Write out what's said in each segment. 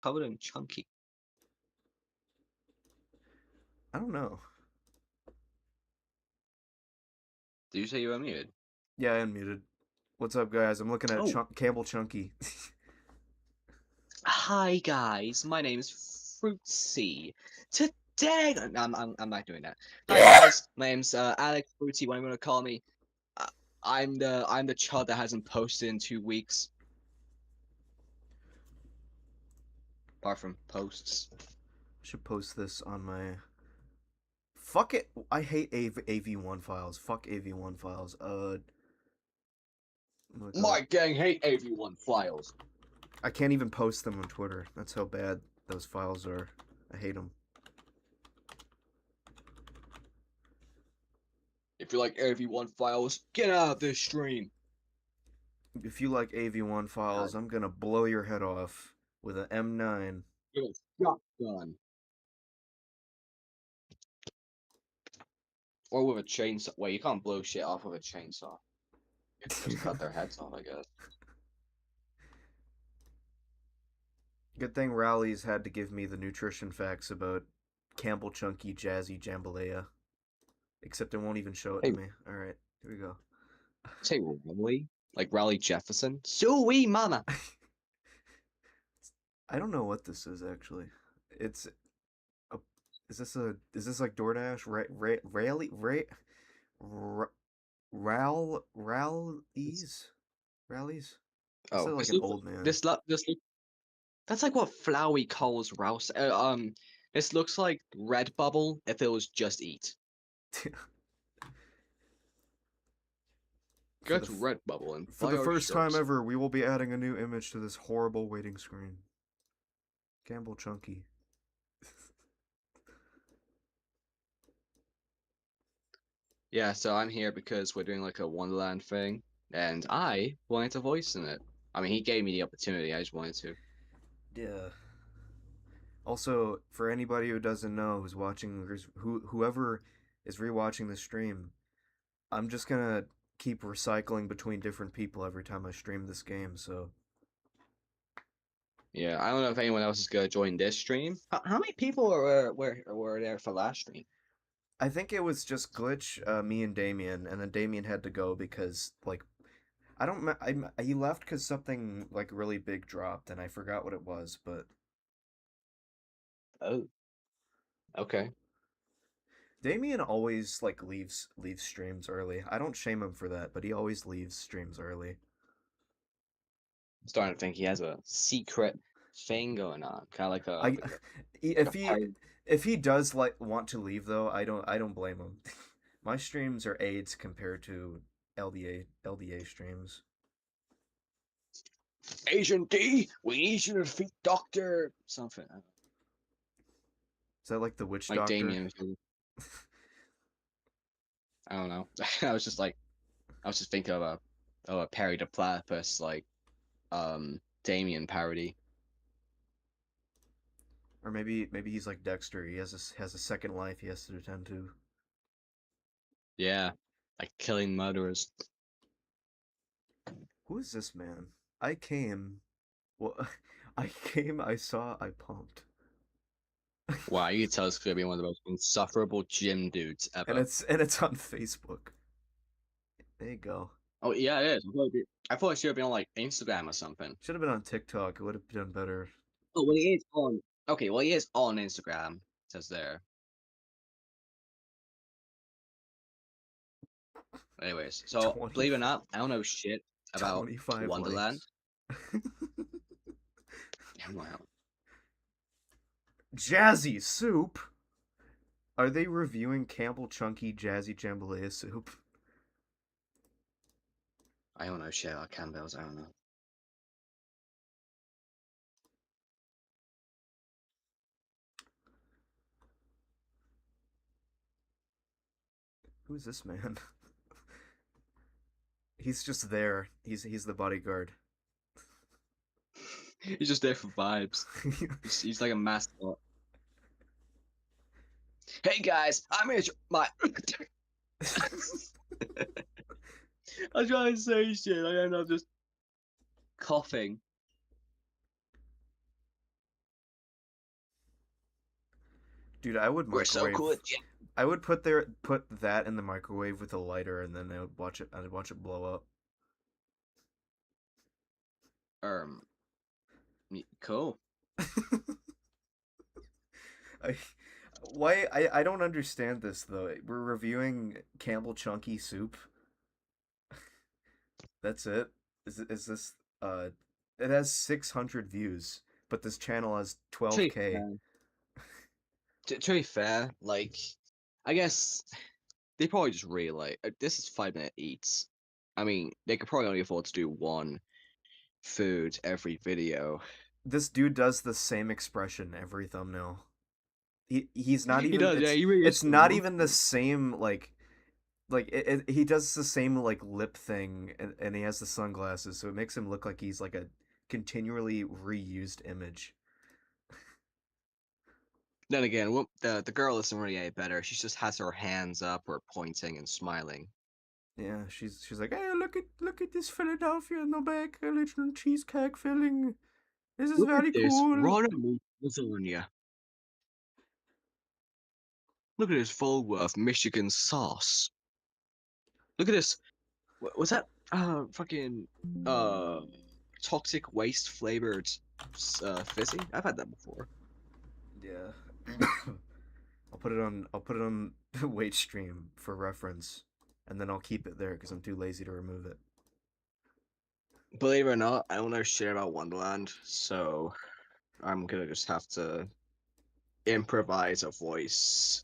covered in chunky? I don't know. Did you say you were muted? Yeah, I unmuted. What's up, guys? I'm looking at Oh, Campbell Chunky. hi guys. My name is Fruitsy. Today, I'm not doing that. Hi guys. My name's Alex Fruitsy. What I'm gonna call me. Uh, I'm the chud that hasn't posted in 2 weeks, apart from posts. Should post this on my. Fuck it. I hate AV1 files. Fuck AV1 files. Look up. My gang hate AV1 files. I can't even post them on Twitter. That's how bad those files are. I hate them. If you like AV1 files, get out of this stream. If you like AV1 Uh, files, I'm gonna blow your head off with an M9. Get a shotgun or with a chainsaw. Wait, you can't blow shit off with a chainsaw. You can just cut their heads off, I guess. Good thing Rallies had to give me the nutrition facts about Campbell Chunky Jazzy Jambalaya. Except it won't even show it to Hey, me. Alright, here we go. say Raleigh, like Raleigh Jefferson. Sweet mama. I don't know what this is actually. It's a. Is this like DoorDash? Rally? Rallies? Rallies? This is Oh, like this an looks old man. this look. That's like what Flowey calls Rouse. This looks like Redbubble if it was just Eat. for Go the to Redbubble and for buy the our first time shirts. ever, we will be adding a new image to this horrible waiting screen. Campbell Chunky. Yeah, so I'm here because we're doing like a Wonderland thing, and I wanted to voice in it. I mean, he gave me the opportunity. I just wanted to. Yeah. Also, for anybody who doesn't know, who's watching, whoever is rewatching the stream, I'm just gonna keep recycling between different people every time I stream this game. So Yeah, I don't know if anyone else is gonna join this stream. How many people were there for last stream? I think it was just glitch, me and Damien, and then Damien had to go because like I don't, he left because something like really big dropped, and I forgot what it was. But Oh, okay. Damien always like leaves streams early. I don't shame him for that, but he always leaves streams early. I'm starting to think he has a secret thing going on, kind of like a I like a if he pirate. if he does like want to leave though, I don't blame him. My streams are AIDS compared to LDA streams. Agent D, we need you to defeat Doctor something. Is that like the witch Like doctor? Damien. I don't know. I was just like, I was just thinking of a Perry the Platypus like Damien parody. Or maybe he's like Dexter. He has a second life he has to attend to. Yeah, like killing murderers. Who is this man? I came. Well, I came. I saw. I pumped. Wow, you can tell it's gonna be one of the most insufferable gym dudes and ever. it's on Facebook. There you go. Oh yeah, it is. I thought it should have been on like Instagram or something. Should have been on TikTok. It would have done better. Oh, well, he is on. Okay, well, he is on Instagram. It says there. Anyways, so 20, believe it or not, I don't know shit about 25 Wonderland. likes. Yeah, wow. Jazzy soup. Are they reviewing Campbell Chunky Jazzy Jambalaya soup? I don't know shit about Campbell's. I don't know. Who is this man? He's just there. He's the bodyguard. He's just there for vibes. He's like a mascot. Hey guys, I'm here. My. I was trying to say shit. I end up just coughing. Dude, I would We're so microwave. cool at gym. I would put that in the microwave with a lighter, and then I would watch it. I'd watch it blow up. Um, cool. I, I don't understand this though. We're reviewing Campbell Chunky Soup. That's it. Is this uh? It has 600 views, but this channel has To be 12K. fair, to be fair, like, I guess they probably just really like this is 5 minute eats. I mean, they could probably only afford to do one food every video. This dude does the same expression every thumbnail. He's not He even does, yeah, he really is it's so not even the muffled. same he does the same like lip thing, and he has the sunglasses, so it makes him look like he's like a continually reused image. Then again, the girl isn't really any better. She just has her hands up or pointing and smiling. Yeah, she's like, hey, look at this Philadelphia in the back, original cheesecake filling. This is Look at very this cool. raw meat lasagna. Look at this Fulworth Michigan sauce. Look at this. Was that fucking uh toxic waste flavored fizzy? I've had that before. Yeah. I'll put it on the weight stream for reference, and then I'll keep it there because I'm too lazy to remove it. Believe it or not, I don't know shit about Wonderland, so I'm gonna just have to improvise a voice.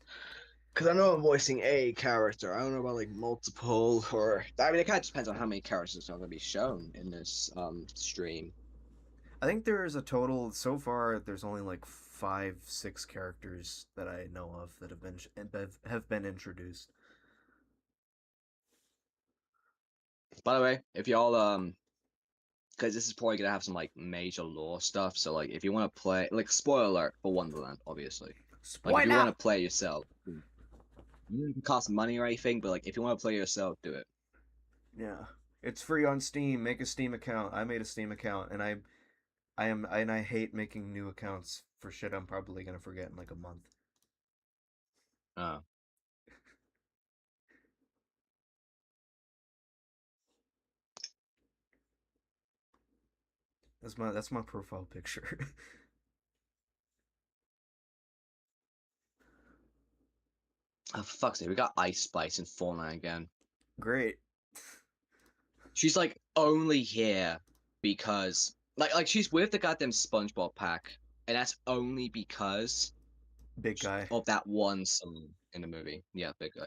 Because I know I'm voicing a character. I don't know about like multiple or I mean it kind of depends on how many characters are gonna be shown in this stream. I think there is a total so far. There's only like 5, 6 characters that I know of that have been introduced. By the way, if y'all because this is probably gonna have some like major lore stuff, so like if you want to play like spoiler alert for Wonderland, obviously. Like if you want Spoiler. to play yourself, you don't cost money or anything, but like if you want to play yourself, do it. Yeah, it's free on Steam. Make a Steam account. I made a Steam account, and I hate making new accounts for shit I'm probably gonna forget in like a month. Uh, That's my profile picture. oh, for fuck's sake, we got Ice Spice in Fortnite again. Great. She's like only here because like she's with the goddamn SpongeBob pack, and that's only because Big guy. of that one song in the movie. Yeah, big guy.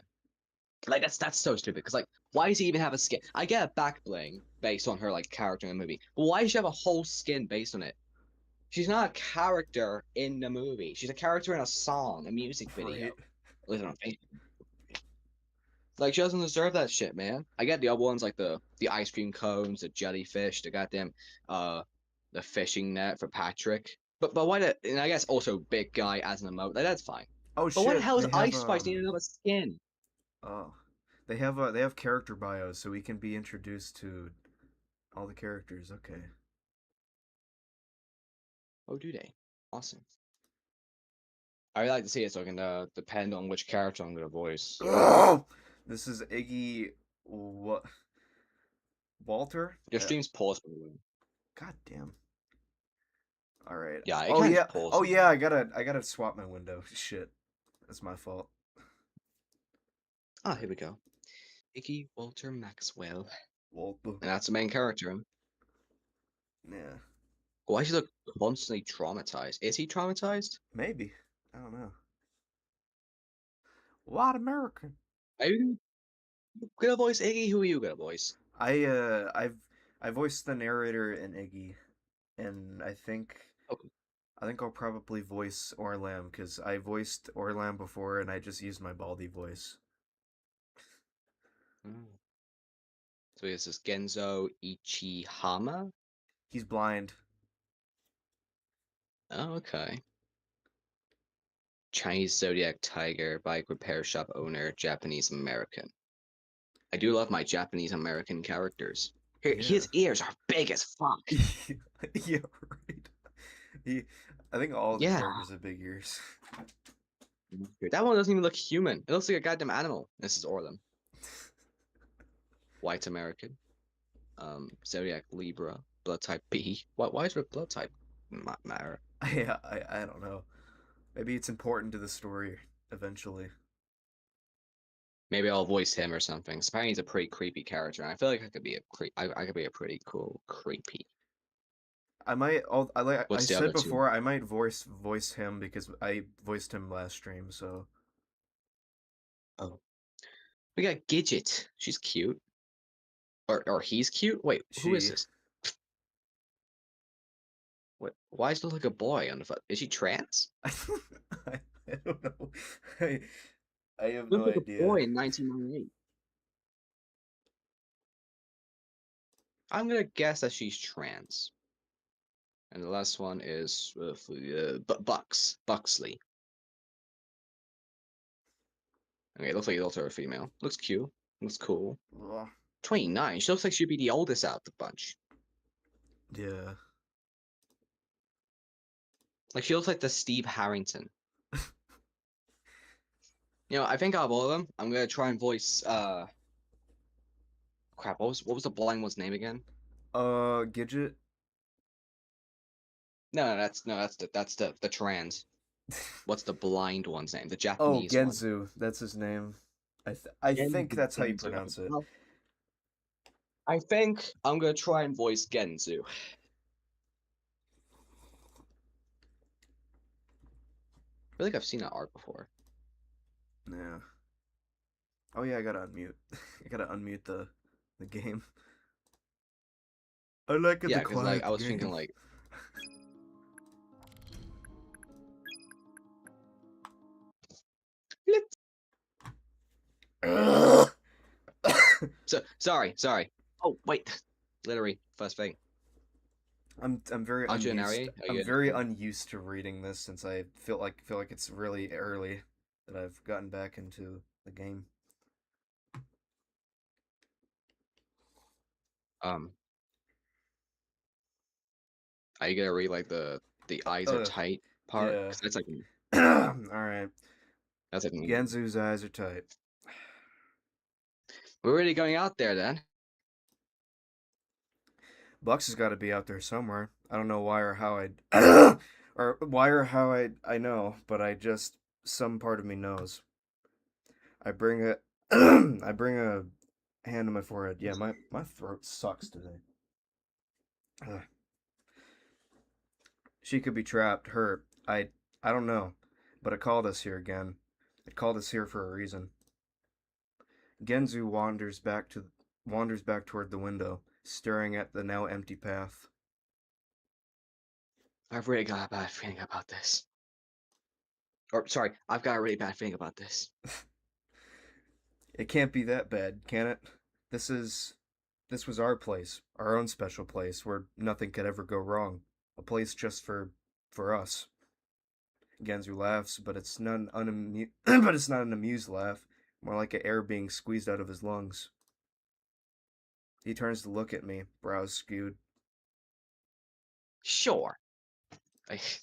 Like that's so stupid. Because like, why does he even have a skin? I get a back bling based on her like character in the movie, but why does she have a whole skin based on it? She's not a character in the movie. She's a character in a song, a music video. Right. At least on Facebook. Like she doesn't deserve that shit, man. I get the other ones like the ice cream cones, the jellyfish, the goddamn uh the fishing net for Patrick. But why the and I guess also big guy as an emote, like that's fine. Oh But why the shit, hell is they have Ice Spice need another skin? oh, they have character bios, so we can be introduced to all the characters. Okay. Oh, do they? Awesome. I would like to see it so I can depend on which character I'm gonna voice. This is Iggy. What? Walter? Your stream's paused, by the way. God damn. All right. Yeah, it Oh can't yeah. just pause Oh sometimes. yeah. I gotta swap my window. Shit. That's my fault. Ah, here we go. Iggy Walter Maxwell. Walter. And that's the main character. Yeah. Why does he look constantly traumatized? Is he traumatized? Maybe. I don't know. White American. Are you gonna voice Iggy? Who are you gonna voice? I voiced the narrator in Iggy, and Okay. I think I'll probably voice Orlam because I voiced Orlam before and I just used my Baldy voice. Mm. So this is Genzo Ichihama? He's blind. Oh, okay. Chinese Zodiac Tiger, bike repair shop owner, Japanese American. I do love my Japanese American characters. Yeah. His ears are big as fuck. Yeah, right. He, I think all the Yeah. characters have big ears. That one doesn't even look human. It looks like a goddamn animal. This is Orlem. White American. Zodiac Libra. Blood type B. Why is it blood type matter? I don't know. Maybe it's important to the story eventually. Maybe I'll voice him or something. Apparently he's a pretty creepy character, and I feel like I could be I could be a pretty cool creepy. I might. Like I What's the said other two? before, I might voice him because I voiced him last stream. So Oh, we got Gidget. She's cute. Or he's cute. Wait, who is she. this? What? Why does it look like a boy on the foot? Is she trans? I don't know. I I have Looks no like a idea. boy in 1998. I'm gonna guess that she's trans. And the last one is Buxley. Okay, it looks like it's also a female. Looks cute. Looks cool. Ugh. 29. She looks like she'd be the oldest out of the bunch. Yeah. Like she looks like the Steve Harrington. I think out of all of them, I'm gonna try and voice crap, what was the blind one's name again? Gidget. No, that's the trans. What's the blind one's name? The Oh, Japanese one. Genzu. That's his name. I think that's how you Genzu. pronounce it. Well, I think I'm gonna try and voice Genzu. I feel like I've seen that art before. Yeah. Oh yeah, I gotta unmute. I gotta unmute the game. I like it Yeah, to because like quiet I the was thinking game. like so sorry. Oh wait. Literally, first thing. I'm very Aren't you an unused. area? Are I'm you very unused to reading this since I feel like it's really early that I've gotten back into the game. um are you gonna read like the eyes are Uh, tight part? yeah. Because that's like All right. that's like Genzu's eyes are tight. we're really going out there then. Bucks has got to be out there somewhere. I don't know why or how I or why or how I know, but I just some part of me knows. I bring a I bring a hand to my forehead. Yeah, my throat sucks today. Ugh. She could be trapped, hurt. I don't know, but it called us here again. It called us here for a reason. Genzu wanders back toward the window, staring at the now empty path. I've really got a bad feeling about this. Or sorry, I've got a really bad feeling about this. It can't be that bad, can it? This is this was our place, our own special place where nothing could ever go wrong. A place just for us. Genzu laughs, but it's not but it's not an amused laugh, more like an air being squeezed out of his lungs. He turns to look at me, brows skewed. Sure. I feel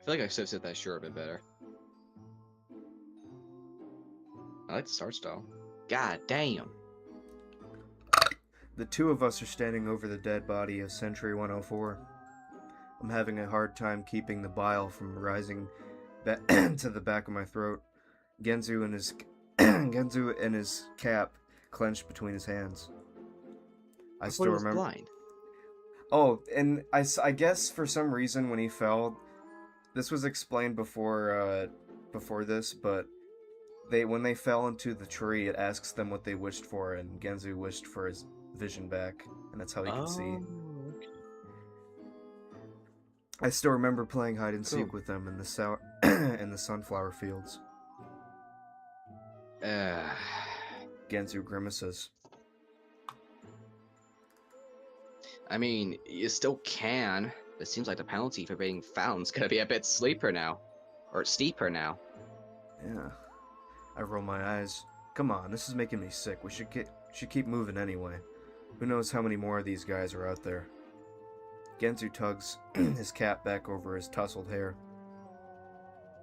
like I should have said that sure a bit better. I like the start style. God damn. The two of us are standing over the dead body of Century 104. I'm having a hard time keeping the bile from rising to the back of my throat. Genzu and his Genzu and his cap clenched between his hands. I I thought he still was remember. blind. Oh, and I guess for some reason when he fell, this was explained before this, but when they fell into the tree, it asks them what they wished for, and Genzu wished for his vision back, and that's how he could see. Oh, okay. I still remember playing hide and Cool. seek with them in the in the sunflower fields. Uh, Genzu grimaces. I mean, you still can. It seems like the penalty for being found is gonna be a bit steeper now. Or steeper now. Yeah. I roll my eyes. Come on, this is making me sick. We should keep moving anyway. Who knows how many more of these guys are out there? Genzu tugs his cap back over his tousled hair.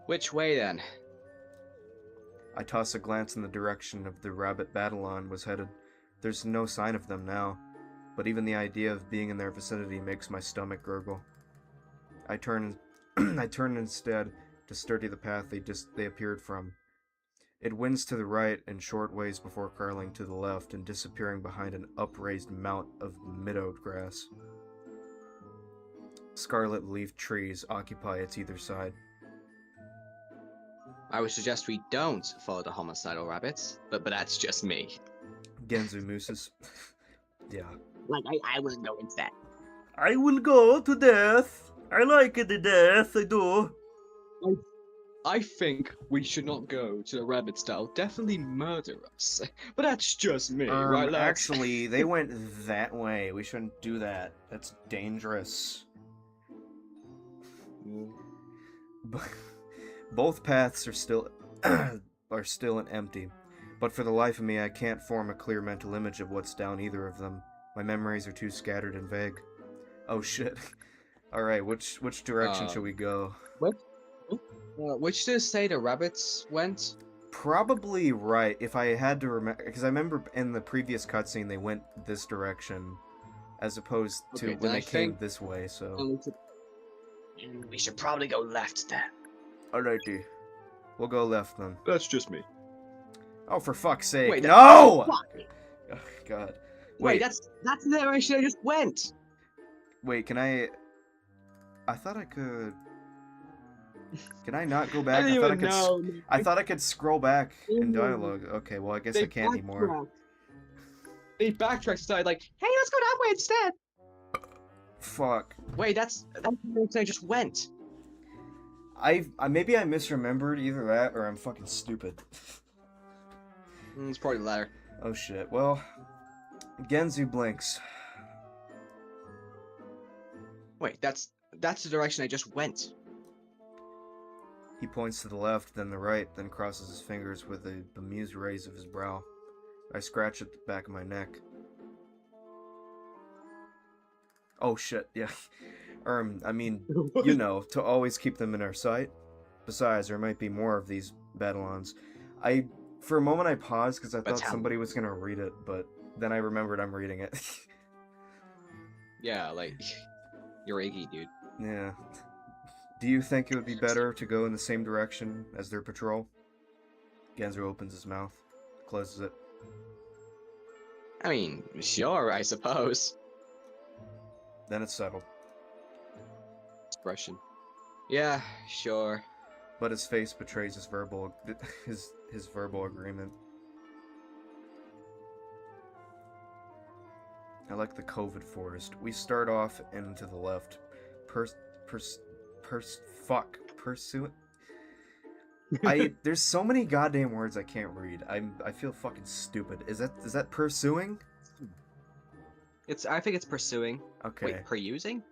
Which way then? I toss a glance in the direction of the rabbit Babylon was headed. There's no sign of them now, but even the idea of being in their vicinity makes my stomach gurgle. I turn I turn instead to study the path they appeared from. It winds to the right in short ways before curling to the left and disappearing behind an upraised mount of meadowed grass. Scarlet-leafed trees occupy its either side. I would suggest we don't follow the homicidal rabbits, but that's just me. Genzu mooses. Yeah. Like, I wouldn't go into that. I will go to death. I like the death, I do. I think we should not go to the rabbits that'll definitely murder us. But that's just me, right, lads? Actually, they went that way. We shouldn't do that. That's dangerous. Both paths are still empty, but for the life of me, I can't form a clear mental image of what's down either of them. My memories are too scattered and vague. Oh shit! All right, which direction should we go? Which did it say the rabbits went? Probably right. If I had to remember, because I remember in the previous cutscene they went this direction, as opposed to when they came this way. So we should probably go left then. Alrighty, we'll go left then. That's just me. Oh, for fuck's sake! Wait, no! Oh, God. Wait, that's the direction I just went. Wait, can I? I thought I could. Can I not go back? I thought I could scroll back in dialogue. Okay, well I guess I can't anymore. They backtracked, started like, hey, let's go that way instead. Fuck. Wait, that's the direction I just went. Maybe I misremembered either that or I'm fucking stupid. It's probably the latter. Oh shit. Well, Genzu blinks. Wait, that's the direction I just went. He points to the left, then the right, then crosses his fingers with a bemused raise of his brow. I scratch at the back of my neck. Oh shit, yeah. I mean, you know, to always keep them in our sight. Besides, there might be more of these Badalons. For a moment I paused because I thought somebody was gonna read it, but then I remembered I'm reading it. Yeah, like, you're Iggy, dude. Yeah. Do you think it would be better to go in the same direction as their patrol? Genzo opens his mouth, closes it. I mean, sure, I suppose. Then it's settled. Expression. Yeah, sure. But his face betrays his verbal agreement. I like the COVID forest. We start off and to the left. Pursuant. There's so many goddamn words I can't read. I feel fucking stupid. Is that pursuing? I think it's pursuing. Okay. Wait, perusing?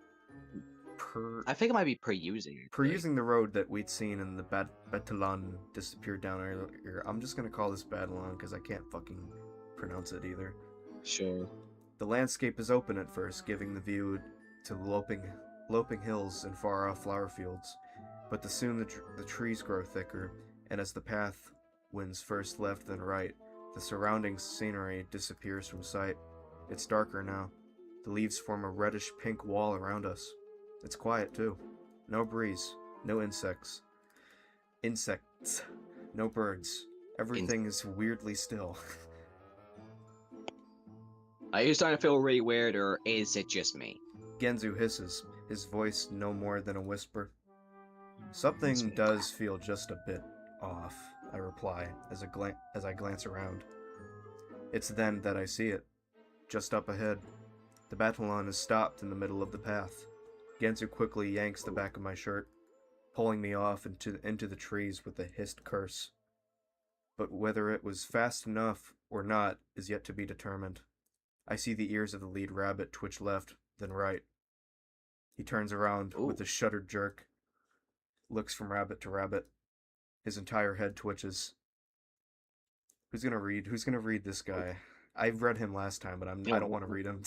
I think it might be perusing. Perusing the road that we'd seen in the Batalon disappeared down earlier. I'm just gonna call this Batalon because I can't fucking pronounce it either. Sure. The landscape is open at first, giving the view to loping hills and far-off flower fields. But soon the trees grow thicker, and as the path winds first left then right, the surrounding scenery disappears from sight. It's darker now. The leaves form a reddish-pink wall around us. It's quiet, too. No breeze. No insects. No birds. Everything is weirdly still. Are you starting to feel really weird, or is it just me? Genzu hisses, his voice no more than a whisper. Something does feel just a bit off, I reply, as I glance around. It's then that I see it. Just up ahead. The Batalon is stopped in the middle of the path. Genzu quickly yanks the back of my shirt, pulling me off into the trees with a hissed curse. But whether it was fast enough or not is yet to be determined. I see the ears of the lead rabbit twitch left, then right. He turns around with a shuddered jerk, looks from rabbit to rabbit. His entire head twitches. Who's gonna read this guy? I've read him last time, but I don't want to read him.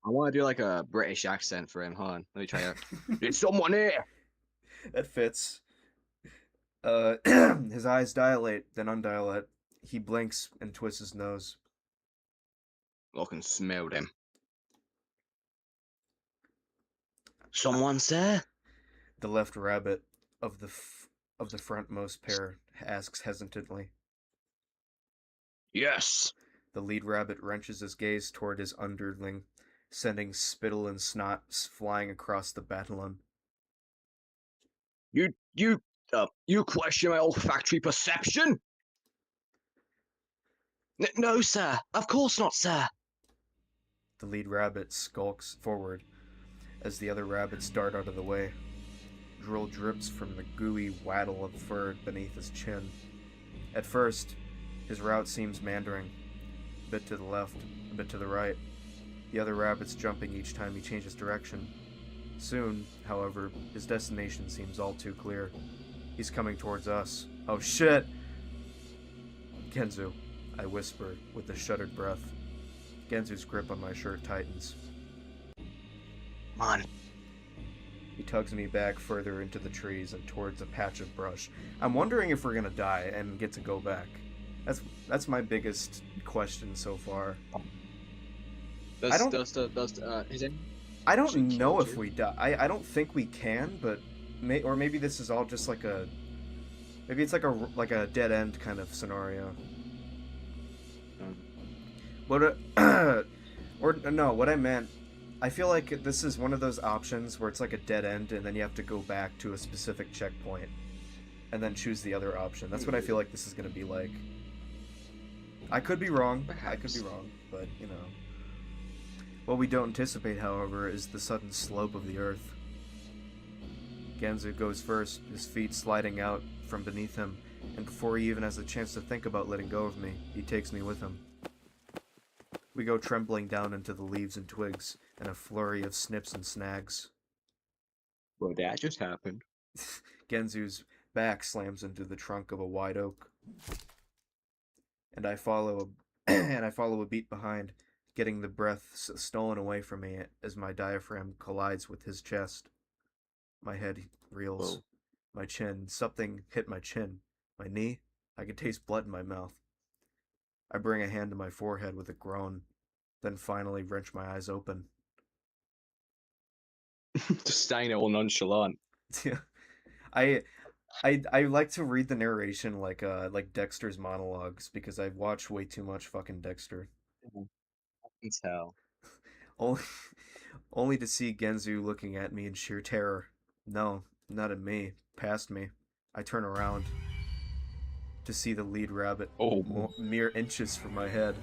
I want to do like a British accent for him. Hold on, let me try it. There's someone here. That fits. His eyes dilate, then undilate. He blinks and twists his nose. I can smell them. Someone's there. The left rabbit of of the frontmost pair asks hesitantly. Yes. The lead rabbit wrenches his gaze toward his underling, sending spittle and snot flying across the battalion. You question my olfactory perception? No, sir. Of course not, sir. The lead rabbit skulks forward as the other rabbits dart out of the way. Drool drips from the gooey waddle of fur beneath his chin. At first, his route seems meandering, a bit to the left, a bit to the right, the other rabbits jumping each time he changes direction. Soon, however, his destination seems all too clear. He's coming towards us. Oh shit! Genzu, I whisper with a shuddered breath. Genzu's grip on my shirt tightens. Come on. He tugs me back further into the trees and towards a patch of brush. I'm wondering if we're gonna die and get to go back. That's my biggest question so far. Does his I don't know if we die. I don't think we can, but maybe this is all just like a maybe it's like a dead end kind of scenario. What or no, what I meant, I feel like this is one of those options where it's like a dead end and then you have to go back to a specific checkpoint and then choose the other option. That's what I feel like this is going to be like. I could be wrong. Perhaps. I could be wrong, but you know. What we don't anticipate, however, is the sudden slope of the earth. Genzu goes first, his feet sliding out from beneath him, and before he even has a chance to think about letting go of me, he takes me with him. We go trembling down into the leaves and twigs, in a flurry of snips and snags. Well, that just happened. Genzu's back slams into the trunk of a wide oak, and I follow a beat behind, getting the breath stolen away from me as my diaphragm collides with his chest. My head reels. Whoa. My chin. Something hit my chin. My knee. I could taste blood in my mouth. I bring a hand to my forehead with a groan, then finally wrench my eyes open. Just staying there all nonchalant. I like to read the narration like Dexter's monologues because I watch way too much fucking Dexter. I can tell. Only, only to see Genzu looking at me in sheer terror. No, not at me. Past me. I turn around to see the lead rabbit mere inches from my head.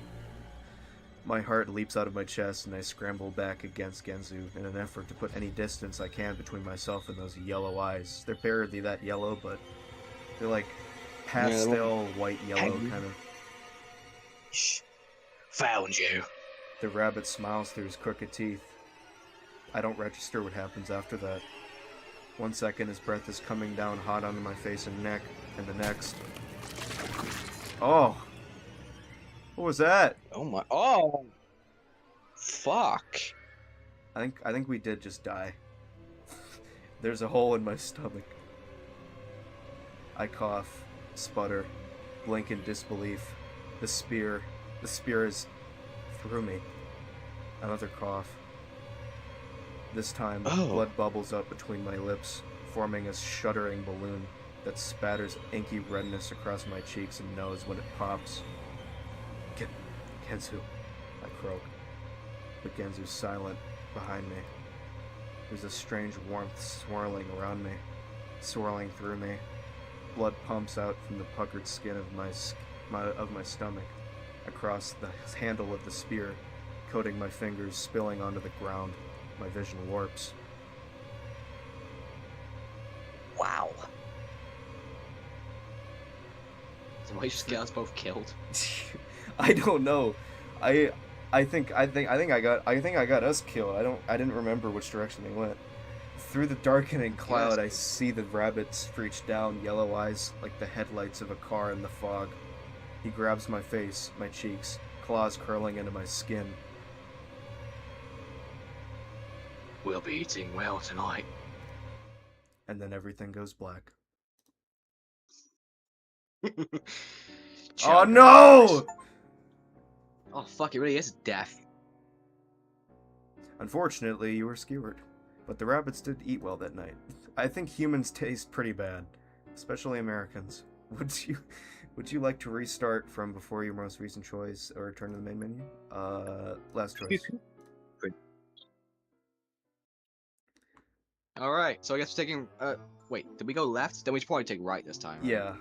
My heart leaps out of my chest and I scramble back against Genzu in an effort to put any distance I can between myself and those yellow eyes. They're barely that yellow, but they're like pastel white yellow kind of. Shh. Found you. The rabbit smiles through his crooked teeth. I don't register what happens after that. 1 second his breath is coming down hot onto my face and neck, and the next... Oh! What was that? Oh my! Oh! Fuck! I think we did just die. There's a hole in my stomach. I cough, sputter, blink in disbelief. The spear is through me. Another cough. This time, blood bubbles up between my lips, forming a shuddering balloon that spatters inky redness across my cheeks and nose when it pops. Genzu, I croak. But Genzu's silent behind me. There's a strange warmth swirling around me, swirling through me. Blood pumps out from the puckered skin of my stomach, across the handle of the spear, coating my fingers, spilling onto the ground. My vision warps. Wow. So why you just get us both killed? I don't know. I think I got us killed. I didn't remember which direction they went. Through the darkening cloud, I see the rabbit screech down, yellow eyes like the headlights of a car in the fog. He grabs my face, my cheeks, claws curling into my skin. We'll be eating well tonight. And then everything goes black. Oh Chowder. no! Oh fuck! It really is death. Unfortunately, you were skewered. But the rabbits did eat well that night. I think humans taste pretty bad, especially Americans. Would you like to restart from before your most recent choice or return to the main menu? Last choice. All right. So I guess we're taking. Wait. Did we go left? Then we should probably take right this time. Right? Yeah.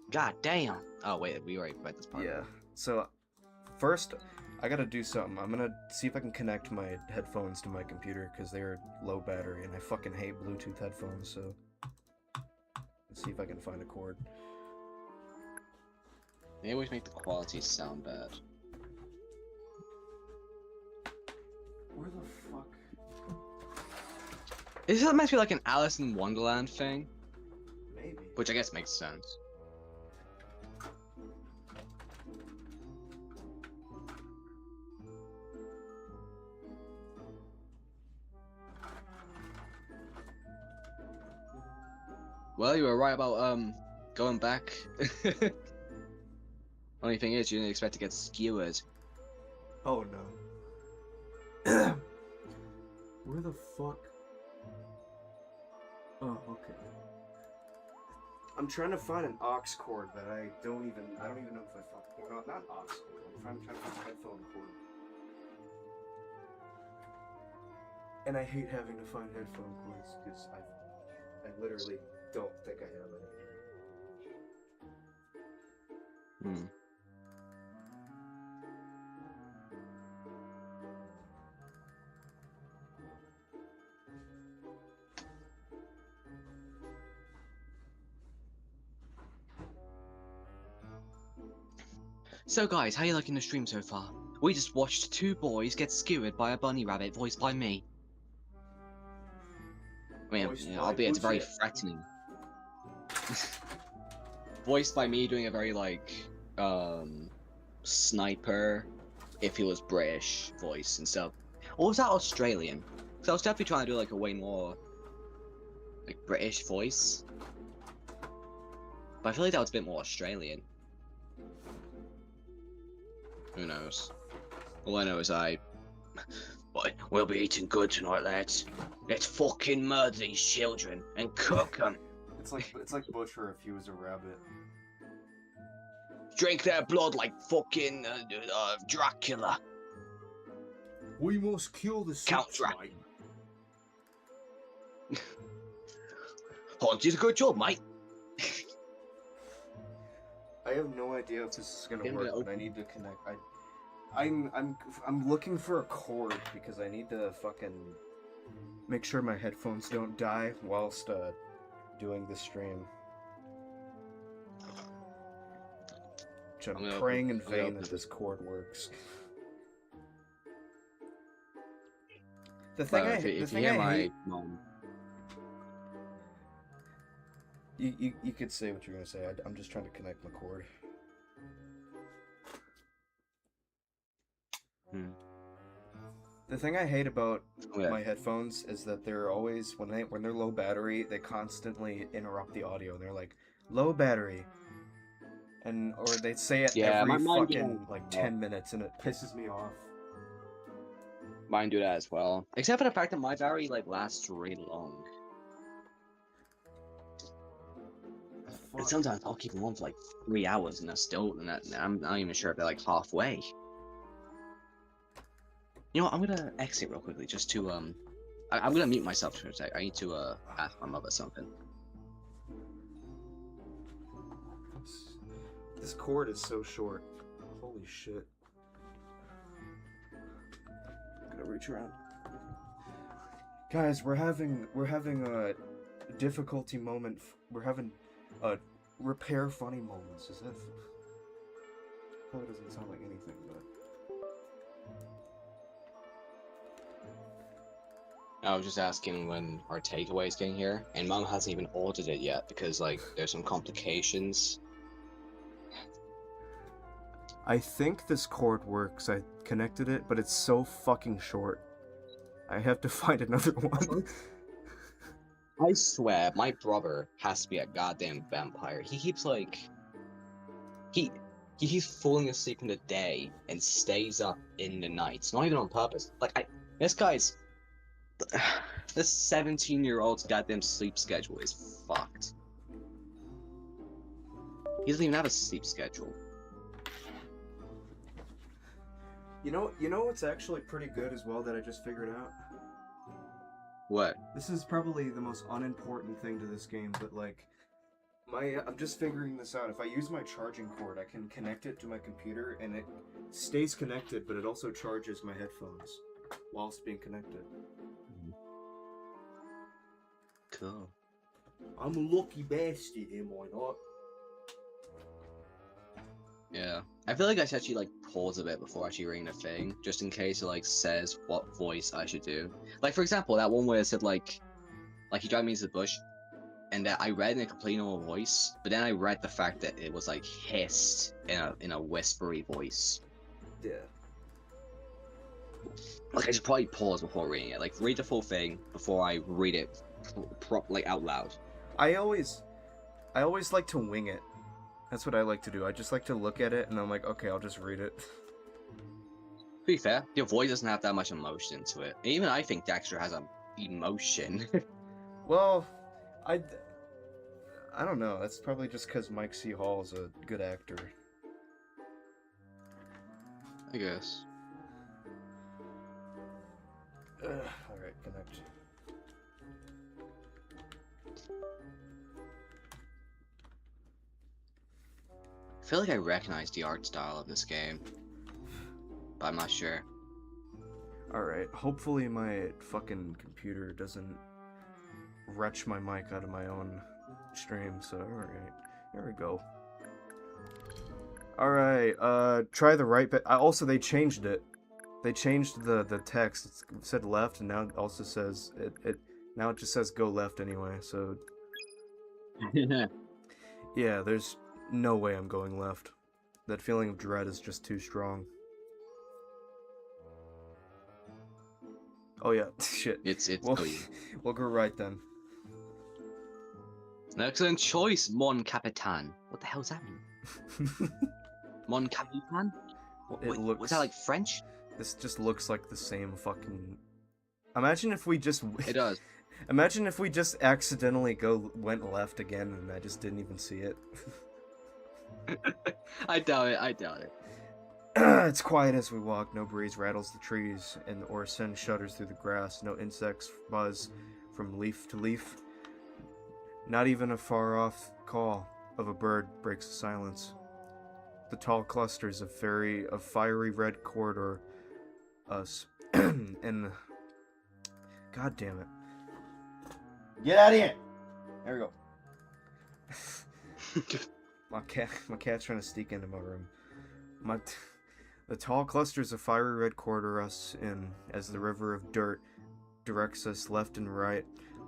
God damn. Oh wait, we already read this part. Yeah. So first, I gotta do something. I'm gonna see if I can connect my headphones to my computer because they're low battery and I fucking hate Bluetooth headphones. So let's see if I can find a cord. They always make the quality sound bad. Where the fuck? Is that meant to be like an Alice in Wonderland thing? Maybe. Which I guess makes sense. Well, you were right about going back. Only thing is, you didn't expect to get skewered. Oh no. Where the fuck? Oh, okay. I'm trying to find an aux cord that I don't even know if I found. Well, not aux cord. I'm trying to find a headphone cord. And I hate having to find headphone cords because I literally don't think I have any. Hmm. So guys, how you liking the stream so far? We just watched two boys get skewered by a bunny rabbit voiced by me. I mean, Voiced you by know, albeit it's very Lucia. threatening. Voiced by me doing a very like sniper, if he was British voice and stuff. Or was that Australian? Because I was definitely trying to do like a way more like British voice. But I feel like that was a bit more Australian. Who knows? All I know is Boy, we'll be eating good tonight, lads. Let's fucking murder these children and cook them. It's like Butcher if he was a rabbit. Drink their blood like fucking Dracula. We must kill the Count Dracula. Hans did a good job, mate. I have no idea if this is gonna I'm work, gonna but I need to connect. I'm looking for a cord because I need to fucking make sure my headphones don't die whilst doing the stream. Which I'm praying in vain that this cord works. The thing I hate. Mom. You could say what you're gonna say. I'm just trying to connect my cord. The thing I hate about my headphones is that they're always when they're low battery, they constantly interrupt the audio. They're like low battery, or they say it every fucking like 10 minutes, and it pisses me off. Mine do that as well. Except for the fact that my battery like lasts really long. And sometimes I'll keep them on for like 3 hours and I'm not even sure if they're like halfway. You know what, I'm gonna exit real quickly just to I'm gonna mute myself for a sec. I need to ask my mother something. This cord is so short. Holy shit. I'm gonna reach around. Guys, we're having a difficulty moment. We're having repair funny moments, as if probably doesn't sound like anything, but I was just asking when our takeaway is getting here, and Mom hasn't even ordered it yet because like there's some complications. I think this cord works. I connected it, but it's so fucking short. I have to find another one. I swear, my brother has to be a goddamn vampire. He keeps like he he keeps falling asleep in the day and stays up in the night. Not even on purpose. This guy's this 17-year-old's goddamn sleep schedule is fucked. He doesn't even have a sleep schedule. You know what's actually pretty good as well that I just figured out? What? This is probably the most unimportant thing to this game, but like, I'm just figuring this out. If I use my charging cord, I can connect it to my computer, and it stays connected, but it also charges my headphones whilst being connected. Cool. I'm a lucky bastard, am I not? Yeah. I feel like I should actually like pause a bit before actually reading the thing, just in case it like says what voice I should do. Like for example, that one where it said like he dragged me into the bush, and that I read in a completely normal voice, but then I read the fact that it was like hissed in a whispery voice. Yeah. Like I should probably pause before reading it. Like read the full thing before I read it like out loud. I always like to wing it. That's what I like to do. I just like to look at it and I'm like, okay, I'll just read it. To be fair, your voice doesn't have that much emotion to it. Even I think Dexter has a emotion. Well, I don't know. That's probably just because Mike C. Hall is a good actor. I guess. Alright, connect. I feel like I recognize the art style of this game, but I'm not sure. Alright, hopefully my fucking computer doesn't retch my mic out of my own stream, so alright. There we go. Alright, try the right bit. Also, they changed it. They changed the text. It said left, and now it also says, now it just says go left anyway, so... Yeah, there's no way I'm going left. That feeling of dread is just too strong. Oh yeah, shit. It's We'll go right then. An excellent choice, Mon Capitan. What the hell does that mean? Mon Capitan? Was that like French? This just looks like the same fucking... Imagine if we just... It does. Imagine if we just accidentally went left again and I just didn't even see it. I doubt it. It's quiet as we walk. No breeze rattles the trees or sends shudders through the grass. No insects buzz from leaf to leaf. Not even a far-off call of a bird breaks the silence. The tall clusters of fiery red corridor us and God damn it. Get out of here! There we go. My cat's trying to sneak into my room. The tall clusters of fiery red corridor us in as the river of dirt directs us left and right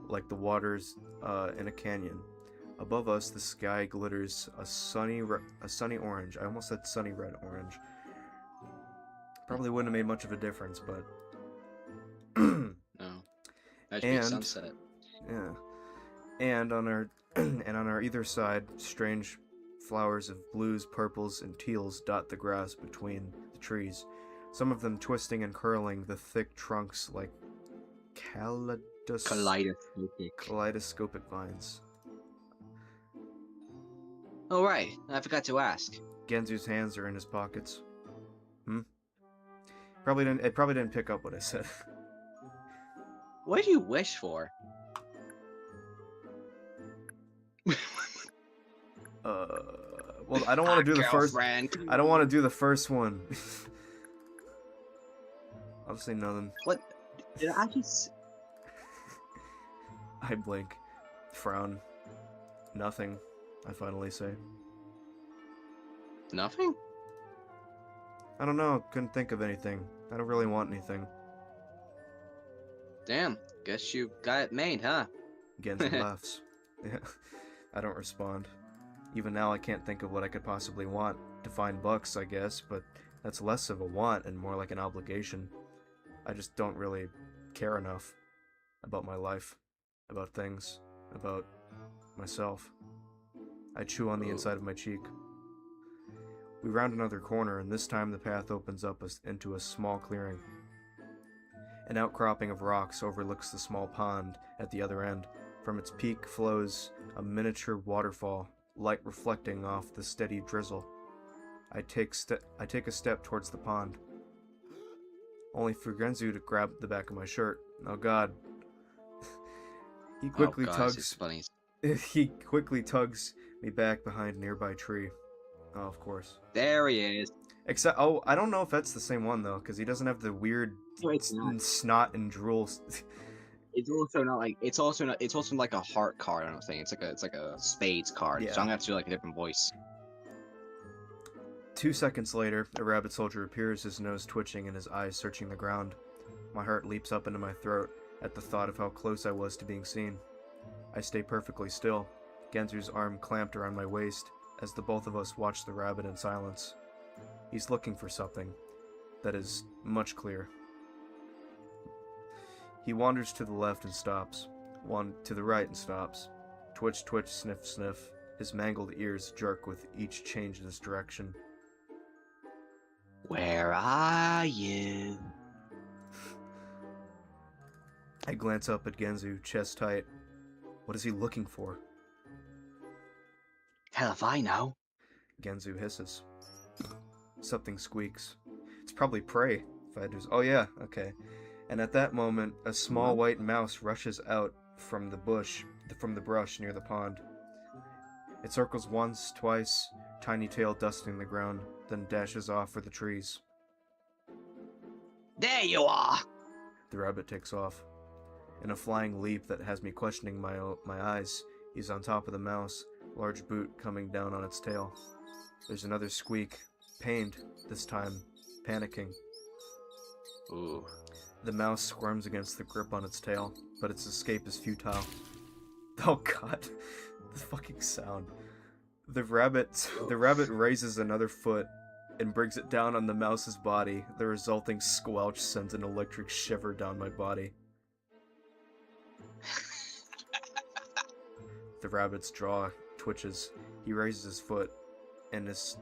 like the waters in a canyon. Above us, the sky glitters a sunny orange. I almost said sunny red orange. Probably wouldn't have made much of a difference, but No. That should be a sunset. Yeah. And on our either side, strange flowers of blues, purples, and teals dot the grass between the trees. Some of them twisting and curling the thick trunks like kaleidoscopic vines. Oh right, I forgot to ask. Genzu's hands are in his pockets. It probably didn't pick up what I said. What do you wish for? Well, I don't want to do the first. I don't want to do the first one. I'll say nothing. What? Did I just? I blink, frown, nothing. I finally say. Nothing? I don't know. Couldn't think of anything. I don't really want anything. Damn. Guess you got it made, huh? Genzo laughs. Yeah. I don't respond. Even now, I can't think of what I could possibly want. To find bucks, I guess, but that's less of a want and more like an obligation. I just don't really care enough about my life, about things, about myself. I chew on the Ooh. inside of my cheek. We round another corner, and this time the path opens up into a small clearing. An outcropping of rocks overlooks the small pond at the other end. From its peak flows a miniature waterfall, light reflecting off the steady drizzle. I take a step towards the pond, only for Genzu to grab the back of my shirt. Oh God! He quickly guys, it's funny. He quickly tugs me back behind a nearby tree. Oh, of course. There he is. Except, oh, I don't know if that's the same one though, because he doesn't have the weird No, it's not. snot and drool. It's also not like it's also not. It's also like a heart card. I don't think it's like a spades card. Yeah. So I'm gonna have to do like a different voice. 2 seconds later, a rabbit soldier appears, his nose twitching and his eyes searching the ground. My heart leaps up into my throat at the thought of how close I was to being seen. I stay perfectly still, Genzu's arm clamped around my waist, as the both of us watch the rabbit in silence. He's looking for something. That is much clearer. He wanders to the left and stops. To the right and stops. Twitch, twitch, sniff, sniff. His mangled ears jerk with each change in his direction. Where are you? I glance up at Genzu, chest tight. What is he looking for? Hell if I know. Genzu hisses. Something squeaks. It's probably prey. If I do. Oh yeah, okay. And at that moment, a small white mouse rushes out from the brush near the pond. It circles once, twice, tiny tail dusting the ground, then dashes off for the trees. There you are. The rabbit takes off. In a flying leap that has me questioning my eyes, he's on top of the mouse, large boot coming down on its tail. There's another squeak, pained, this time, panicking. Ooh. The mouse squirms against the grip on its tail, but its escape is futile. Oh God, the fucking sound. The rabbit raises another foot and brings it down on the mouse's body. The resulting squelch sends an electric shiver down my body. The rabbit's jaw twitches. He raises his foot, and is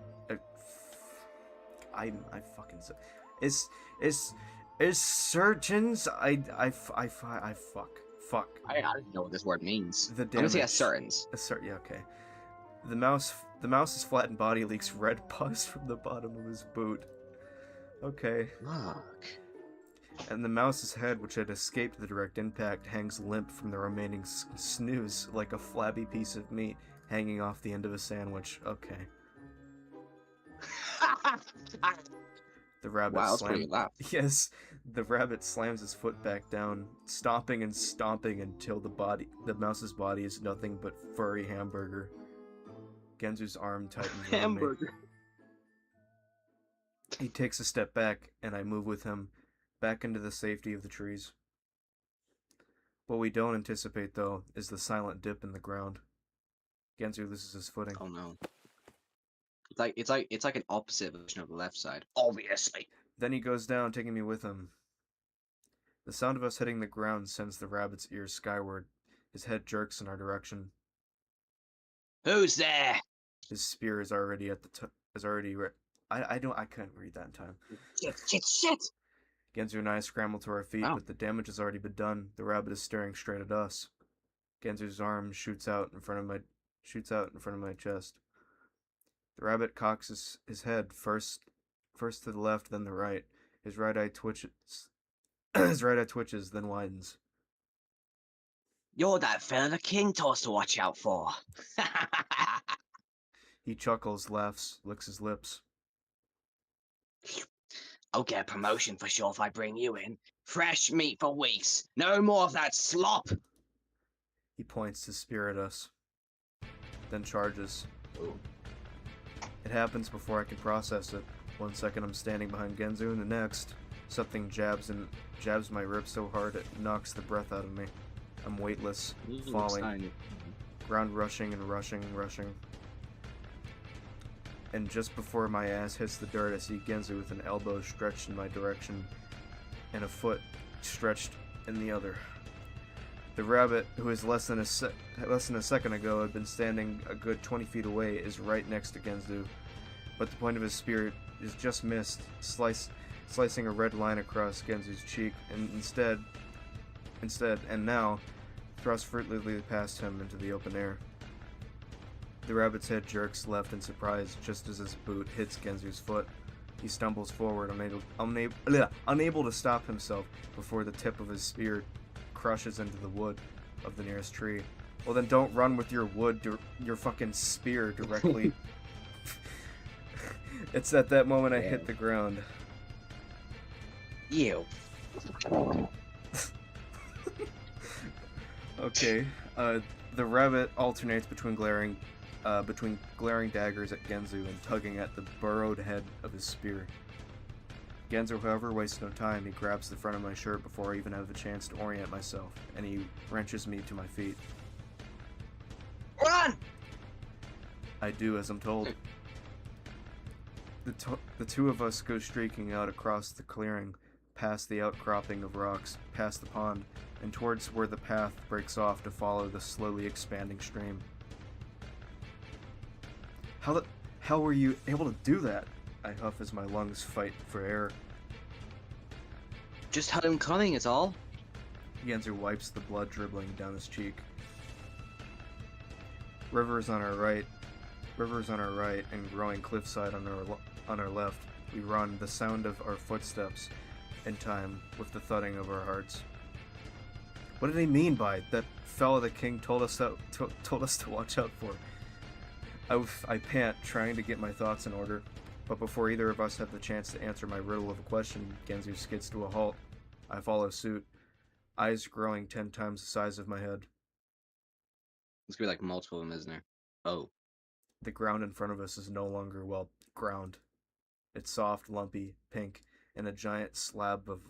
surgeons. Fuck. I don't know what this word means. The I'm gonna say damage. assertins. Yeah, okay. The mouse's flattened body leaks red pus from the bottom of his boot. Okay. Look. And the mouse's head, which had escaped the direct impact, hangs limp from the remaining snooze like a flabby piece of meat hanging off the end of a sandwich. Okay. The rabbit Wow, that's pretty loud. Yes, the rabbit slams his foot back down, stomping and stomping until the mouse's body is nothing but furry hamburger. Genzu's arm tightens around me. He takes a step back, and I move with him, back into the safety of the trees. What we don't anticipate, though, is the silent dip in the ground. Genzu loses his footing. Oh no. It's like an opposite version of the left side. Obviously. Then he goes down, taking me with him. The sound of us hitting the ground sends the rabbit's ears skyward. His head jerks in our direction. Who's there? His spear is already at the I couldn't read that in time. Shit! Genzu and I scramble to our feet, but the damage has already been done. The rabbit is staring straight at us. Genzu's arm shoots out in front of my chest. The rabbit cocks his head first to the left, then the right. His right eye twitches. Then widens. You're that fella the king told us to watch out for. He chuckles, laughs, licks his lips. I'll get a promotion for sure if I bring you in. Fresh meat for weeks. No more of that slop. He points his spear at us, then charges. Ooh. It happens before I can process it. 1 second I'm standing behind Genzu, and the next, something jabs my ribs so hard it knocks the breath out of me. I'm weightless, falling, ground rushing and rushing. And just before my ass hits the dirt, I see Genzu with an elbow stretched in my direction, and a foot stretched in the other. The rabbit, who is less than a second ago had been standing a good 20 feet away, is right next to Genzu, but the point of his spear is just missed, slicing a red line across Genzu's cheek, and instead, and now, thrust furtively past him into the open air. The rabbit's head jerks left in surprise just as his boot hits Genzu's foot. He stumbles forward, unable to stop himself before the tip of his spear crushes into the wood of the nearest tree. Well, then don't run with your your fucking spear directly. It's at that moment I hit the ground. You. Okay. The rabbit alternates between glaring daggers at Genzu and tugging at the burrowed head of his spear. Genzu, however, wastes no time. He grabs the front of my shirt before I even have a chance to orient myself, and he wrenches me to my feet. Run! I do as I'm told. The two of us go streaking out across the clearing, past the outcropping of rocks, past the pond, and towards where the path breaks off to follow the slowly expanding stream. How the hell were you able to do that? I huff as my lungs fight for air. Just had him coming, it's all. Genzu wipes the blood dribbling down his cheek. Rivers on our right, and growing cliffside on our left. We run, the sound of our footsteps in time with the thudding of our hearts. What did he mean by that fella the king told us to watch out for? I pant, trying to get my thoughts in order, but before either of us have the chance to answer my riddle of a question, Genzu skids to a halt. I follow suit, eyes growing 10 times the size of my head. There's gonna be like multiple of them, isn't there? Oh. The ground in front of us is no longer, well, ground. It's soft, lumpy, pink, and a giant slab of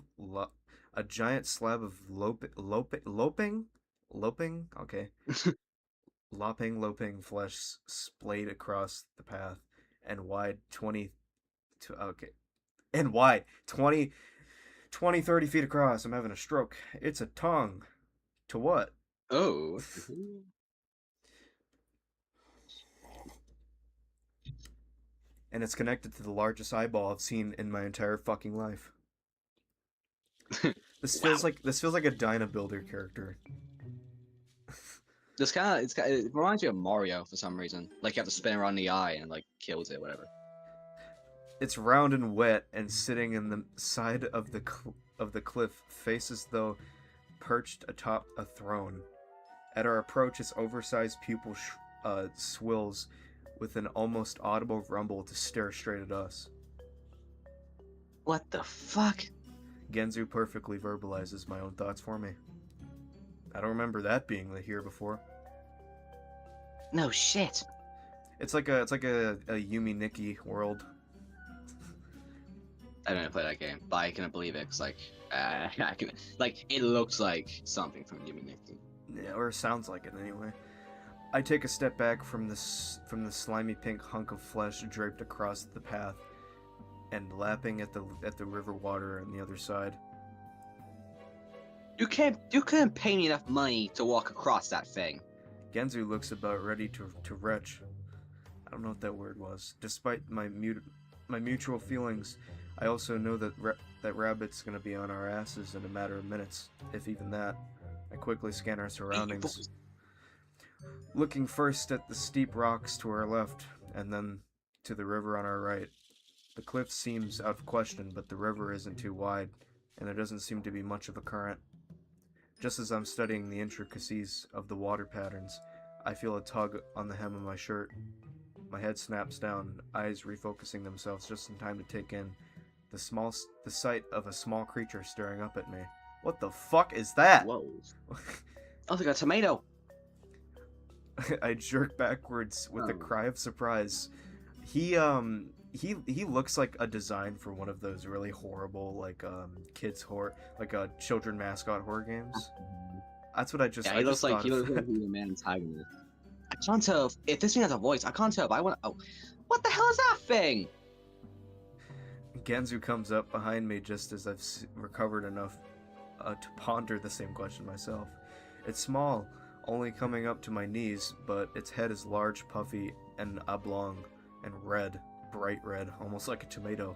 loping flesh splayed across the path, and wide 20 30 feet across. I'm having a stroke. It's a tongue. To what? Oh. And it's connected to the largest eyeball I've seen in my entire fucking life. This feels like a Dyna Builder character. It reminds me of Mario for some reason. Like you have to spin around the eye and like kills it, whatever. It's round and wet and sitting in the side of the cliff, face as though perched atop a throne. At our approach, its oversized pupil swills with an almost audible rumble to stare straight at us. What the fuck? Genzu perfectly verbalizes my own thoughts for me. I don't remember that being here before. No shit. It's like a Yumi Nikki world. I didn't play that game, but I can believe it. Cause like, it looks like something from Yumi Nikki. Yeah, or sounds like it anyway. I take a step back from the slimy pink hunk of flesh draped across the path, and lapping at the river water on the other side. You couldn't pay me enough money to walk across that thing. Genzu looks about ready to retch. I don't know what that word was. Despite my mutual feelings, I also know that that rabbit's gonna be on our asses in a matter of minutes, if even that. I quickly scan our surroundings, looking first at the steep rocks to our left, and then to the river on our right. The cliff seems out of question, but the river isn't too wide, and there doesn't seem to be much of a current. Just as I'm studying the intricacies of the water patterns, I feel a tug on the hem of my shirt. My head snaps down, eyes refocusing themselves just in time to take in the sight of a small creature staring up at me. What the fuck is that? Whoa. I think a tomato. I jerk backwards with a cry of surprise. He looks like a design for one of those really horrible kids horror, like a children mascot horror games. That's what I just. Yeah, he looks like a man antagonist. I can't tell if this thing has a voice. I can't tell if I want. Oh, what the hell is that thing? Genzu comes up behind me just as I've recovered enough to ponder the same question myself. It's small, only coming up to my knees, but its head is large, puffy, and oblong, and red, bright red, almost like a tomato.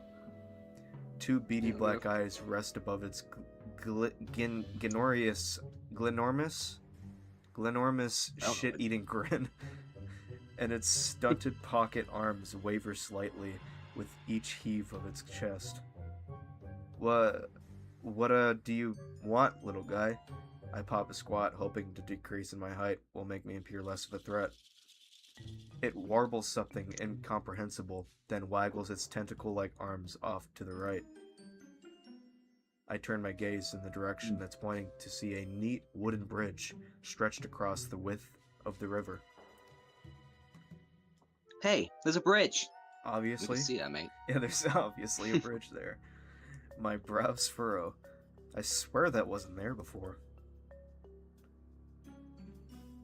Two beady black eyes rest above its ginormous, glenormous shit-eating grin, and its stunted pocket arms waver slightly with each heave of its chest. What do you want, little guy? I pop a squat, hoping to decrease in my height will make me appear less of a threat. It warbles something incomprehensible, then waggles its tentacle-like arms off to the right. I turn my gaze in the direction that's pointing to see a neat wooden bridge stretched across the width of the river. Hey, there's a bridge. We Obviously. can see that, mate. Yeah, there's obviously a bridge there. My brows furrow. I swear that wasn't there before.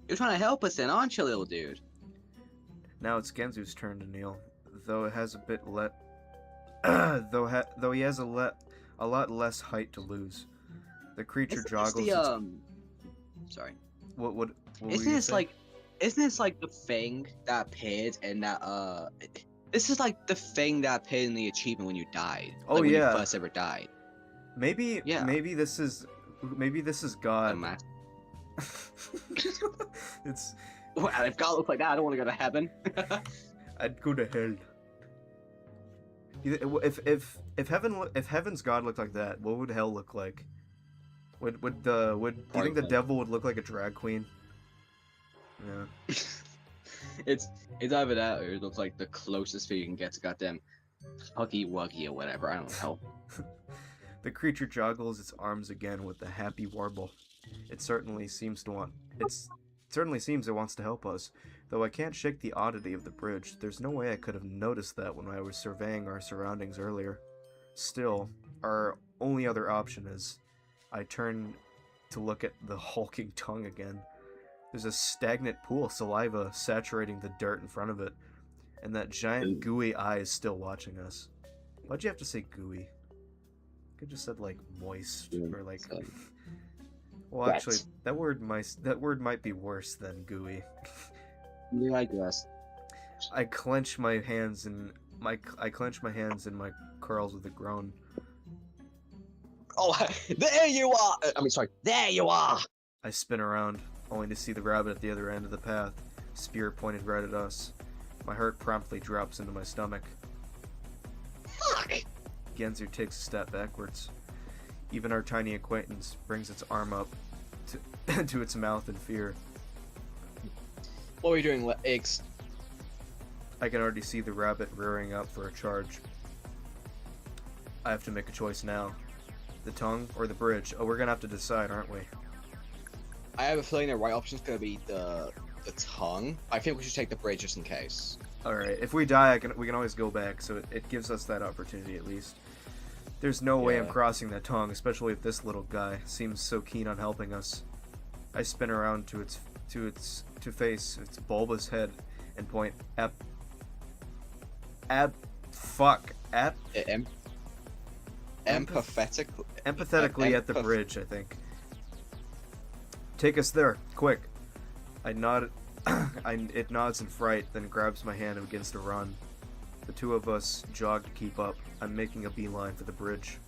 You're trying to help us then, aren't you, little dude? Now it's Genzu's turn to kneel, though it has a bit though he has a lot less height to lose. The creature joggles. Sorry. What were Isn't you this saying? isn't this like the thing that appeared in that This is like the thing that appeared in the achievement when you died. Oh, like when yeah. you first ever died. Maybe Yeah. maybe this is God. It's Well, if God looks like that, I don't want to go to heaven. I'd go to hell. If heaven's God looked like that, what would hell look like? Do you think the devil would look like a drag queen? Yeah. it's either that or it looks like the closest thing you can get to goddamn Huggy Wuggy or whatever. I don't know. The creature joggles its arms again with a happy warble. It certainly seems it wants to help us. Though I can't shake the oddity of the bridge, there's no way I could have noticed that when I was surveying our surroundings earlier. Still, our only other option is I turn to look at the hulking tongue again. There's a stagnant pool of saliva saturating the dirt in front of it, and that giant gooey eye is still watching us. Why'd you have to say gooey? Could just said like moist or like. Well, actually, that word might be worse than gooey. Yeah, I guess. I clench my hands in my curls with a groan. Oh, there you are! There you are! I spin around, only to see the rabbit at the other end of the path, spear pointed right at us. My heart promptly drops into my stomach. Fuck! Genzu takes a step backwards. Even our tiny acquaintance brings its arm up to its mouth in fear. What are you doing, eggs? I can already see the rabbit rearing up for a charge. I have to make a choice now. The tongue or the bridge? Oh, we're gonna have to decide, aren't we? I have a feeling the right option is gonna be the tongue. I think we should take the bridge just in case. Alright, if we die, we can always go back, so it gives us that opportunity at least. There's no way I'm crossing that tongue, especially if this little guy seems so keen on helping us. I spin around to face its bulbous head and point empathetically at the bridge, I think. Take us there, quick. I nod. It nods in fright, then grabs my hand and begins to run. The two of us jog to keep up. I'm making a beeline for the bridge.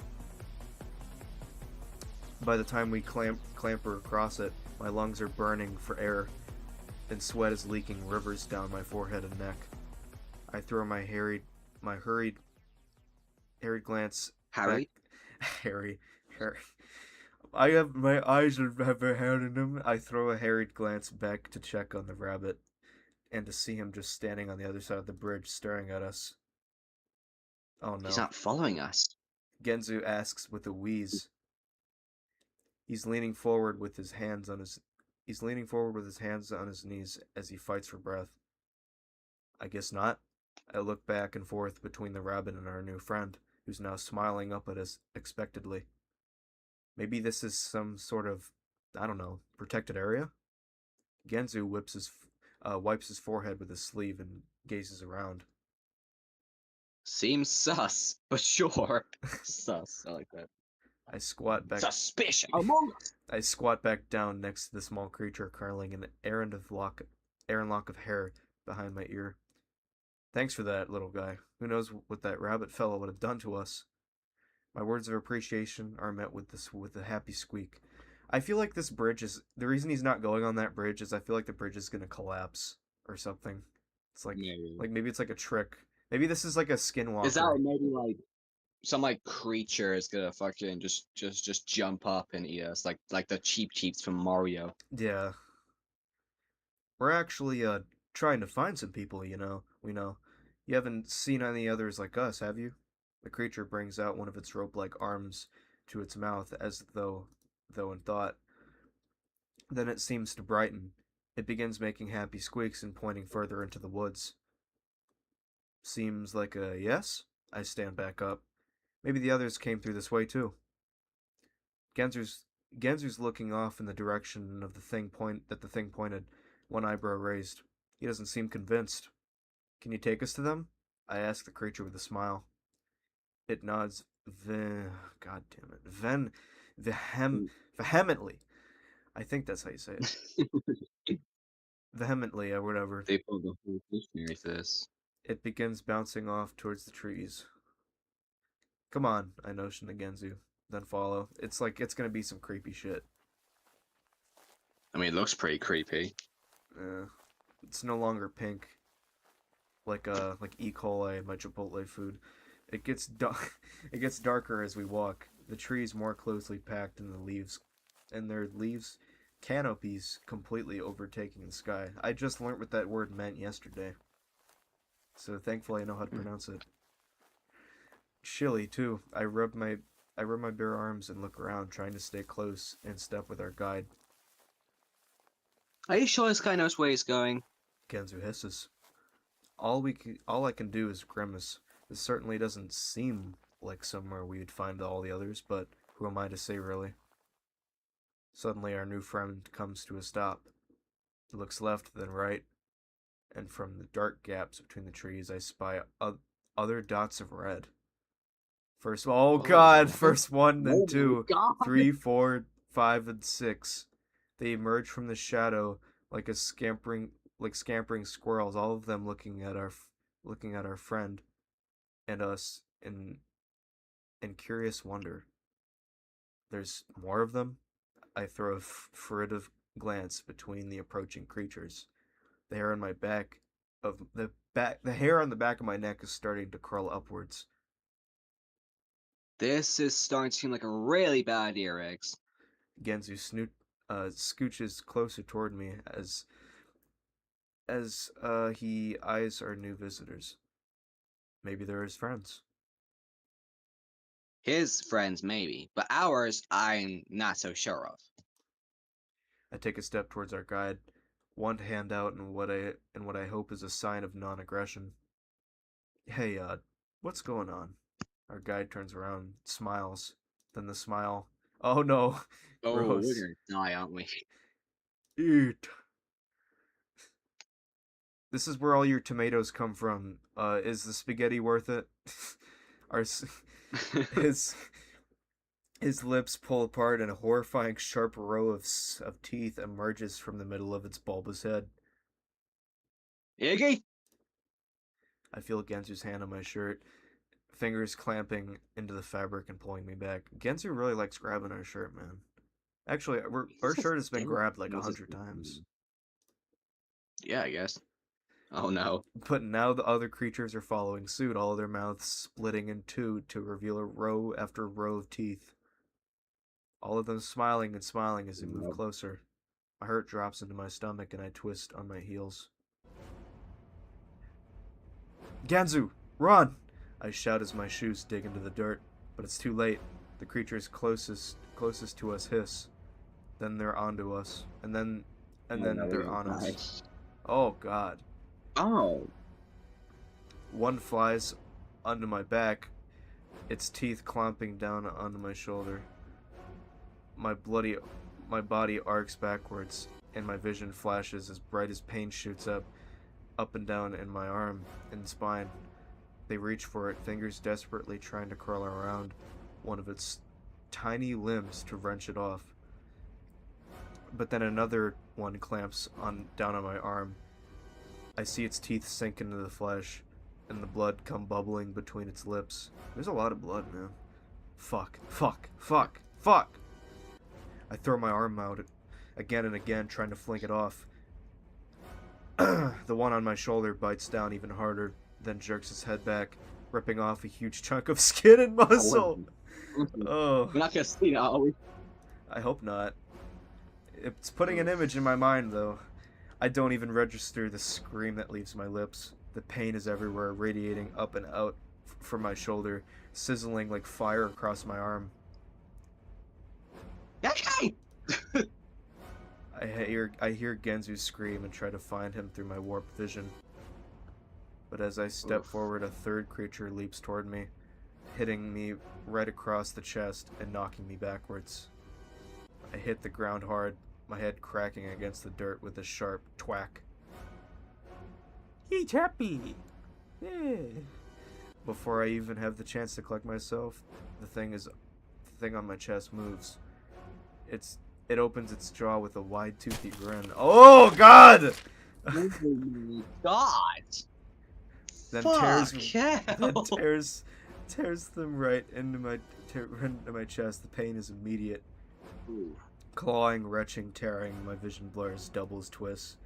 By the time we clamber across it, my lungs are burning for air, and sweat is leaking rivers down my forehead and neck. I throw my hurried glance Harry? back. Harry. I have my eyes have a hair in them. I throw a harried glance back to check on the rabbit, and to see him just standing on the other side of the bridge staring at us. Oh no. He's not following us. Genzu asks with a wheeze. He's leaning forward with his hands on his knees as he fights for breath. I guess not. I look back and forth between the rabbit and our new friend, who's now smiling up at us expectedly. Maybe this is some sort of, I don't know, protected area? Genzu wipes his forehead with his sleeve and gazes around. Seems sus, but sure. Sus, I like that. I squat back. Suspicion among us. I squat back down next to the small creature curling an errand lock of hair behind my ear. Thanks for that, little guy. Who knows what that rabbit fellow would have done to us? My words of appreciation are met with a happy squeak. I feel like this bridge is the reason he's not going on that bridge is I feel like the bridge is gonna collapse or something. It's Maybe. like maybe it's like a trick. Maybe this is like a Is that skinwalker. maybe like some like creature is gonna fucking just jump up and eat us like the cheeps from Mario? Yeah, we're actually trying to find some people. We know. You haven't seen any others like us, have you? The creature brings out one of its rope-like arms to its mouth as though in thought. Then it seems to brighten. It begins making happy squeaks and pointing further into the woods. Seems like a yes? I stand back up. Maybe the others came through this way too. Genzer's Genzer's looking off in the direction of the thing pointed, one eyebrow raised. He doesn't seem convinced. Can you take us to them? I ask the creature with a smile. It nods God damn it. Vehemently. I think that's how you say it. Vehemently or whatever. They pulled the whole dictionary for this. It begins bouncing off towards the trees. Come on, I notion to Genzu. Then follow. It's like it's gonna be some creepy shit. I mean, it looks pretty creepy. It's no longer pink, like E. coli, my Chipotle food. It gets it gets darker as we walk. The trees more closely packed in the leaves, and their leaves canopies completely overtaking the sky. I just learned what that word meant yesterday, so thankfully I know how to pronounce it. Chilly too. I rub my bare arms and look around, trying to stay close in step with our guide. Are you sure this guy knows where he's going? Genzu hisses. All I can do is grimace. This certainly doesn't seem like somewhere we'd find all the others, but who am I to say, really? Suddenly, our new friend comes to a stop. He looks left, then right, and from the dark gaps between the trees, I spy other dots of red. Oh god, first one, then Oh my two, god! 3, 4, 5, and 6. They emerge from the shadow like scampering squirrels, all of them looking at our friend and us in curious wonder. There's more of them. I throw a furtive glance between the approaching creatures. The hair on my back of the hair on the back of my neck is starting to curl upwards. This is starting to seem like a really bad idea, Riggs. Genzu scooches closer toward me as he eyes our new visitors. Maybe they're his friends. His friends, maybe, but ours, I'm not so sure of. I take a step towards our guide, one hand out in what I hope is a sign of non-aggression. Hey, what's going on? Our guide turns around, smiles. Then the smile. Oh no, Oh, we're gross. gonna die, aren't we? Eat. This is where all your tomatoes come from. Is the spaghetti worth it? Our his his lips pull apart and a horrifying sharp row of teeth emerges from the middle of its bulbous head. Iggy? I feel Genzu's hand on my shirt, fingers clamping into the fabric and pulling me back. Genzu really likes grabbing our shirt, man. Actually, our shirt has been grabbed like 100 times. Yeah, I guess. Oh no. But now the other creatures are following suit, all of their mouths splitting in two to reveal a row after row of teeth. All of them smiling and smiling as they move closer. My heart drops into my stomach and I twist on my heels. Ganzu, run! I shout as my shoes dig into the dirt, but it's too late. The creatures closest to us hiss. Then they're onto us, and then they're on us. Oh god. Oh. One flies onto my back, its teeth clomping down onto my shoulder. My body arcs backwards, and my vision flashes as bright as pain shoots up and down in my arm and spine. They reach for it, fingers desperately trying to curl around one of its tiny limbs to wrench it off. But then another one clamps down on my arm. I see its teeth sink into the flesh, and the blood come bubbling between its lips. There's a lot of blood, man. Fuck, fuck, fuck, fuck! I throw my arm out again and again, trying to fling it off. The one on my shoulder bites down even harder, then jerks its head back, ripping off a huge chunk of skin and muscle. Oh. We're not gonna see that, are we? I hope not. It's putting an image in my mind, though. I don't even register the scream that leaves my lips. The pain is everywhere, radiating up and out from my shoulder, sizzling like fire across my arm. Okay. I hear Genzu scream and try to find him through my warped vision. But as I step forward, a third creature leaps toward me, hitting me right across the chest and knocking me backwards. I hit the ground hard, my head cracking against the dirt with a sharp twack. He tapped me! Yeah. Before I even have the chance to collect myself, the thing on my chest moves. It opens its jaw with a wide toothy grin. Oh God! Oh my God! Then Fuck tears them right into my chest. The pain is immediate. Ooh. Clawing, retching, tearing, my vision blurs, doubles, twists,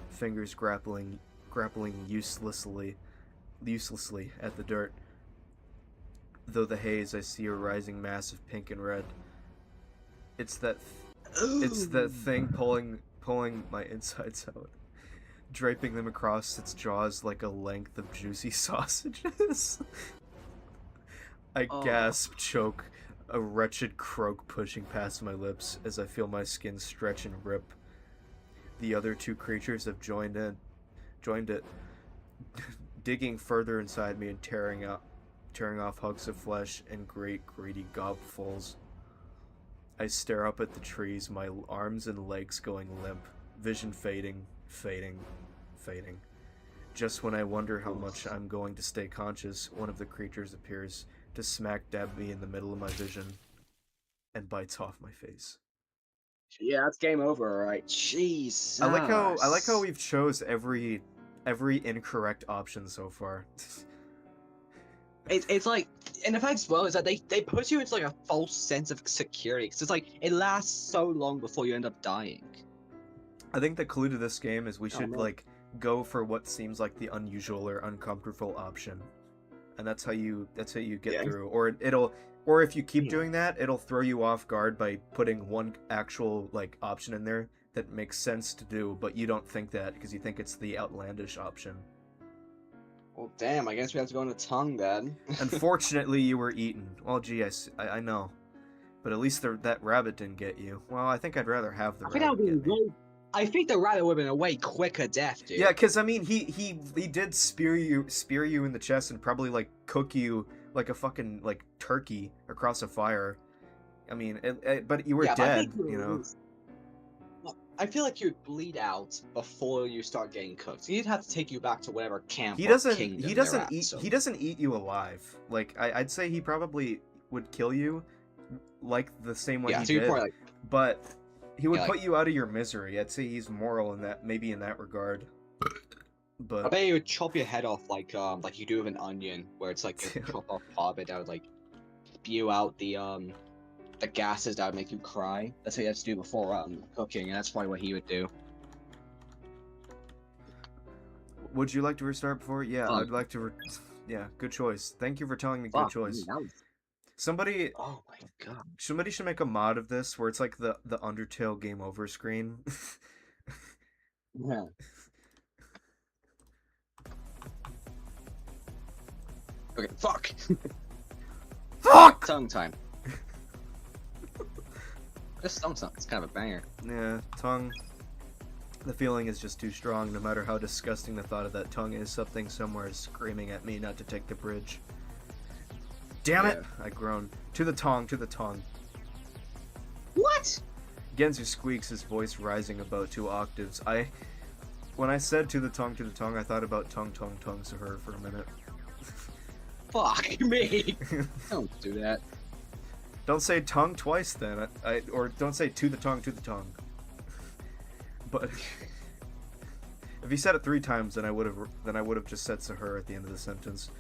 fingers grappling uselessly at the dirt. Though the haze, I see a rising mass of pink and red. It's that thing pulling my insides out, draping them across its jaws like a length of juicy sausages. I gasp, choke, a wretched croak pushing past my lips as I feel my skin stretch and rip. The other two creatures have joined it, digging further inside me and tearing off hunks of flesh in great greedy gobfuls. I stare up at the trees, my arms and legs going limp, vision fading. Just when I wonder how much I'm going to stay conscious, one of the creatures appears to smack dab me in the middle of my vision and bites off my face. Yeah, that's game over, alright. Jesus. I like how we've chose every incorrect option so far. It's like, and the fact as well is that they put you into like a false sense of security, because it's like it lasts so long before you end up dying. I think the clue to this game is we should like go for what seems like the unusual or uncomfortable option, and that's how you get through. Or if you keep doing that, it'll throw you off guard by putting one actual like option in there that makes sense to do, but you don't think that because you think it's the outlandish option. Well, damn, I guess we have to go on the tongue then. Unfortunately, you were eaten. Well, gee, I know. But at least that rabbit didn't get you. Well, I think I'd rather have the rabbit get me. I think the rabbit would have been a way quicker death, dude. Yeah, because, I mean, he did spear you in the chest and probably, like, cook you like a fucking, like, turkey across a fire. I mean, but you were dead, you know? I feel like you'd bleed out before you start getting cooked. So he'd have to take you back to whatever camp He or doesn't kingdom eat so. he doesn't eat you alive. Like I'd say he probably would kill you like the same way he did. Probably, like, but he would put you out of your misery. I'd say he's moral in that regard. But I bet he would chop your head off like you do with an onion, where it's like a chop off part of it that would like spew out the gases that would make you cry. That's what you have to do before cooking, and that's probably what he would do. Would you like to restart before? Yeah, I'd like to. Yeah, good choice. Thank you for telling me good choice. Somebody. Oh my God. Somebody should make a mod of this where it's like the Undertale game over screen. Yeah. Okay. Fuck. Fuck. Tongue time. This song's it's kind of a banger. Yeah, tongue. The feeling is just too strong. No matter how disgusting the thought of that tongue is, something somewhere is screaming at me not to take the bridge. Damn it! I groan. To the tongue, to the tongue. What? Genzu squeaks, his voice rising about 2 octaves. When I said to the tongue, I thought about tongue to her for a minute. Fuck me! Don't do that. Don't say tongue twice then. Or don't say to the tongue, to the tongue. But if he said it 3 times, then I would have just said Sahur at the end of the sentence.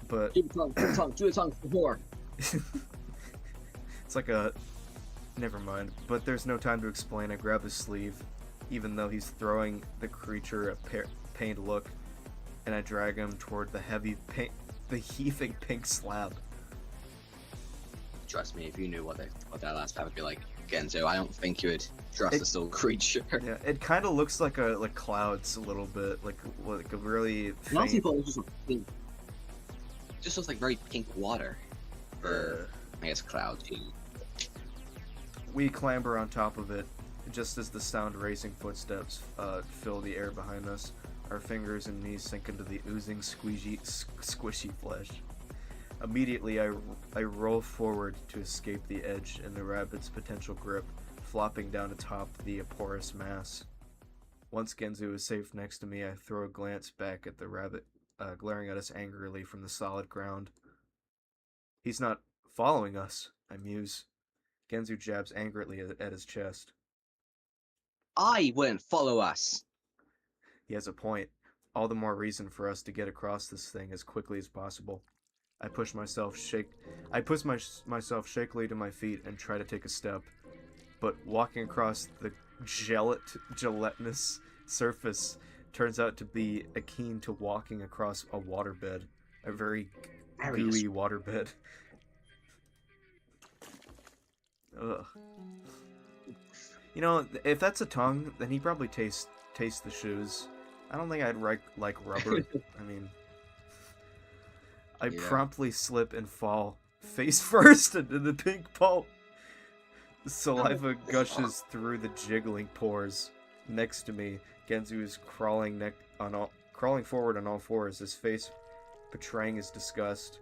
But Do the tongue, do the tongue, do the tongue before. it's like a never mind. But there's no time to explain. I grab his sleeve, even though he's throwing the creature a pained look, and I drag him toward the heaving pink slab. Trust me, if you knew what that last part would be like, Genzo, I don't think you would trust this little creature. Yeah, it kind of looks like clouds a little bit, like a really Honestly, faint. it just looks pink. Just looks like very pink water. Or I guess clouds. We clamber on top of it, just as the sound racing footsteps fill the air behind us. Our fingers and knees sink into the oozing, squishy flesh. Immediately, I roll forward to escape the edge and the rabbit's potential grip, flopping down atop the porous mass. Once Genzu is safe next to me, I throw a glance back at the rabbit, glaring at us angrily from the solid ground. He's not following us, I muse. Genzu jabs angrily at his chest. I wouldn't follow us. He has a point. All the more reason for us to get across this thing as quickly as possible. I push myself myself shakily to my feet and try to take a step, but walking across the gelatinous surface turns out to be akin to walking across a waterbed, a very gooey waterbed. Ugh. You know, if that's a tongue, then he probably tastes the shoes. I don't think I'd like rubber. I mean, I promptly slip and fall face first into the pink pulp. The saliva gushes through the jiggling pores. Next to me, Genzu is crawling forward on all fours, his face betraying his disgust.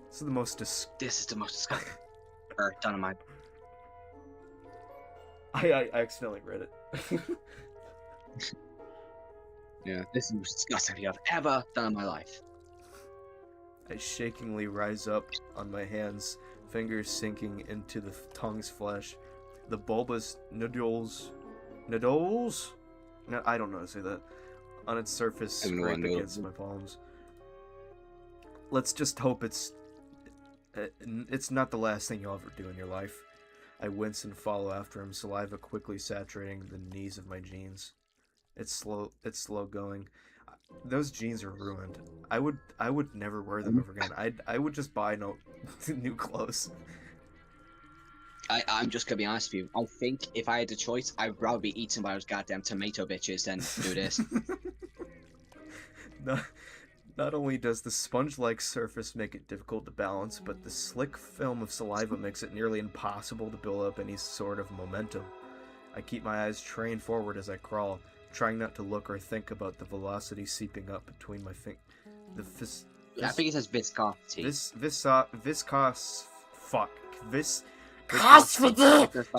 This is the most disgusting ever done in my. I accidentally read it. Yeah, this is the most disgusting thing I've ever done in my life. I shakingly rise up on my hands, fingers sinking into the tongue's flesh. The bulbous nodules? No, I don't know how to say that. On its surface, scrape against my palms. Let's just hope it's not the last thing you'll ever do in your life. I wince and follow after him, saliva quickly saturating the knees of my jeans. It's slow going. Those jeans are ruined. I would never wear them ever again. I would just buy new clothes. I'm just gonna be honest with you. I think if I had the choice, I'd rather be eaten by those goddamn tomato bitches than do this. Not only does the sponge-like surface make it difficult to balance, but the slick film of saliva makes it nearly impossible to build up any sort of momentum. I keep my eyes trained forward as I crawl, trying not to look or think about the velocity seeping up between my fingers. I think it says viscosity.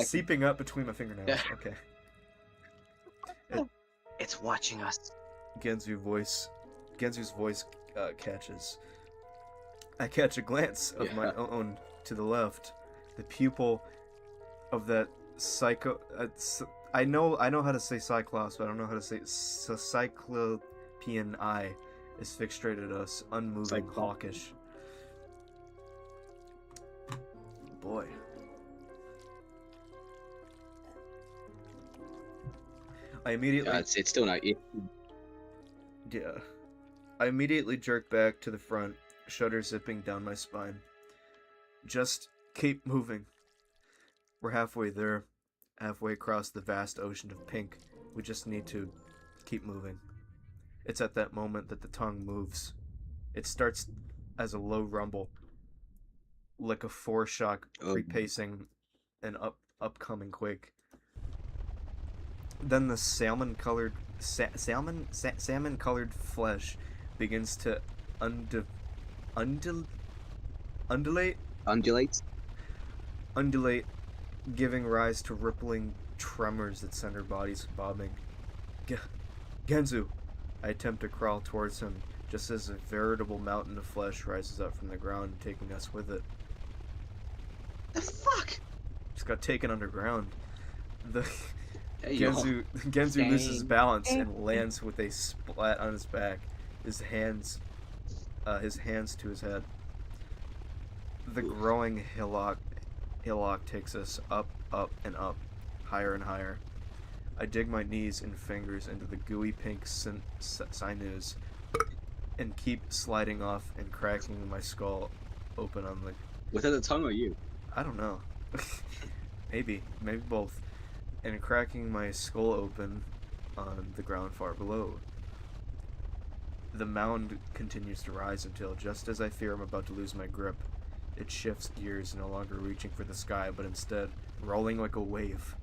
Seeping up between my fingernails. Yeah. Okay. It's watching us. Genzu's voice catches. I catch a glance of my own to the left. The pupil of that I know how to say Cyclops, but I don't know how to say Cyclopean eye is fixated at us, unmoving, hawkish. Boy. I immediately... it's still not... Yeah. I immediately jerk back to the front, shudder zipping down my spine. Just keep moving. We're halfway there. Halfway across the vast ocean of pink. We just need to keep moving. It's at that moment that the tongue moves. It starts as a low rumble, like a foreshock pre-pacing an upcoming quake. Then the salmon-colored flesh begins to undulate, giving rise to rippling tremors that send our bodies bobbing. Genzu! I attempt to crawl towards him, just as a veritable mountain of flesh rises up from the ground, taking us with it. The fuck? Just got taken underground. The Hey, yo. Genzu loses Dang. balance and lands with a splat on his back, his hands to his head. The Oof. growing hillock takes us up, up, and up, higher and higher. I dig my knees and fingers into the gooey pink sinews and keep sliding off and cracking my skull open on the. Was that the tongue or you? I don't know. Maybe both. And cracking my skull open on the ground far below. The mound continues to rise until, just as I fear I'm about to lose my grip, it shifts gears, no longer reaching for the sky, but instead rolling like a wave.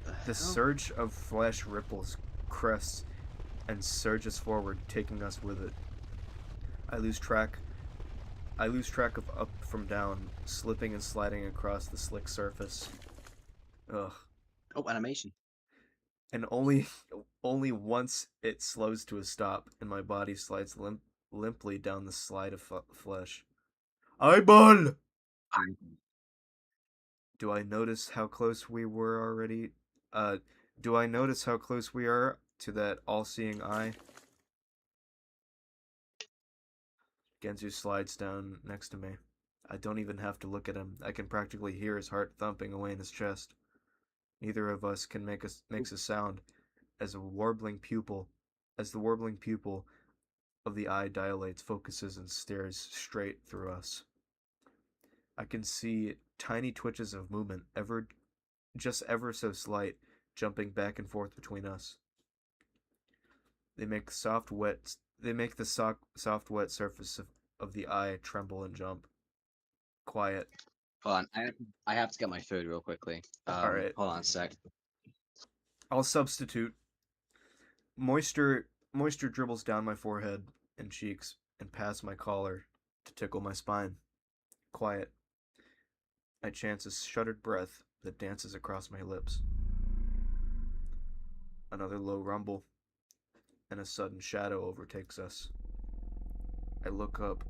What the The hell? surge of flesh ripples, crests, and surges forward, taking us with it. I lose track. I lose track of up from down, slipping and sliding across the slick surface. Ugh. Oh, animation. And only once it slows to a stop, and my body slides limply down the slide of flesh. Eyeball! I Do I notice how close we were already? Uh, do I notice how close we are to that all-seeing eye? Genzu slides down next to me. I don't even have to look at him. I can practically hear his heart thumping away in his chest. Neither of us can makes a sound as a warbling pupil, as the warbling pupil of the eye dilates, focuses, and stares straight through us. I can see tiny twitches of movement, ever so slight, jumping back and forth between us. They make the soft wet surface of the eye tremble and jump. Quiet. hold on. I have to get my food real quickly. All right. Hold on a sec. I'll substitute. Moisture dribbles down my forehead and cheeks and past my collar to tickle my spine. Quiet. I chance a shuddered breath that dances across my lips. Another low rumble, and a sudden shadow overtakes us. I look up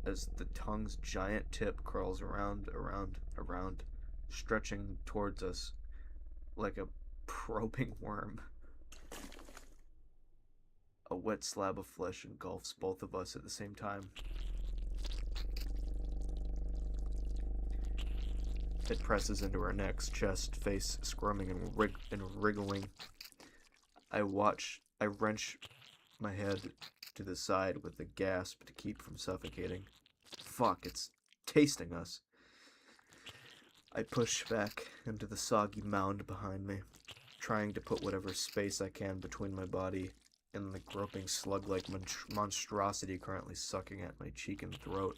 as the tongue's giant tip curls around, stretching towards us like a probing worm. A wet slab of flesh engulfs both of us at the same time. It presses into our necks, chest, face squirming and wriggling. I wrench my head to the side with a gasp to keep from suffocating. Fuck, it's tasting us. I push back into the soggy mound behind me, trying to put whatever space I can between my body and the groping slug-like monstrosity currently sucking at my cheek and throat.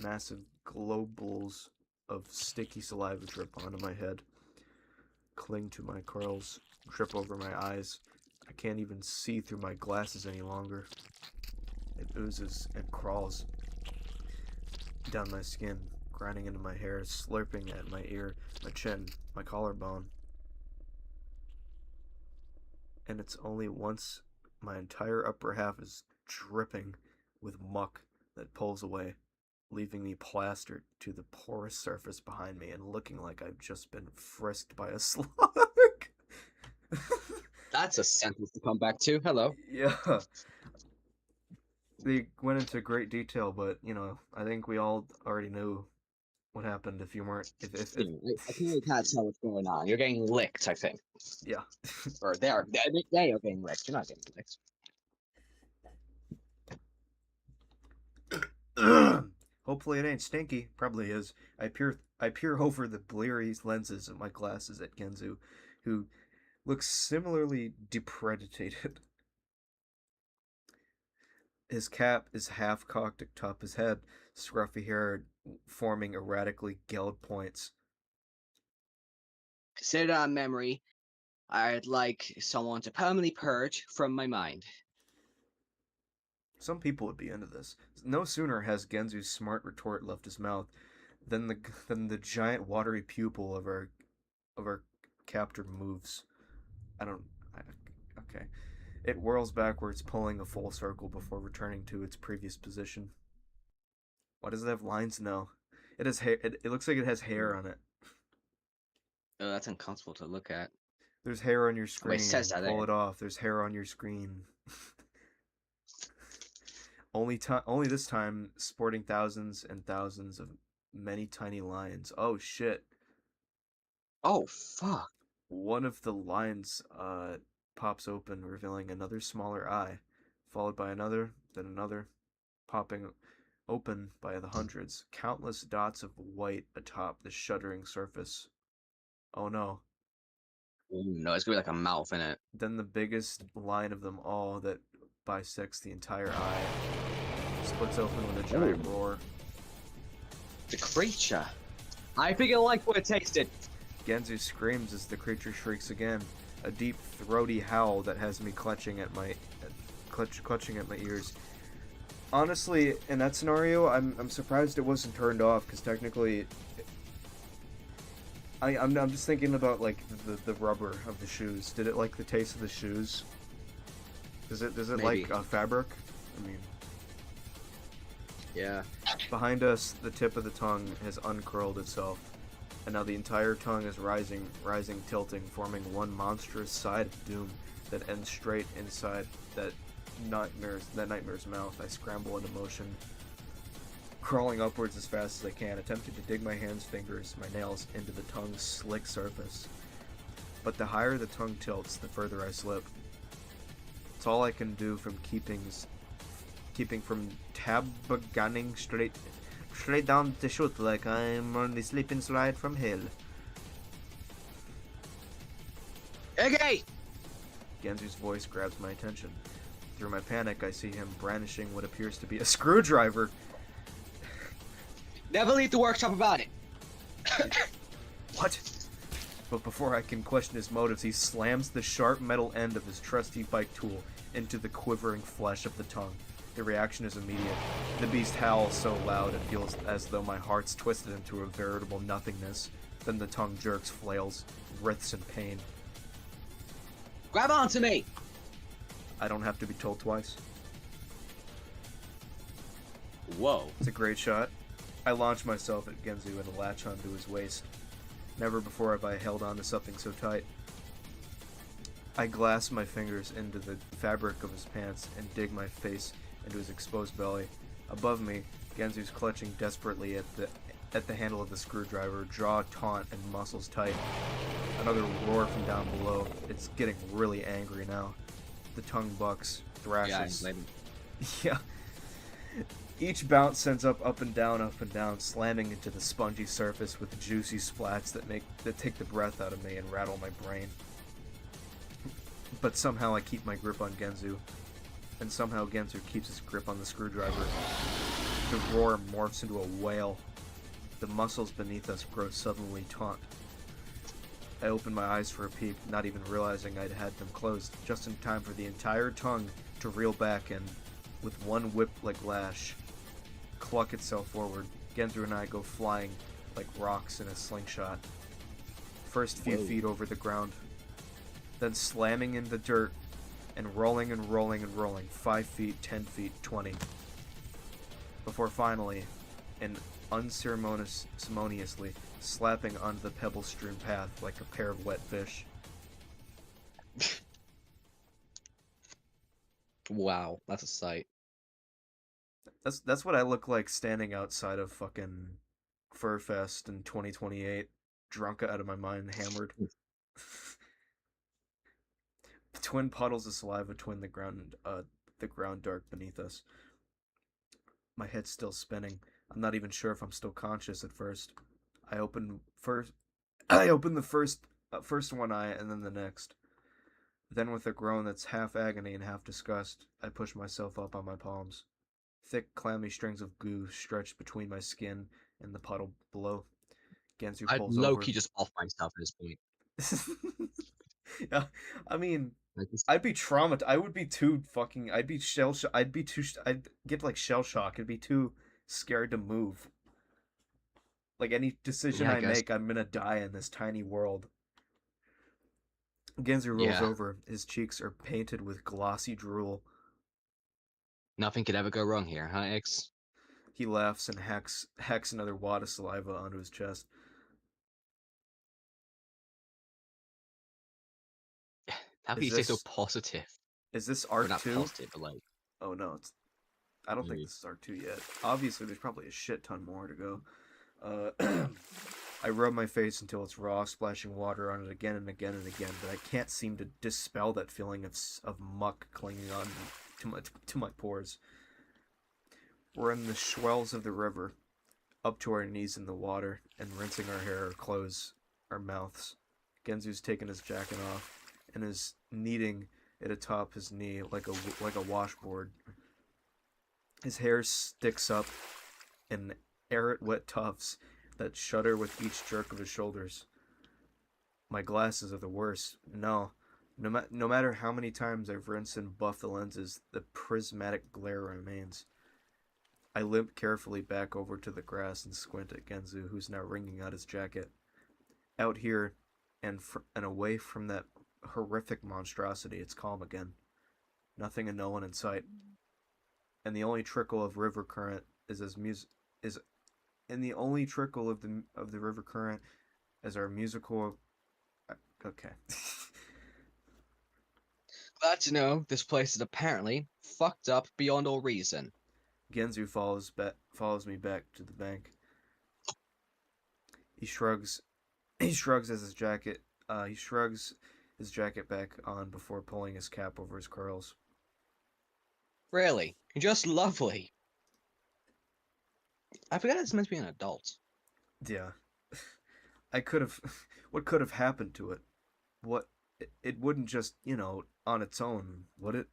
Massive globules of sticky saliva drip onto my head, cling to my curls, drip over my eyes. I can't even see through my glasses any longer. It oozes and crawls down my skin, grinding into my hair, slurping at my ear, my chin, my collarbone. And it's only once my entire upper half is dripping with muck that pulls away, leaving me plastered to the porous surface behind me and looking like I've just been frisked by a slug. That's a sentence to come back to. Hello. Yeah, they went into great detail, but I think we all already knew what happened if you weren't. If Yeah, I can really can't tell what's going on. You're getting licked, I think. yeah. Or they are getting licked. You're not getting licked. Hopefully it ain't stinky. Probably is. I peer over the bleary lenses of my glasses at Genzu, who looks similarly depredated. His cap is half cocked atop his head, scruffy hair forming erratically gelled points. Consider that a memory I'd like someone to permanently purge from my mind. Some people would be into this. No sooner has Genzu's smart retort left his mouth than the giant watery pupil of our captor moves. I don't. I, okay. It whirls backwards, pulling a full circle before returning to its previous position. Why does it have lines now? It has hair. It looks like it has hair on it. Oh, that's uncomfortable to look at. There's hair on your Wait, it says screen. that Pull there. it off. There's hair on your screen. Only this time, sporting thousands and thousands of many tiny lines. Oh shit! Oh, fuck. One of the lines pops open, revealing another smaller eye, followed by another, then another, popping open by the hundreds. Countless dots of white atop the shuddering surface. Oh no! Ooh, no, it's gonna be like a mouth in it. Then the biggest line of them all that bisects the entire eye splits open with a giant Ooh, roar. the creature. I think I like what it tasted. Genzu screams as the creature shrieks again, a deep, throaty howl that has me clutching at my ears. Honestly, in that scenario, I'm surprised it wasn't turned off because technically, I'm just thinking about like the rubber of the shoes. Did it like the taste of the shoes? Does it Maybe. like fabric? I mean, Yeah. behind us, the tip of the tongue has uncurled itself, and now the entire tongue is rising, tilting, forming one monstrous side of doom that ends straight inside that nightmare's mouth. I scramble into motion, crawling upwards as fast as I can, attempting to dig my fingers, my nails into the tongue's slick surface. But the higher the tongue tilts, the further I slip. It's all I can do from keeping from gunning straight down the chute like I'm on the sleeping slide from hell. Okay. Genzu's voice grabs my attention. Through my panic, I see him brandishing what appears to be a screwdriver. Never leave the workshop about it. What? But before I can question his motives, he slams the sharp metal end of his trusty bike tool into the quivering flesh of the tongue. The reaction is immediate. The beast howls so loud it feels as though my heart's twisted into a veritable nothingness. Then the tongue jerks, flails, writhes in pain. Grab onto me. I don't have to be told twice. Whoa. It's a great shot. I launch myself at Genzu and latch onto his waist. Never before have I held on to something so tight. I glass my fingers into the fabric of his pants and dig my face into his exposed belly. Above me, Genzu's clutching desperately at the handle of the screwdriver, jaw taut and muscles tight. Another roar from down below. It's getting really angry now. The tongue bucks, thrashes. Yeah, Yeah. Each bounce sends up and down, slamming into the spongy surface with juicy splats that take the breath out of me and rattle my brain. But somehow I keep my grip on Genzu, and somehow Genzu keeps his grip on the screwdriver. The roar morphs into a wail. The muscles beneath us grow suddenly taut. I open my eyes for a peek, not even realizing I'd had them closed, just in time for the entire tongue to reel back and, with one whip-like lash, cluck itself forward. Genzu and I go flying like rocks in a slingshot. First few feet over the ground, then slamming in the dirt and rolling and rolling and rolling, 5 feet, 10 feet, 20. Before finally, and unceremoniously, slapping onto the pebble-strewn path like a pair of wet fish. Wow, that's a sight. That's what I look like standing outside of fucking Fur Fest in 2028, drunk out of my mind, hammered. Twin puddles of saliva twin the ground dark beneath us. My head's still spinning. I'm not even sure if I'm still conscious at first. I open the first one eye and then the next. Then with a groan that's half agony and half disgust, I push myself up on my palms. Thick, clammy strings of goo stretch between my skin and the puddle below. Gensu I'd pulls over. low-key just off myself at this point. Yeah, I mean, Like, this- I'd be traumatized. I would be too fucking. I'd be shell shock. I'd be too. I'd get like shell shock. I'd be too scared to move. Like any decision yeah, I I guess. make, I'm gonna die in this tiny world. Genzu rolls Yeah, over. His cheeks are painted with glossy drool. nothing could ever go wrong here, huh, X? He laughs and hacks another wad of saliva onto his chest. How can Is you say so this positive? is this Or Arc not 2? positive, but like, Oh no, it's I don't think mm. this is Arc 2 yet. Obviously, there's probably a shit ton more to go. Uh, I rub my face until it's raw, splashing water on it again and again and again, but I can't seem to dispel that feeling of muck clinging on to my pores. We're in the swells of the river, up to our knees in the water, and rinsing our hair, our clothes, our mouths. Genzu's taken his jacket off and is kneading it atop his knee like a washboard. His hair sticks up in errant wet tufts that shudder with each jerk of his shoulders. My glasses are the worst. No matter how many times I've rinsed and buffed the lenses, the prismatic glare remains. I limp carefully back over to the grass and squint at Genzu, who's now wringing out his jacket. Out here, and away from that horrific monstrosity, it's calm again. Nothing and no one in sight, and the only trickle of river current is as mus is and the only trickle of the river current as our musical. Okay. Glad to know this place is apparently fucked up beyond all reason. Genzu follows me back to the bank. He shrugs. He shrugs as his jacket. He shrugs his jacket back on before pulling his cap over his curls. Really, you're just lovely. I forgot it's meant to be an adult. Yeah. I could have. What could have happened to it? What? It wouldn't just, on its own, would it?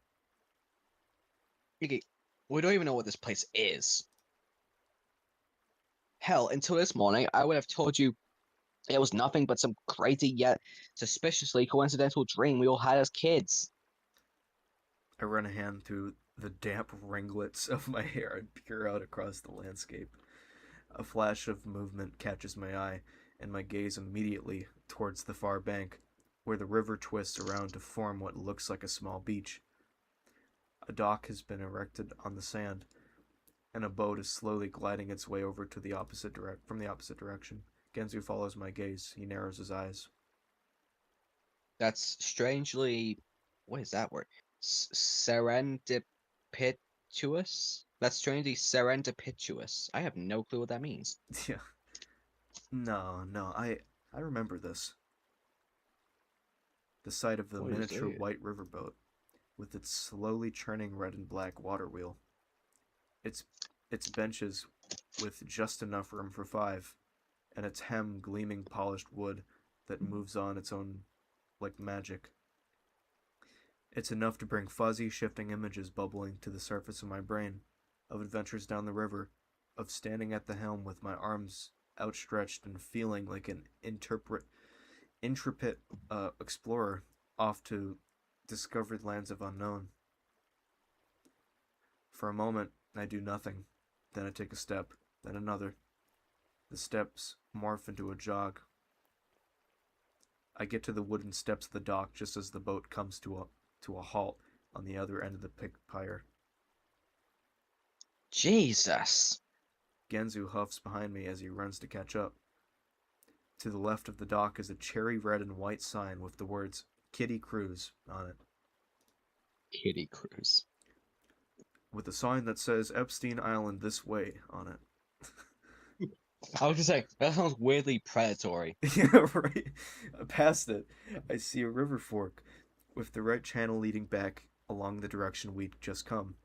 Okay, we don't even know what this place is. Hell, until this morning, I would have told you it was nothing but some crazy yet suspiciously coincidental dream we all had as kids. I run a hand through the damp ringlets of my hair and peer out across the landscape. A flash of movement catches my eye, and my gaze immediately towards the far bank, where the river twists around to form what looks like a small beach. A dock has been erected on the sand, and a boat is slowly gliding its way over to the from the opposite direction. Genzu follows my gaze. He narrows his eyes. That's strangely, what is that word? Serendipitous? That's strangely serendipitous. I have no clue what that means. Yeah. No, I remember this. The sight of the What is miniature it? white riverboat, with its slowly churning red and black water wheel. Its its benches with just enough room for five, and its hem gleaming polished wood that moves on its own like magic. It's enough to bring fuzzy, shifting images bubbling to the surface of my brain, of adventures down the river, of standing at the helm with my arms outstretched and feeling like an intrepid explorer off to discovered lands of unknown. For a moment, I do nothing. Then I take a step, then another. The steps morph into a jog. I get to the wooden steps of the dock just as the boat comes to a halt on the other end of the pier. Jesus. Genzu huffs behind me as he runs to catch up. To the left of the dock is a cherry red and white sign with the words Kitty Cruise on it, Kitty Cruise. with a sign that says Epstein Island this way on it. I was just saying, that sounds weirdly predatory. Yeah, right. Past it, I see a river fork with the right channel leading back along the direction we'd just come.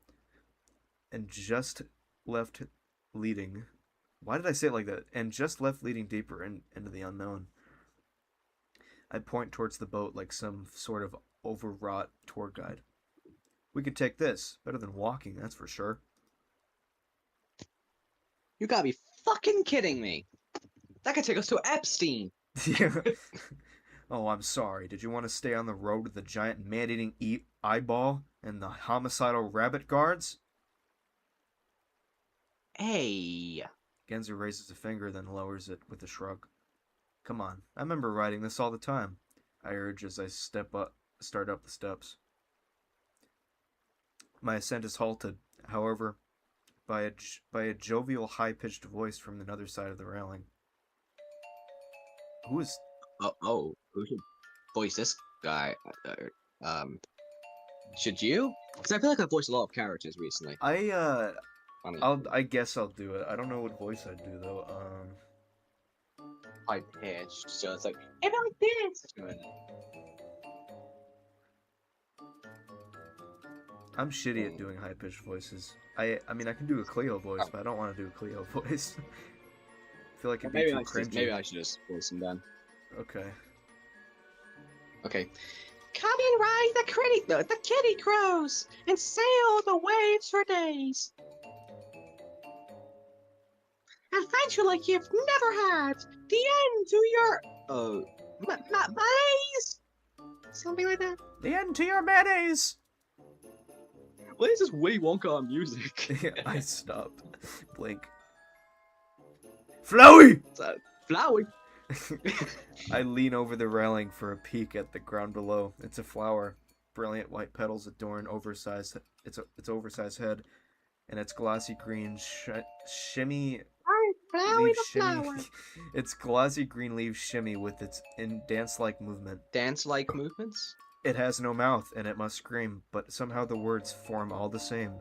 And just left leading. Why did I say it like that? And just left leading deeper into the unknown. I point towards the boat like some sort of overwrought tour guide. We could take this. Better than walking, that's for sure. You gotta be fucking kidding me. That could take us to Epstein. Yeah. Oh, I'm sorry. Did you want to stay on the road with the giant man-eating eyeball and the homicidal rabbit guards? Hey. Genzu raises a finger, then lowers it with a shrug. Come on, I remember riding this all the time, I urge as I start up the steps. My ascent is halted, however, by a jovial, high-pitched voice from another side of the railing. Who is? Who should voice this guy? Should you? Because I feel like I voiced a lot of characters recently. Funny. I guess I'll do it. I don't know what voice I'd do though. High pitched, so it's like, hey, like this. I'm shitty at doing high-pitched voices. I mean I can do a Cleo voice, but I don't want to do a Cleo voice. I feel like it'd be too cringy. Maybe I should just voice him then. Okay. Okay. Come and ride the kitty crows and sail the waves for days. Adventure like you've never had. The end to your malaise. Something like that. The end to your mayonnaise. What is this Willy Wonka music? I stopped. Blink. Flowey! What's that? Flowey. I lean over the railing for a peek at the ground below. It's a flower. Brilliant white petals adorn its oversized head, and its glossy green shimmy. Flowey the flower. Its glossy green leaves shimmy with its dance-like movement. Dance-like movements? It has no mouth, and it must scream, but somehow the words form all the same.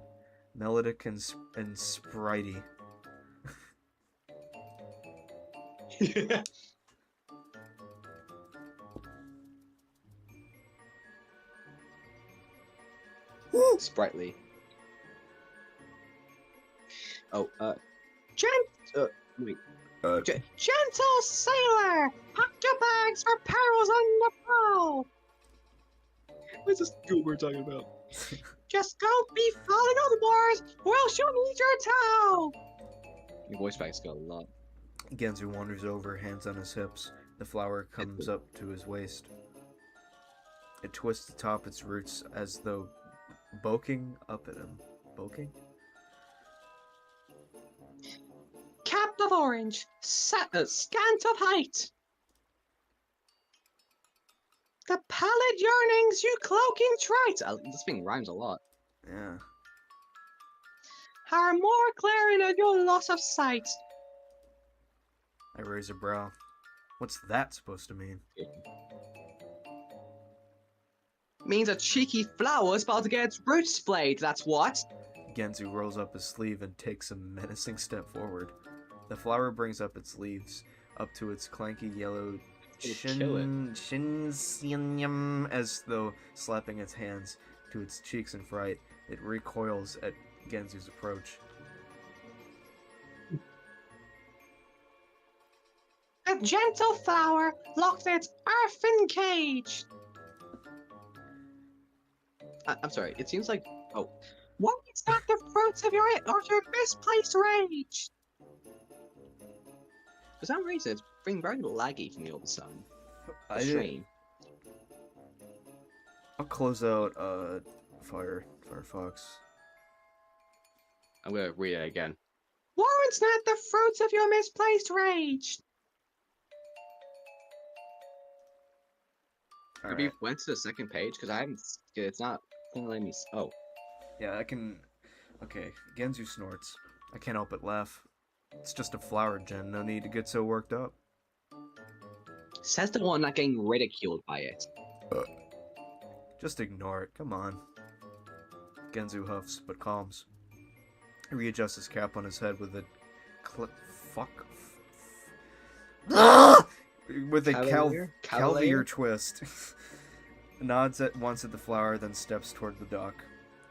Melodic and spritey. Sprightly. Oh, gentle sailor, pack your bags for perils on the prow. What's this goober talking about? Just don't be falling overboard, or else you'll need your towel. Your voice back's got a lot. Genzu wanders over, hands on his hips. The flower comes up to his waist. It twists atop its roots as though boking up at him. Boking? Cap of orange, scant of height. The pallid yearnings you cloak in trite. This thing rhymes a lot. Yeah. Are more glaring at your loss of sight. I raise a brow. What's that supposed to mean? Means a cheeky flower's about to get its roots splayed, that's what. Genzu rolls up his sleeve and takes a menacing step forward. The flower brings up its leaves, up to its clanky yellow shin as though slapping its hands to its cheeks in fright. It recoils at Genzu's approach. A gentle flower locked in its earthen cage. I'm sorry, it seems like... Oh. What is not the fruits of your misplaced rage? For some reason, it's being very laggy for me all of a sudden. I'll close out Firefox. I'm gonna read it again. Warrants not the fruits of your misplaced rage. Have you went to the second page? Because I haven't. It's not letting me. Oh. Yeah, I can. Okay, Genzu snorts. I can't help but laugh. It's just a flower, Gen. No need to get so worked up. Says the one not getting ridiculed by it. Just ignore it. Come on. Genzu huffs, but calms. He readjusts his cap on his head with a with a Calvier twist. Nods at once at the flower, then steps toward the dock.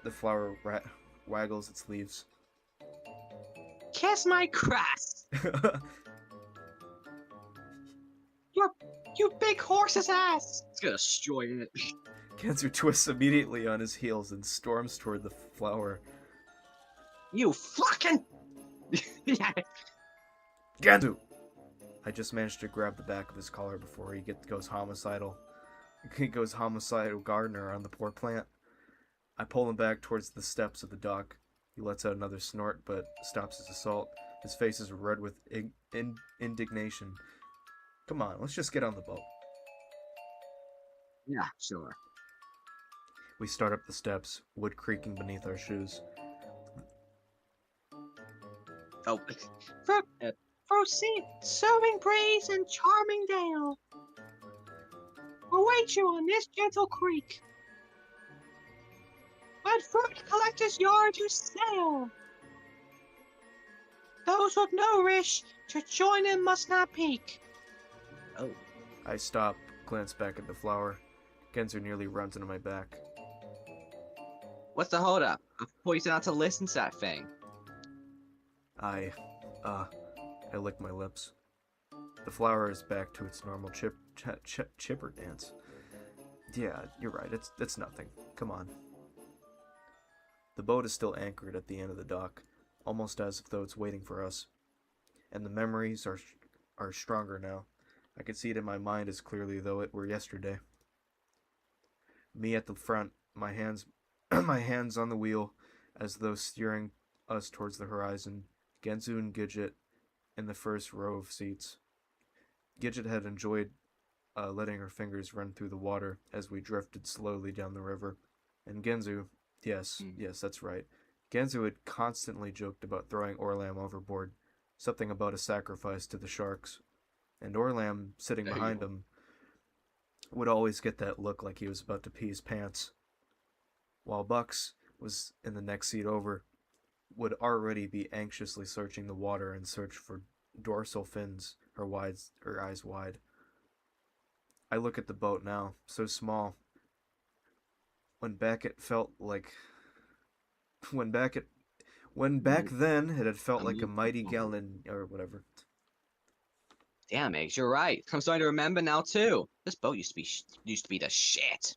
The flower waggles its leaves. Kiss my crest! You big horse's ass! It's gonna destroy it. Genzu twists immediately on his heels and storms toward the flower. You fucking... Genzu! I just managed to grab the back of his collar before he goes homicidal. He goes homicidal gardener on the poor plant. I pull him back towards the steps of the dock. He lets out another snort, but stops his assault. His face is red with indignation. Come on, let's just get on the boat. Yeah, sure. We start up the steps, wood creaking beneath our shoes. Oh, fruit, Fruitsy, soothing breeze and charming dale await you on this gentle creek. When fruit collectors yard you sail, those with no wish to join in must not peek. Oh. I stop, glance back at the flower. Genzo nearly runs into my back. What's the holdup? I thought you said not to listen to that thing. I, uh, I lick my lips. The flower is back to its normal chipper dance. Yeah, you're right, it's nothing. Come on. The boat is still anchored at the end of the dock, almost as though it's waiting for us. And the memories are stronger now. I can see it in my mind as clearly though it were yesterday. Me at the front, my hands my hands on the wheel, as though steering us towards the horizon. Genzu and Gidget in the first row of seats. Gidget had enjoyed letting her fingers run through the water as we drifted slowly down the river. And Genzu, yes, that's right. Genzu had constantly joked about throwing Orlam overboard, something about a sacrifice to the sharks. And Orlam, sitting behind him, would always get that look like he was about to pee his pants. While Bucks was in the next seat over, would already be anxiously searching the water in search for dorsal fins, her eyes wide. I look at the boat now, so small. When back then it had felt like a mighty gallon or whatever. Damn, Eggs, you're right. I'm starting to remember now too. This boat used to be the shit.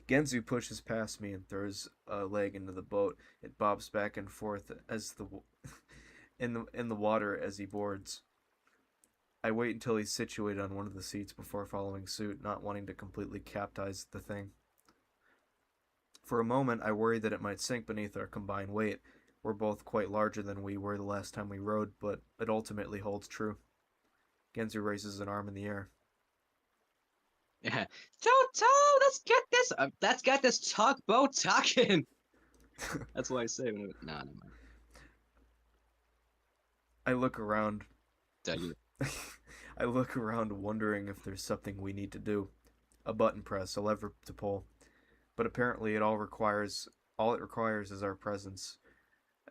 Genzu pushes past me and throws a leg into the boat. It bobs back and forth as in the water as he boards. I wait until he's situated on one of the seats before following suit, not wanting to completely capsize the thing. For a moment, I worried that it might sink beneath our combined weight. We're both quite larger than we were the last time we rode, but it ultimately holds true. Genzu raises an arm in the air. Yeah. Toto, let's get this tugboat talking. That's what I say when nah, never mind. I look around. You... I look around wondering if there's something we need to do. A button press, a lever to pull. But apparently all it requires is our presence.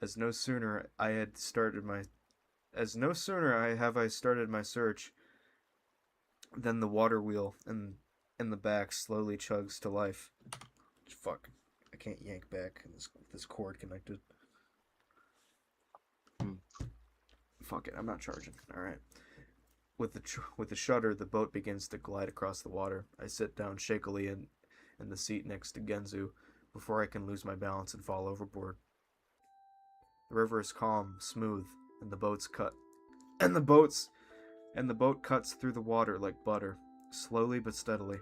As no sooner I started my search than the water wheel in the back slowly chugs to life. Fuck. I can't yank back this cord connected. Fuck it, I'm not charging. Alright. With the shutter, the boat begins to glide across the water. I sit down shakily in the seat next to Genzu before I can lose my balance and fall overboard. The river is calm, smooth, and the boat cuts through the water like butter, slowly but steadily.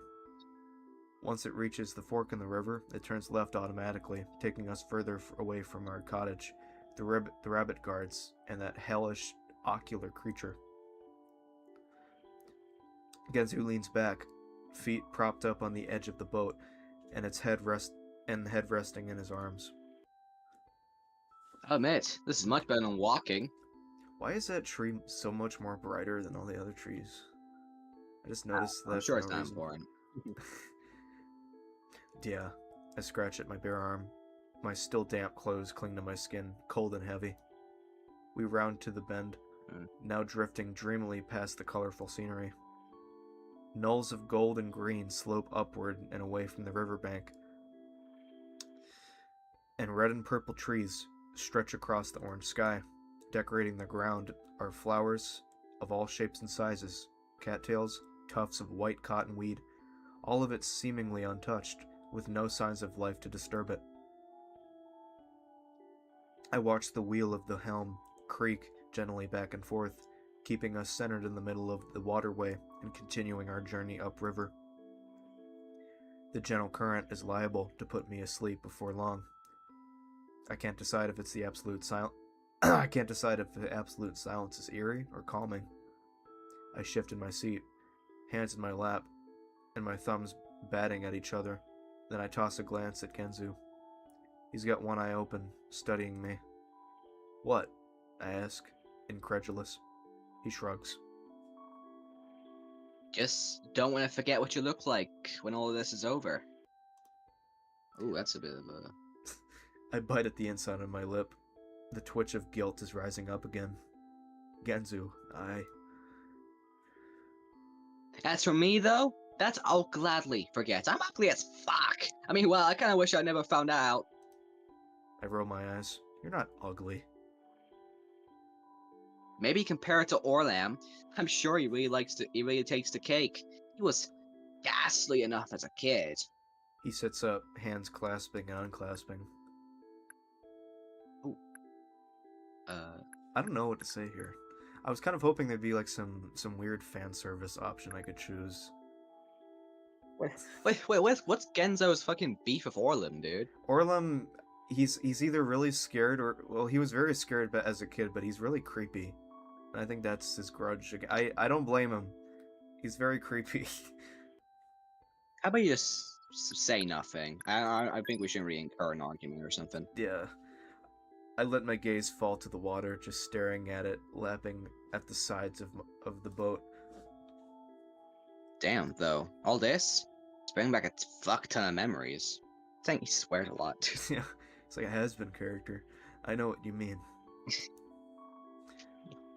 Once it reaches the fork in the river, it turns left automatically, taking us further away from our cottage, the rabbit guards, and that hellish ocular creature. Genzu leans back, feet propped up on the edge of the boat, and its head resting in his arms. I'll admit, this is much better than walking. Why is that tree so much more brighter than all the other trees? I just noticed that. I'm sure it's not important. Yeah, I scratch at my bare arm. My still damp clothes cling to my skin, cold and heavy. We round to the bend, now drifting dreamily past the colorful scenery. Knolls of gold and green slope upward and away from the riverbank, and red and purple trees stretch across the orange sky. Decorating the ground are flowers of all shapes and sizes, cattails, tufts of white cottonweed, all of it seemingly untouched, with no signs of life to disturb it. I watch the wheel of the helm creak gently back and forth, keeping us centered in the middle of the waterway and continuing our journey upriver. The gentle current is liable to put me asleep before long. I can't decide if the absolute silence is eerie or calming. I shift in my seat, hands in my lap, and my thumbs batting at each other. Then I toss a glance at Genzu. He's got one eye open, studying me. What? I ask, incredulous. He shrugs. Just don't want to forget what you look like when all of this is over. Ooh, that's a bit of a... I bite at the inside of my lip. The twitch of guilt is rising up again. Genzu, As for me, though, I'll gladly forget. I'm ugly as fuck. I mean, well, I kind of wish I never found out. I roll my eyes. You're not ugly. Maybe compared to Orlam, I'm sure he really takes the cake. He was ghastly enough as a kid. He sits up, hands clasping and unclasping. Ooh. I don't know what to say here. I was kind of hoping there'd be like some weird fan service option I could choose. Wait, what's Genzo's fucking beef with Orlam, dude? Orlam, he's either really scared or, well, he was very scared as a kid, but he's really creepy. And I think that's his grudge. I don't blame him. He's very creepy. How about you just say nothing? I think we shouldn't really incur an argument or something. Yeah. I let my gaze fall to the water, just staring at it, lapping at the sides of the boat. Damn, though, all this? It's bringing back a fuck ton of memories. I think he swears a lot. Yeah, it's like a has-been character. I know what you mean.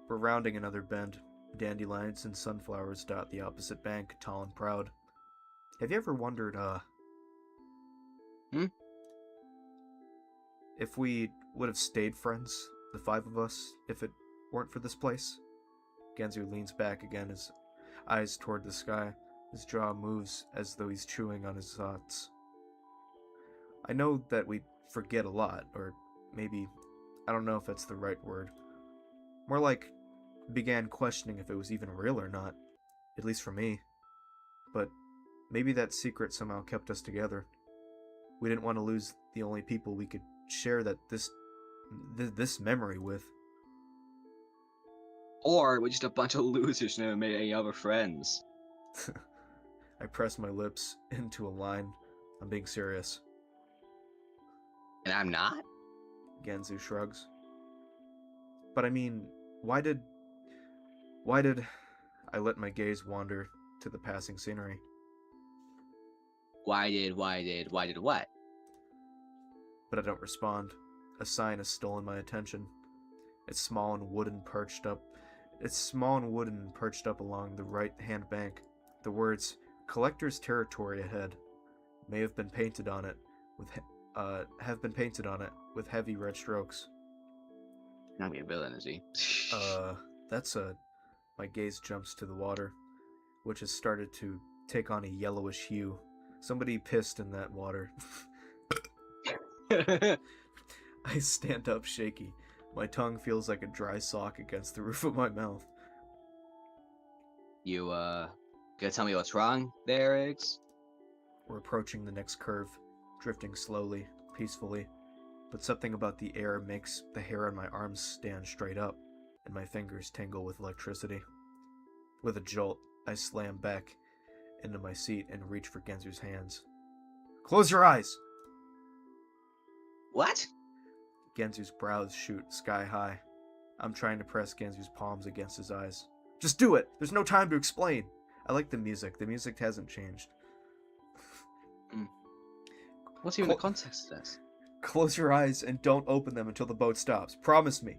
We're rounding another bend. Dandelions and sunflowers dot the opposite bank, tall and proud. Have you ever wondered, if we would have stayed friends, the five of us, if it weren't for this place? Genzu leans back again, his eyes toward the sky. His jaw moves as though he's chewing on his thoughts. I know that we forget a lot, or maybe, I don't know if that's the right word. More like, began questioning if it was even real or not, at least for me. But maybe that secret somehow kept us together. We didn't want to lose the only people we could share this memory with. Or we're just a bunch of losers who never made any other friends. I press my lips into a line. I'm being serious. And I'm not? Genzu shrugs. But I mean, why did I let my gaze wander to the passing scenery? Why did what? But I don't respond. A sign has stolen my attention. It's small and wooden perched up along the right-hand bank. The words, Collector's Territory ahead, have been painted on it with heavy red strokes. Not be a villain, is he? My gaze jumps to the water, which has started to take on a yellowish hue. Somebody pissed in that water. I stand up shaky. My tongue feels like a dry sock against the roof of my mouth. You, gonna tell me what's wrong there, Eggs? We're approaching the next curve, drifting slowly, peacefully, but something about the air makes the hair on my arms stand straight up, and my fingers tingle with electricity. With a jolt, I slam back into my seat and reach for Genzu's hands. Close your eyes! What? Genzu's brows shoot sky high. I'm trying to press Genzu's palms against his eyes. Just do it! There's no time to explain! I like the music. The music hasn't changed. What's even the context of this? Close your eyes and don't open them until the boat stops. Promise me.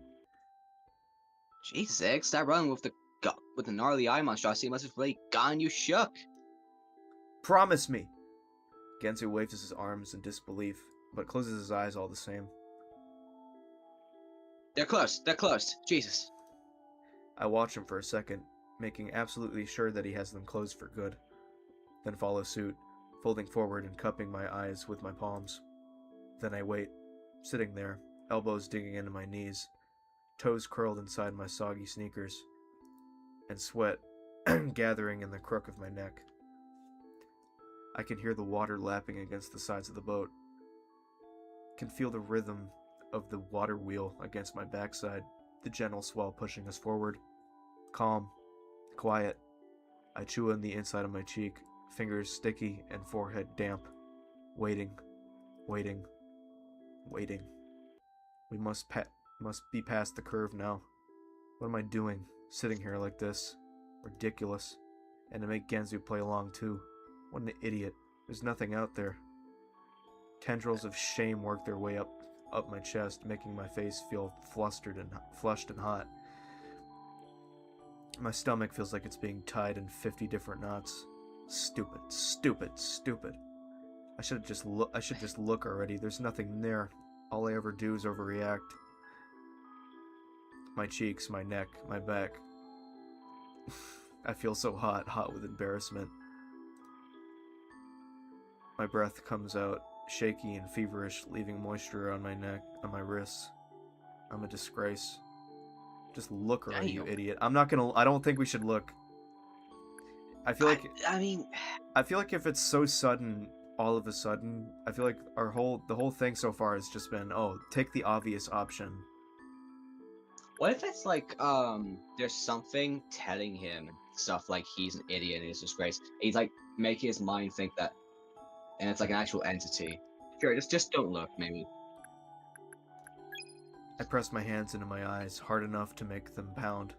Jesus, Eggs, stop running with the gnarly eye monstrosity. Must have really gotten you shook. Promise me. Genzu waves his arms in disbelief, but closes his eyes all the same. They're closed. They're closed. Jesus. I watch him for a second, making absolutely sure that he has them closed for good. Then follow suit, folding forward and cupping my eyes with my palms. Then I wait, sitting there, elbows digging into my knees, toes curled inside my soggy sneakers, and sweat gathering in the crook of my neck. I can hear the water lapping against the sides of the boat. Can feel the rhythm of the water wheel against my backside, the gentle swell pushing us forward. Calm, quiet. I chew on the inside of my cheek, fingers sticky and forehead damp. Waiting. We Must be past the curve now. What am I doing? Sitting here like this? Ridiculous. And to make Genzu play along too. What an idiot. There's nothing out there. Tendrils of shame work their way up my chest, making my face feel flushed and hot. My stomach feels like it's being tied in 50 different knots. Stupid, stupid, stupid. I should just look already. There's nothing there. All I ever do is overreact. My cheeks, my neck, my back. I feel so hot with embarrassment. My breath comes out, shaky and feverish, leaving moisture on my neck, on my wrists. I'm a disgrace. Just look already, you idiot. I don't think we should look. I feel like... I feel like if it's so sudden, all of a sudden, I feel like the whole thing so far has just been, oh, take the obvious option. What if it's like, there's something telling him stuff like he's an idiot and he's a disgrace. He's like making his mind think that, and it's like an actual entity. Sure, just don't look, maybe. I press my hands into my eyes, hard enough to make them pound.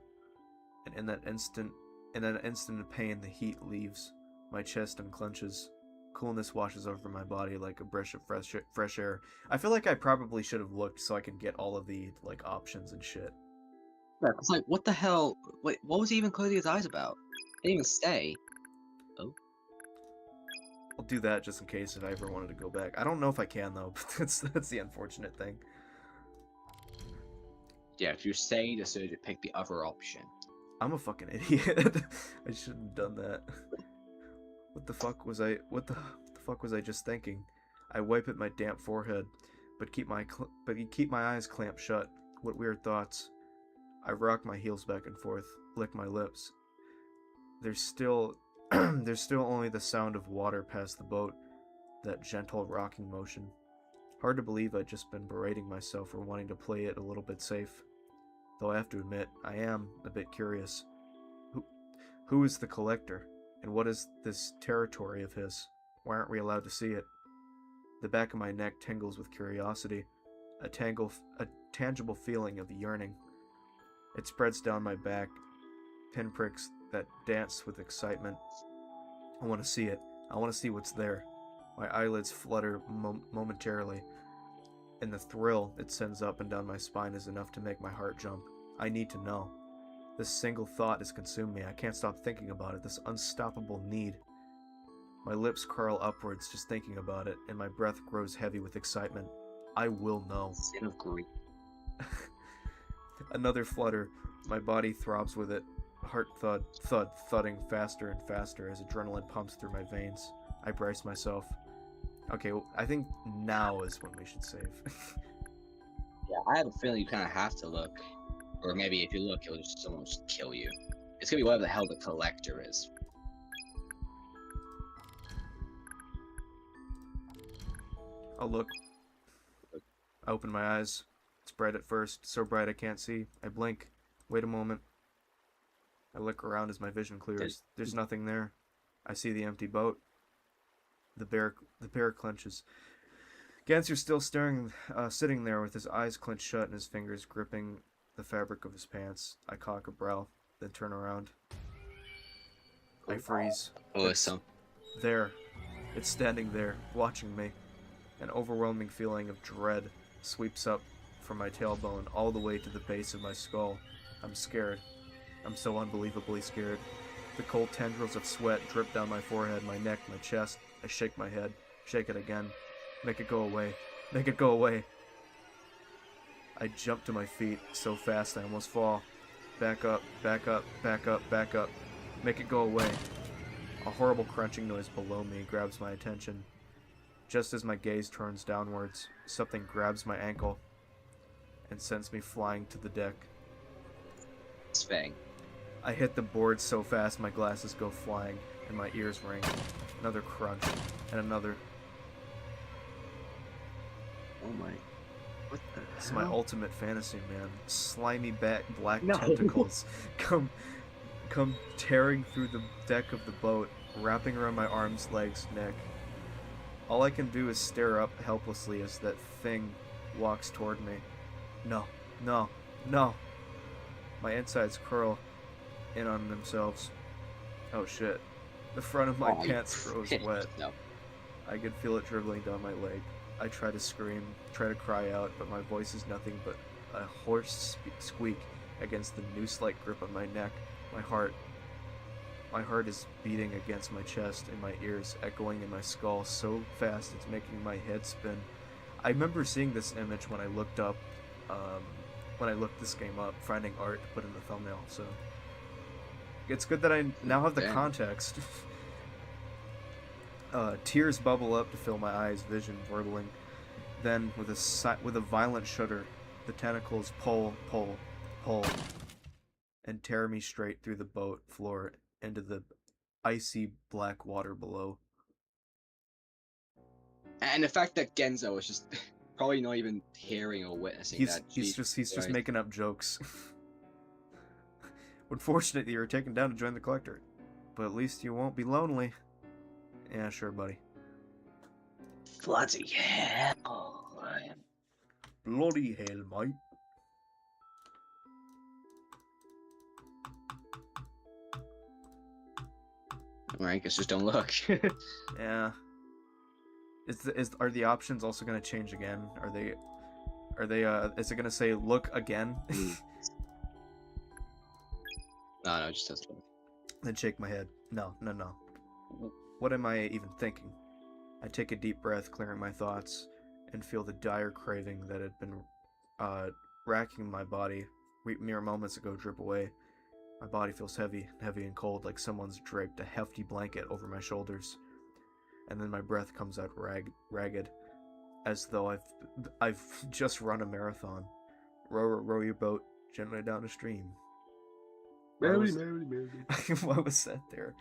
And in that instant of pain, the heat leaves. My chest unclenches. Coolness washes over my body like a breath of fresh air. I feel like I probably should have looked so I could get all of the, like, options and shit. Yeah, it's like, what the hell? Wait, what was he even closing his eyes about? He didn't even stay. Oh. I'll do that just in case if I ever wanted to go back. I don't know if I can, though, but that's the unfortunate thing. Yeah, if you're saying just to pick the other option. I'm a fucking idiot. I shouldn't have done that. What the fuck was I just thinking? I wipe at my damp forehead, but keep my eyes clamped shut. What weird thoughts. I rock my heels back and forth, lick my lips. There's still only the sound of water past the boat, that gentle rocking motion. Hard to believe I'd just been berating myself for wanting to play it a little bit safe. Though I have to admit, I am a bit curious. Who is the collector? And what is this territory of his? Why aren't we allowed to see it? The back of my neck tingles with curiosity, a tangible feeling of yearning. It spreads down my back, pinpricks that dance with excitement. I want to see it. I want to see what's there. My eyelids flutter momentarily, and the thrill it sends up and down my spine is enough to make my heart jump. I need to know. This single thought has consumed me. I can't stop thinking about it, this unstoppable need. My lips curl upwards just thinking about it, and my breath grows heavy with excitement. I will know. Sin of grief. Another flutter. My body throbs with it. Heart thudding faster and faster as adrenaline pumps through my veins. I brace myself. Okay, well, I think now is when we should save. Yeah, I have a feeling you kind of have to look. Or maybe if you look, someone will just kill you. It's gonna be whatever the hell the collector is. I'll look. I open my eyes. It's bright at first, so bright I can't see. I blink. Wait a moment. I look around as my vision clears. There's nothing there. I see the empty boat. The bear clenches. Ganser's still sitting there with his eyes clenched shut and his fingers gripping the fabric of his pants. I cock a brow, then turn around. I freeze. Awesome. There. It's standing there, watching me. An overwhelming feeling of dread sweeps up from my tailbone all the way to the base of my skull. I'm scared. I'm so unbelievably scared. The cold tendrils of sweat drip down my forehead, my neck, my chest. I shake my head. Shake it again. Make it go away. Make it go away. I jump to my feet so fast I almost fall. Back up, back up, back up, back up. Make it go away. A horrible crunching noise below me grabs my attention. Just as my gaze turns downwards, something grabs my ankle and sends me flying to the deck. Spang. I hit the board so fast my glasses go flying and my ears ring. Another crunch and another. Oh my. What the It's hell? my ultimate fantasy, man. Slimy black No. tentacles come tearing through the deck of the boat, wrapping around my arms, legs, neck. All I can do is stare up helplessly as that thing walks toward me. No, No, no. My insides curl in on themselves. Oh shit. The front of my Oh, you pants froze pissed wet. yourself. I could feel it dribbling down my leg. I try to scream, try to cry out, but my voice is nothing but a hoarse squeak against the noose-like grip of my neck. My heart is beating against my chest and my ears, echoing in my skull so fast it's making my head spin. I remember seeing this image when I looked this game up, finding art to put in the thumbnail, so it's good that I now have the Damn. context. Tears bubble up to fill my eyes, vision warbling. Then, with a violent shudder, the tentacles pull, and tear me straight through the boat floor into the icy black water below. And the fact that Genzo is just probably not even hearing or witnessing that. He's just making up jokes. Unfortunately, you're taken down to join the collector, but at least you won't be lonely. Yeah, sure, buddy. Bloody hell. Bloody hell, mate. Alright, guess just don't look. Yeah. Are the options also gonna change again? Are they is it gonna say look again? No, just has to look. Then shake my head. No. What am I even thinking? I take a deep breath, clearing my thoughts, and feel the dire craving that had been racking my body mere moments ago drip away. My body feels heavy and cold, like someone's draped a hefty blanket over my shoulders. And then my breath comes out ragged, as though I've just run a marathon. Row your boat gently down the stream. Merrily. Why was that there?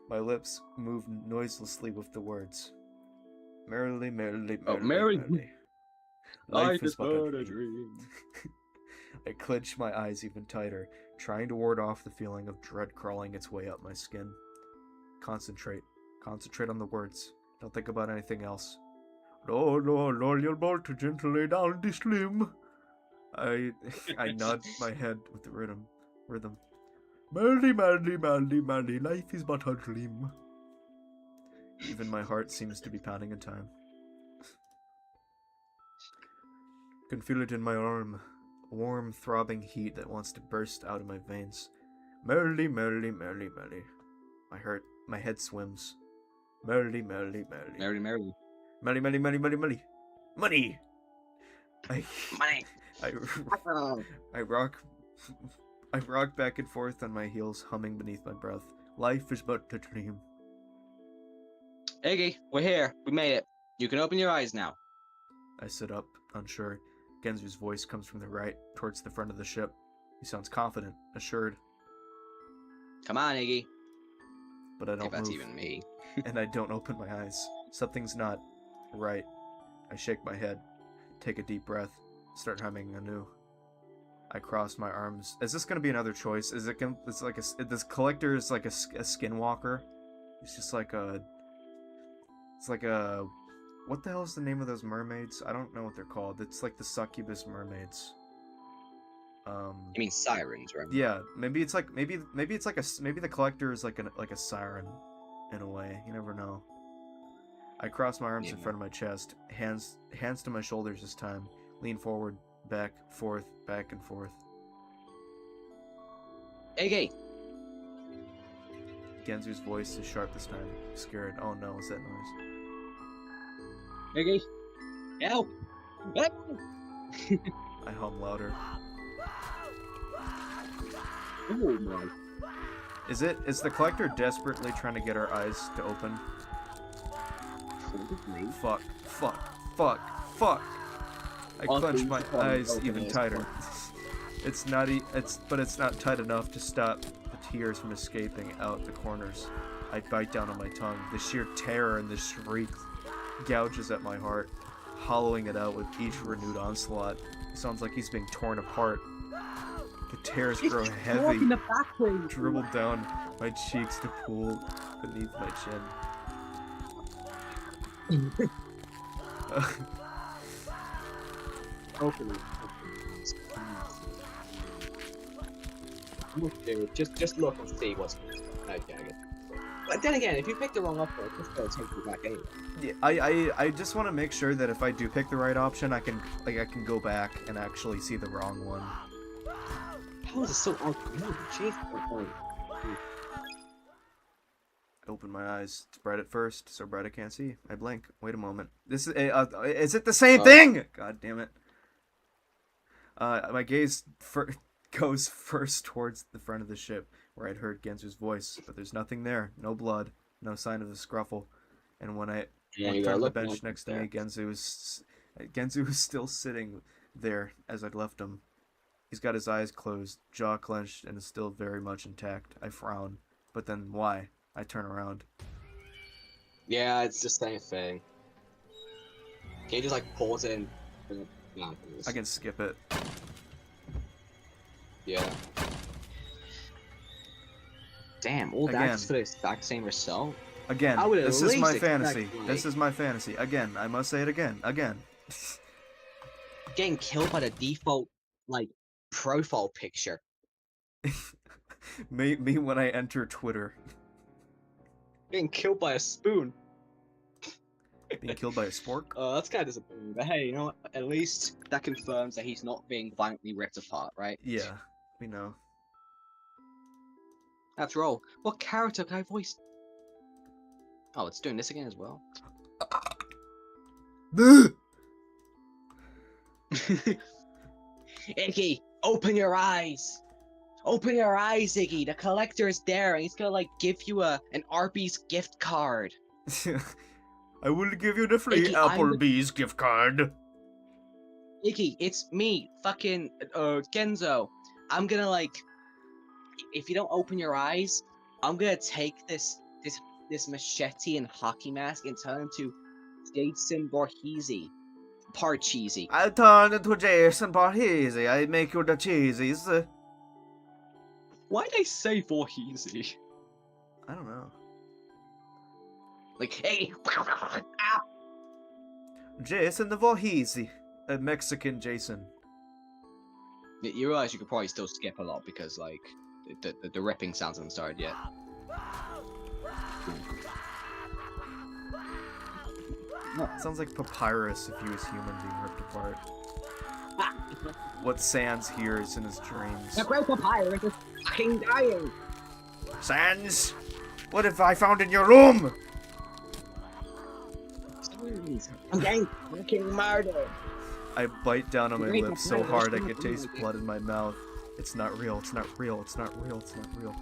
My lips moved noiselessly with the words. Merrily. Life is but a dream. I clenched my eyes even tighter, trying to ward off the feeling of dread crawling its way up my skin. Concentrate on the words. Don't think about anything else. Roll your boat gently down the stream. I nod my head with the rhythm. Merrily, life is but a dream. Even my heart seems to be pounding in time. Can feel it in my arm, warm, throbbing heat that wants to burst out of my veins. Merrily. My head swims. Merrily. Merrily. Money! I rock back and forth on my heels, humming beneath my breath. Life is but a dream. Iggy, we're here. We made it. You can open your eyes now. I sit up, unsure. Genzu's voice comes from the right, towards the front of the ship. He sounds confident, assured. Come on, Iggy. But I don't if that's move. even me. And I don't open my eyes. Something's not right. I shake my head, take a deep breath, start humming anew. I cross my arms. Is this gonna be another choice? Is it gonna? It's like this collector is like a skinwalker. It's just like a. It's like a. What the hell is the name of those mermaids? I don't know what they're called. It's like the succubus mermaids. You mean sirens, right? Yeah, maybe it's like maybe the collector is like a siren, in a way. You never know. I cross my arms in front of my chest, hands to my shoulders this time. Lean forward, back and forth. Iggy. Genzu's voice is sharp this time. Scared. Oh no, what's that noise? Iggy. Help! I hum louder. Oh my. Is the collector desperately trying to get our eyes to open? Fuck. I clench my eyes even tighter. It's not tight enough to stop the tears from escaping out the corners. I bite down on my tongue. The sheer terror and the shriek gouges at my heart, hollowing it out with each renewed onslaught. It sounds like he's being torn apart. The tears grow heavy, dribble down my cheeks to pool beneath my chin. Open it. Dude, just look and see what's. Okay, I guess. But then again, if you pick the wrong option, it's just gonna take you back anyway. Yeah, I just want to make sure that if I do pick the right option, I can go back and actually see the wrong one. How is it so awkward? Jeez. Open my eyes. It's bright at first, so bright I can't see. I blink. Wait a moment. This is it the same thing? God damn it. My gaze goes first towards the front of the ship, where I'd heard Genzu's voice, but there's nothing there. No blood, no sign of the scruffle. And when I turned to the bench next to me, Genzu was still sitting there as I'd left him. He's got his eyes closed, jaw clenched, and is still very much intact. I frown. But then why? I turn around. Yeah, it's the same thing. Can you just like pause it and... No, I can skip it. Yeah. Damn, all Again. that's for the exact same result? Again, I would at this is my least fantasy. expect, This is my fantasy. Again, I must say it again. Again. Getting killed by the default, like, profile picture. me when I enter Twitter. Getting killed by a spoon. Being killed by a spork? That's kind of disappointing. But hey, you know what? At least that confirms that he's not being violently ripped apart, right? Yeah, we know. After all, what character can I voice? Oh, it's doing this again as well. Iggy, open your eyes! Open your eyes, Iggy! The collector is there and he's gonna like give you an Arby's gift card. I will give you the free Iggy, Applebee's gift card. Iggy, it's me, fucking Genzo. I'm gonna like, if you don't open your eyes, I'm gonna take this machete and hockey mask and turn into Jason Borghese. Parcheesy. I turn into Jason Borghese. I make you the cheesies. Why'd I say Borghese? I don't know. Like, hey, Jason the Borghese. A Mexican Jason. you realize you could probably still skip a lot because, like, the ripping sounds haven't started yet. Sounds like Papyrus if he was human being ripped apart. What Sans hears in his dreams. The great Papyrus is fucking dying! Sans! What have I found in your room? I'm getting fucking murdered! I bite down on my lips so hard I can taste blood in my mouth. It's not real, it's not real, it's not real, it's not real.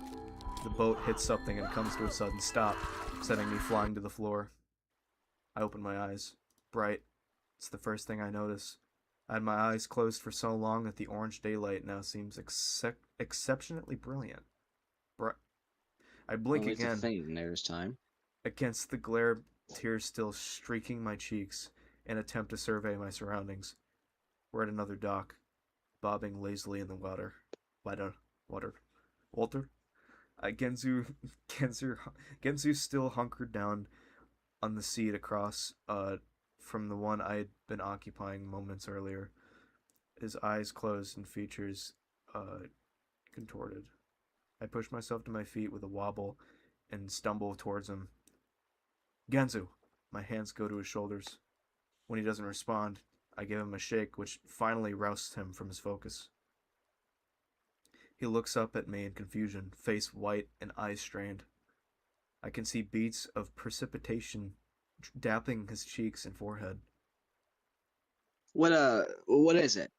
The boat hits something and comes to a sudden stop, sending me flying to the floor. I open my eyes. Bright. It's the first thing I notice. I had my eyes closed for so long that the orange daylight now seems exceptionally brilliant. I blink again. There's time. Against the glare, tears still streaking my cheeks, in an attempt to survey my surroundings. We're at another dock, bobbing lazily in the water. Walter? Genzu still hunkered down on the seat across from the one I had been occupying moments earlier. His eyes closed and features contorted. I push myself to my feet with a wobble and stumble towards him. Genzu! My hands go to his shoulders. When he doesn't respond, I give him a shake, which finally rousts him from his focus. He looks up at me in confusion, face white and eyes strained. I can see beads of precipitation dapping his cheeks and forehead. What is it?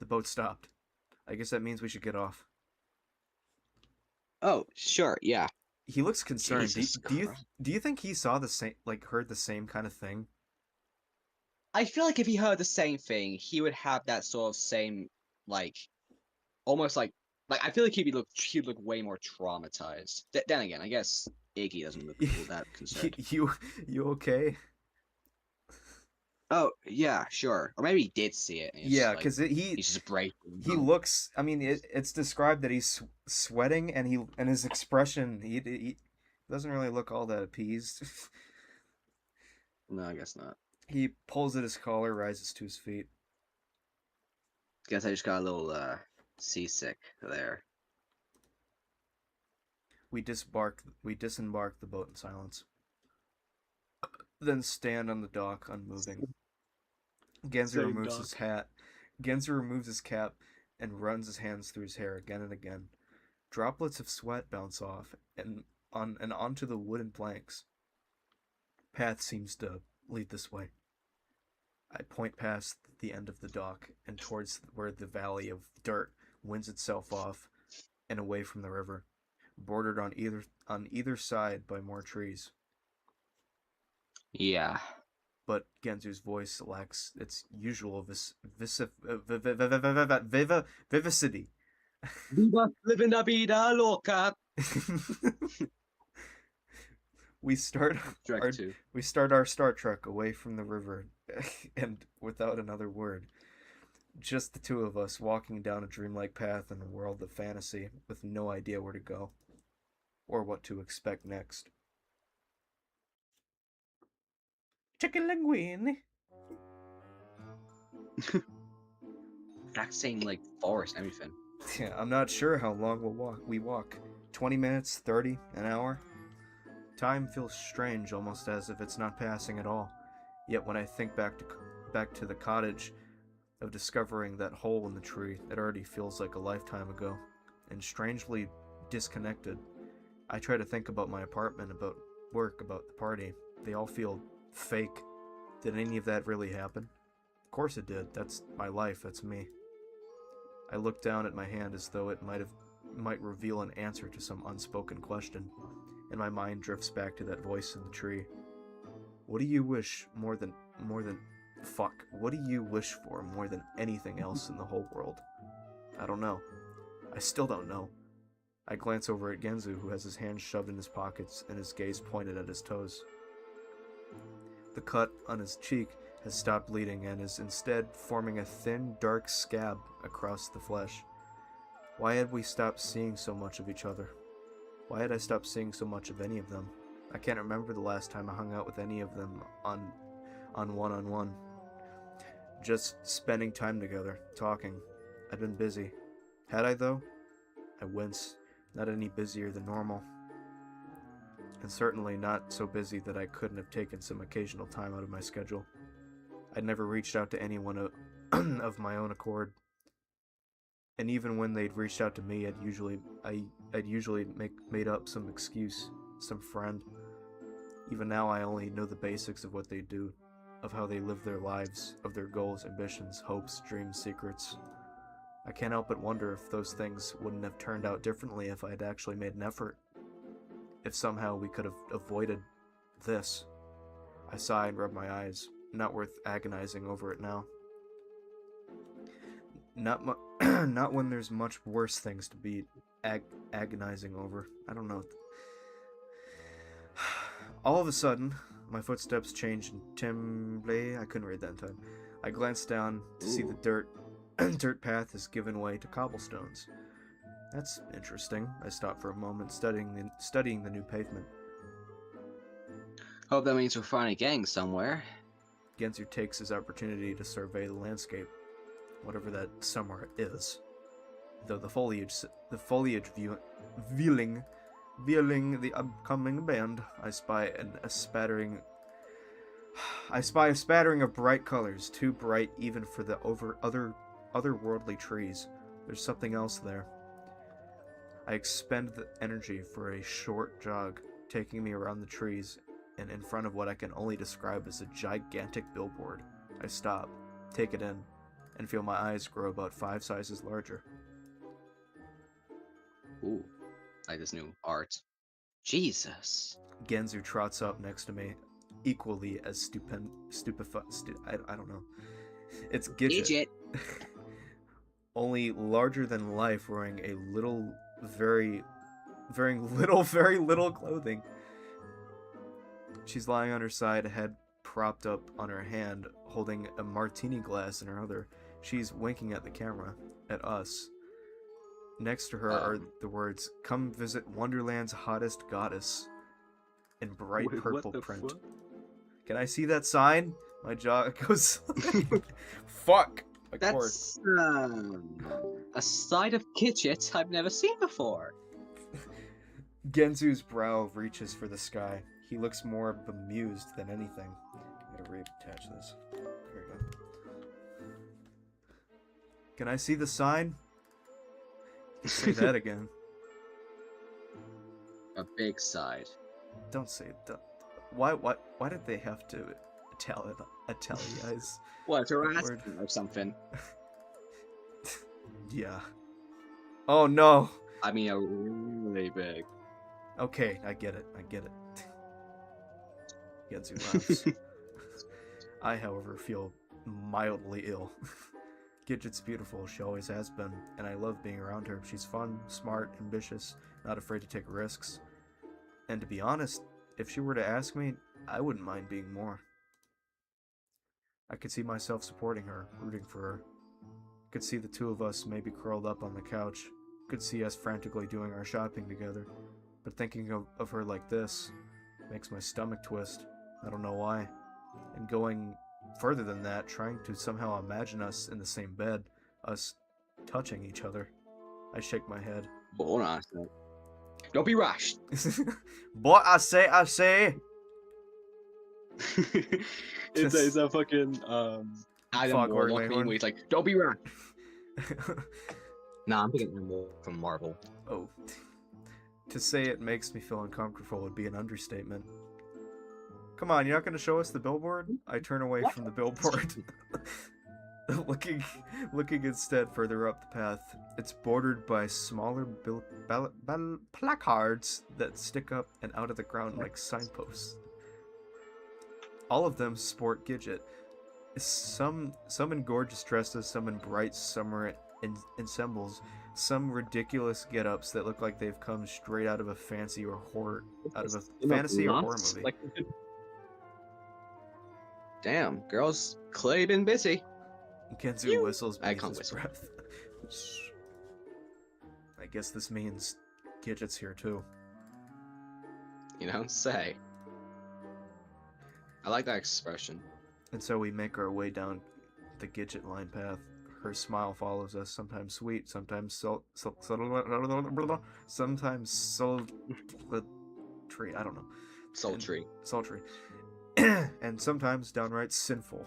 The boat stopped. I guess that means we should get off. Oh, sure, yeah. He looks concerned. Do you think he saw the same, like, heard the same kind of thing? I feel like if he heard the same thing, he would have that sort of same, like, almost like I feel like he'd look way more traumatized. Then again, I guess Iggy doesn't look all that concerned. You okay? Oh yeah, sure. Or maybe he did see it. Yeah, because he's just breaking. He looks. I mean, it's described that he's sweating, and his expression he doesn't really look all that appeased. No, I guess not. He pulls at his collar, rises to his feet. Guess I just got a little seasick there. We disembark the boat in silence, then stand on the dock unmoving. Genzu Same removes his doc. hat. Genzu removes his cap and runs his hands through his hair again and again. Droplets of sweat bounce off and onto the wooden planks. Path seems to lead this way. I point past the end of the dock and towards where the valley of dirt winds itself off and away from the river, bordered on either side by more trees. Yeah. But Genzu's voice lacks its usual vivacity. Viva living la vida loca. we start Direct our to. we start our Star Trek away from the river, and without another word, just the two of us walking down a dreamlike path in a world of fantasy, with no idea where to go or what to expect next. Chicken linguine. Exact same like forest, everything. Yeah, I'm not sure how long we walk. 20 minutes, 30, an hour? Time feels strange, almost as if it's not passing at all. Yet when I think back to the cottage, of discovering that hole in the tree, it already feels like a lifetime ago, and strangely disconnected. I try to think about my apartment, about work, about the party. They all feel fake. Did any of that really happen? Of course it did. That's my life. That's me. I look down at my hand as though it might reveal an answer to some unspoken question, and my mind drifts back to that voice in the tree. What do you wish more than fuck? What do you wish for more than anything else in the whole world? I don't know. I still don't know. I glance over at Genzu, who has his hands shoved in his pockets and his gaze pointed at his toes. The cut on his cheek has stopped bleeding and is instead forming a thin, dark scab across the flesh. Why had we stopped seeing so much of each other? Why had I stopped seeing so much of any of them? I can't remember the last time I hung out with any of them on one-on-one. Just spending time together, talking. I'd been busy. Had I, though? I wince. Not any busier than normal. And certainly not so busy that I couldn't have taken some occasional time out of my schedule. I'd never reached out to anyone of my own accord. And even when they'd reached out to me, I'd usually made up some excuse, some friend. Even now I only know the basics of what they do, of how they live their lives, of their goals, ambitions, hopes, dreams, secrets. I can't help but wonder if those things wouldn't have turned out differently if I had actually made an effort. If somehow we could have avoided this. I sigh and rub my eyes. Not worth agonizing over it now. Not when there's much worse things to be agonizing over. I don't know. All of a sudden, my footsteps changed in timbre. I couldn't read that in time. I glanced down to see the dirt path has given way to cobblestones. That's interesting. I stopped for a moment, studying the new pavement. Hope that means we're finally getting somewhere. Genzu takes his opportunity to survey the landscape, whatever that somewhere is. Though the foliage veiling the upcoming band, I spy a spattering of bright colors, too bright even for the otherworldly trees. There's something else there. I expend the energy for a short jog, taking me around the trees and in front of what I can only describe as a gigantic billboard. I stop, take it in, and feel my eyes grow about 5 sizes larger. Ooh, like this new art. Jesus. Genzu trots up next to me, equally as stupefied. I don't know. It's Gidget. Only larger than life, wearing very little clothing. She's lying on her side, head propped up on her hand, holding a martini glass in her other. She's winking at the camera, at us. Next to her are the words, "Come visit Wonderland's hottest goddess," in bright purple print. Fuck? Can I see that sign? My jaw goes like, fuck. My cord. That's a side of Gidget I've never seen before. Genzu's brow reaches for the sky. He looks more bemused than anything. I'm gonna reattach this. There we go. Can I see the sign? Say that again. A big side. Don't say it. Why did they have to Italianize What, a the rat word? or something? Yeah. Oh no. I mean, a really big. Okay, I get it. Genzu laughs. I, however, feel mildly ill. Gidget's beautiful, she always has been, and I love being around her. She's fun, smart, ambitious, not afraid to take risks. And to be honest, if she were to ask me, I wouldn't mind being more. I could see myself supporting her, rooting for her. Could see the two of us maybe curled up on the couch. Could see us frantically doing our shopping together. But thinking of her like this makes my stomach twist. I don't know why. And going further than that, trying to somehow imagine us in the same bed, us touching each other. I shake my head. But hold on a sec. Don't be rash. What I say. It's a fucking Adam Foghorn Warlock Leghorn. meme where he's like, "Don't be rash." Nah, I'm thinking Adam from Marvel. Oh. To say it makes me feel uncomfortable would be an understatement. Come on, you're not going to show us the billboard? I turn away from the billboard. looking instead further up the path. It's bordered by smaller placards that stick up and out of the ground like signposts. All of them sport Gidget. Some in gorgeous dresses, some in bright summer ensembles, some ridiculous get-ups that look like they've come straight out of a fantasy or horror movie. Like, damn, girls clearly been busy. Genzu whistles I beneath can't his whistle. breath. I guess this means Gidget's here too. You know, say. I like that expression. And so we make our way down the Gidget line path. Her smile follows us, sometimes sweet, sometimes sometimes sultry. I don't know. Sultry. Sultry. And sometimes downright sinful.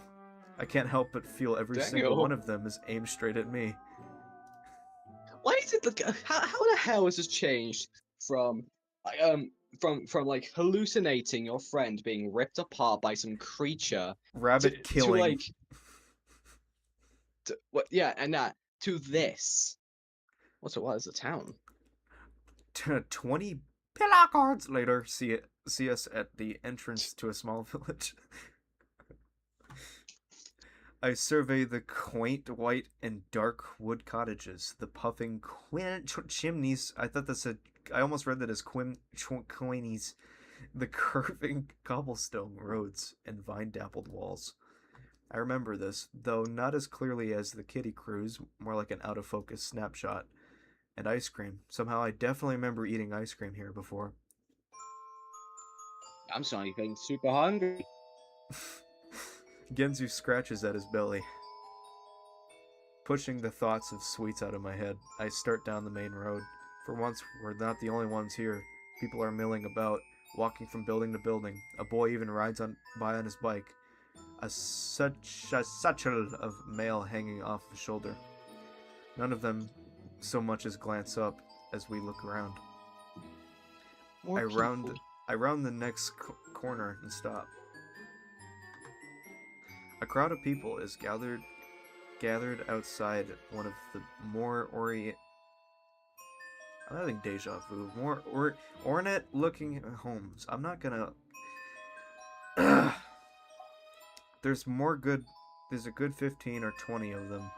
I can't help but feel every single one of them is aimed straight at me. Why is it like how the hell has this changed from like hallucinating your friend being ripped apart by some creature Rabbit killing. to like what, yeah, and that to this. What's it was a town? 20 placards later, see us at the entrance to a small village. I survey the quaint white and dark wood cottages, the puffing chimneys. I almost read that as quinies. The curving cobblestone roads and vine-dappled walls. I remember this, though not as clearly as the Kitty Cruise, more like an out-of-focus snapshot. And ice cream. Somehow I definitely remember eating ice cream here before. I'm starting getting super hungry. Genzu scratches at his belly. Pushing the thoughts of sweets out of my head, I start down the main road. For once, we're not the only ones here. People are milling about, walking from building to building. A boy even rides by on his bike. Such a satchel of mail hanging off his shoulder. None of them so much as glance up as we look around. I round the next corner and stop. A crowd of people is gathered outside one of the more I'm having deja vu. More ornate-looking homes. I'm not gonna. There's a good 15 or 20 of them,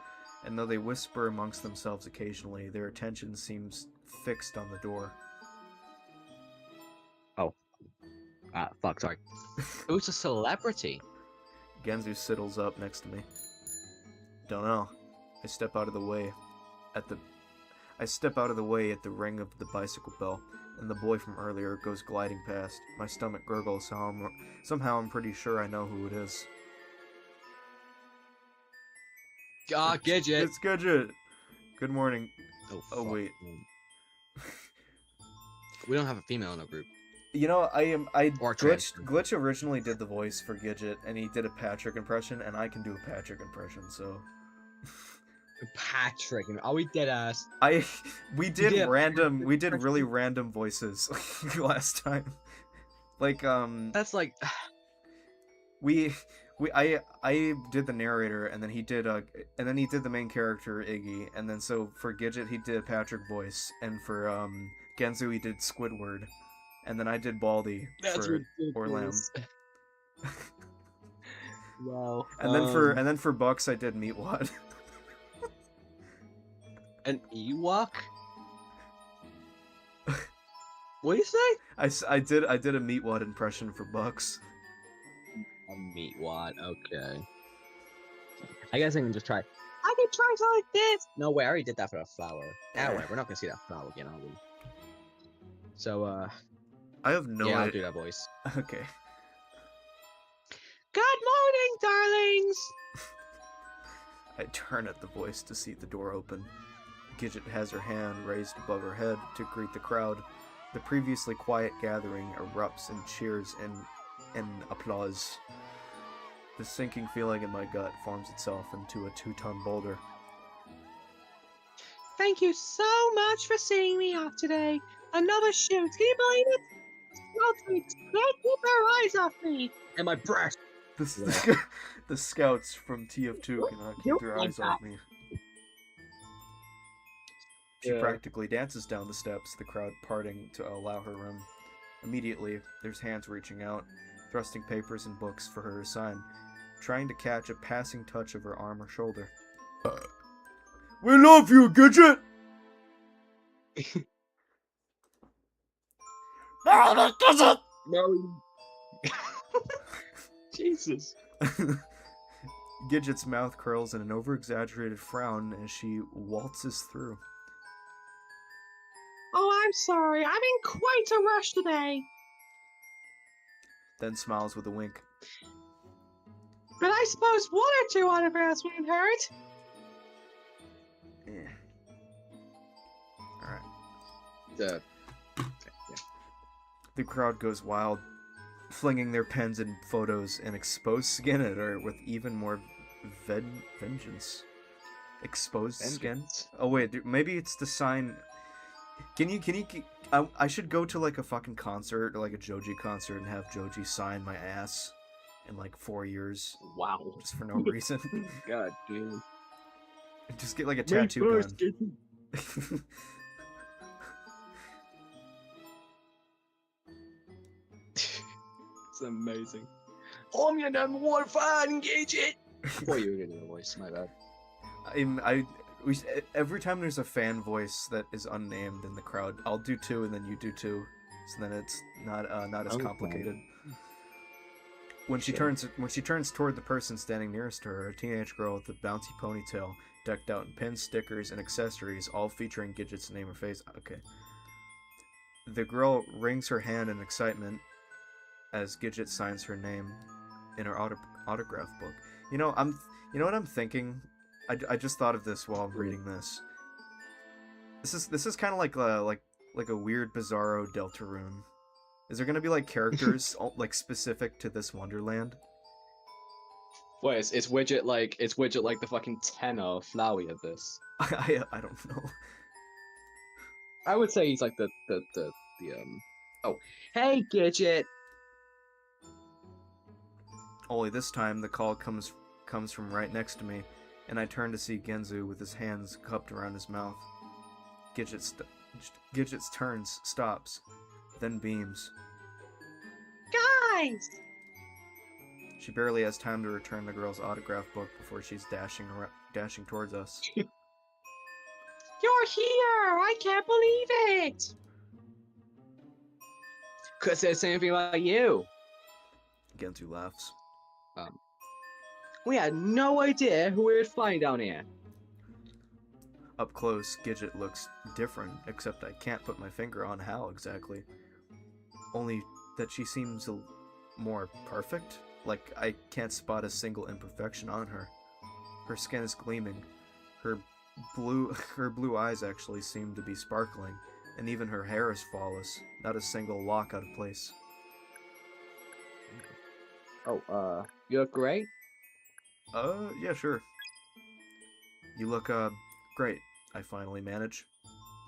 and though they whisper amongst themselves occasionally, their attention seems fixed on the door. Oh. Fuck, sorry. Who's a celebrity? Genzu sidles up next to me. Don't know. I step out of the way at the ring of the bicycle bell, and the boy from earlier goes gliding past. My stomach gurgles, somehow I'm pretty sure I know who it is. Gidget. It's Gidget. Good morning. Oh, Oh fuck. wait. We don't have a female in our group. You know, I Or trans. Glitch originally did the voice for Gidget, and he did a Patrick impression, and I can do a Patrick impression, so Patrick. Are we dead ass? we did did a really random voices last time. Like That's like. we I did the narrator, and then he did the main character Iggy, and then so for Gidget he did a Patrick voice, and for Genzu he did Squidward, and then I did Baldy That's for Orlam. ridiculous. Wow. And then for Bucks I did Meatwad. An Ewok? What do you say? I did a Meatwad impression for Bucks. A Meatwad, okay. I guess I can just try. I can try something like this! No way, I already did that for a flower. Anyway, we're not gonna see that flower again, are we? So, I have no yeah, I'll idea. do that voice. Okay. Good morning, darlings! I turn at the voice to see the door open. Gidget has her hand raised above her head to greet the crowd. The previously quiet gathering erupts in cheers and applause. The sinking feeling in my gut forms itself into a 2-ton boulder. Thank you so much for seeing me off today. Another shoot. Can you believe it? Scouts can't keep their eyes off me. And my breast. The scouts from TF2 cannot keep their eyes off me. She practically dances down the steps, the crowd parting to allow her room. Immediately, there's hands reaching out, thrusting papers and books for her to sign, trying to catch a passing touch of her arm or shoulder. We love you, Gidget! No. Jesus. Gidget's mouth curls in an over-exaggerated frown as she waltzes through. Oh, I'm sorry. I'm in quite a rush today. Then smiles with a wink. But I suppose one or two autographs wouldn't hurt. Yeah. Alright. Yeah. The crowd goes wild, flinging their pens and photos and exposed skin at her with even more vengeance. Exposed skin? Oh wait, dude, maybe it's the sign. Can you I should go to like a fucking concert, like a Joji concert, and have Joji sign my ass in like 4 years. Wow. Just for no reason. God, dude. Just get like a tattoo gun. It's amazing. I'm your number one fan, Gidget! Before you were doing your voice, my bad. Every time there's a fan voice that is unnamed in the crowd, I'll do two and then you do two, so then it's not as complicated. When she turns toward the person standing nearest to her, a teenage girl with a bouncy ponytail, decked out in pins, stickers, and accessories, all featuring Gidget's name or face. Okay. The girl wrings her hand in excitement as Gidget signs her name in her autograph book. You know what I'm thinking? I just thought of this while I'm reading this. This is kind of like a weird Bizarro Deltarune. Is there gonna be like characters like specific to this Wonderland? Wait, it's Widget like the fucking tenor Flowey of this. I don't know. I would say he's like the Oh, hey Gidget. Only this time the call comes from right next to me, and I turn to see Genzu with his hands cupped around his mouth. Gidget turns, stops, then beams. Guys! She barely has time to return the girl's autograph book before she's dashing towards us. You're here! I can't believe it! Could say the same thing about you. Genzu laughs. We had no idea who we would find down here. Up close, Gidget looks different, except I can't put my finger on how exactly. Only that she seems more perfect. Like I can't spot a single imperfection on her. Her skin is gleaming. Her her blue eyes actually seem to be sparkling, and even her hair is flawless, not a single lock out of place. Oh, you look great. Yeah, sure. You look, great. I finally manage.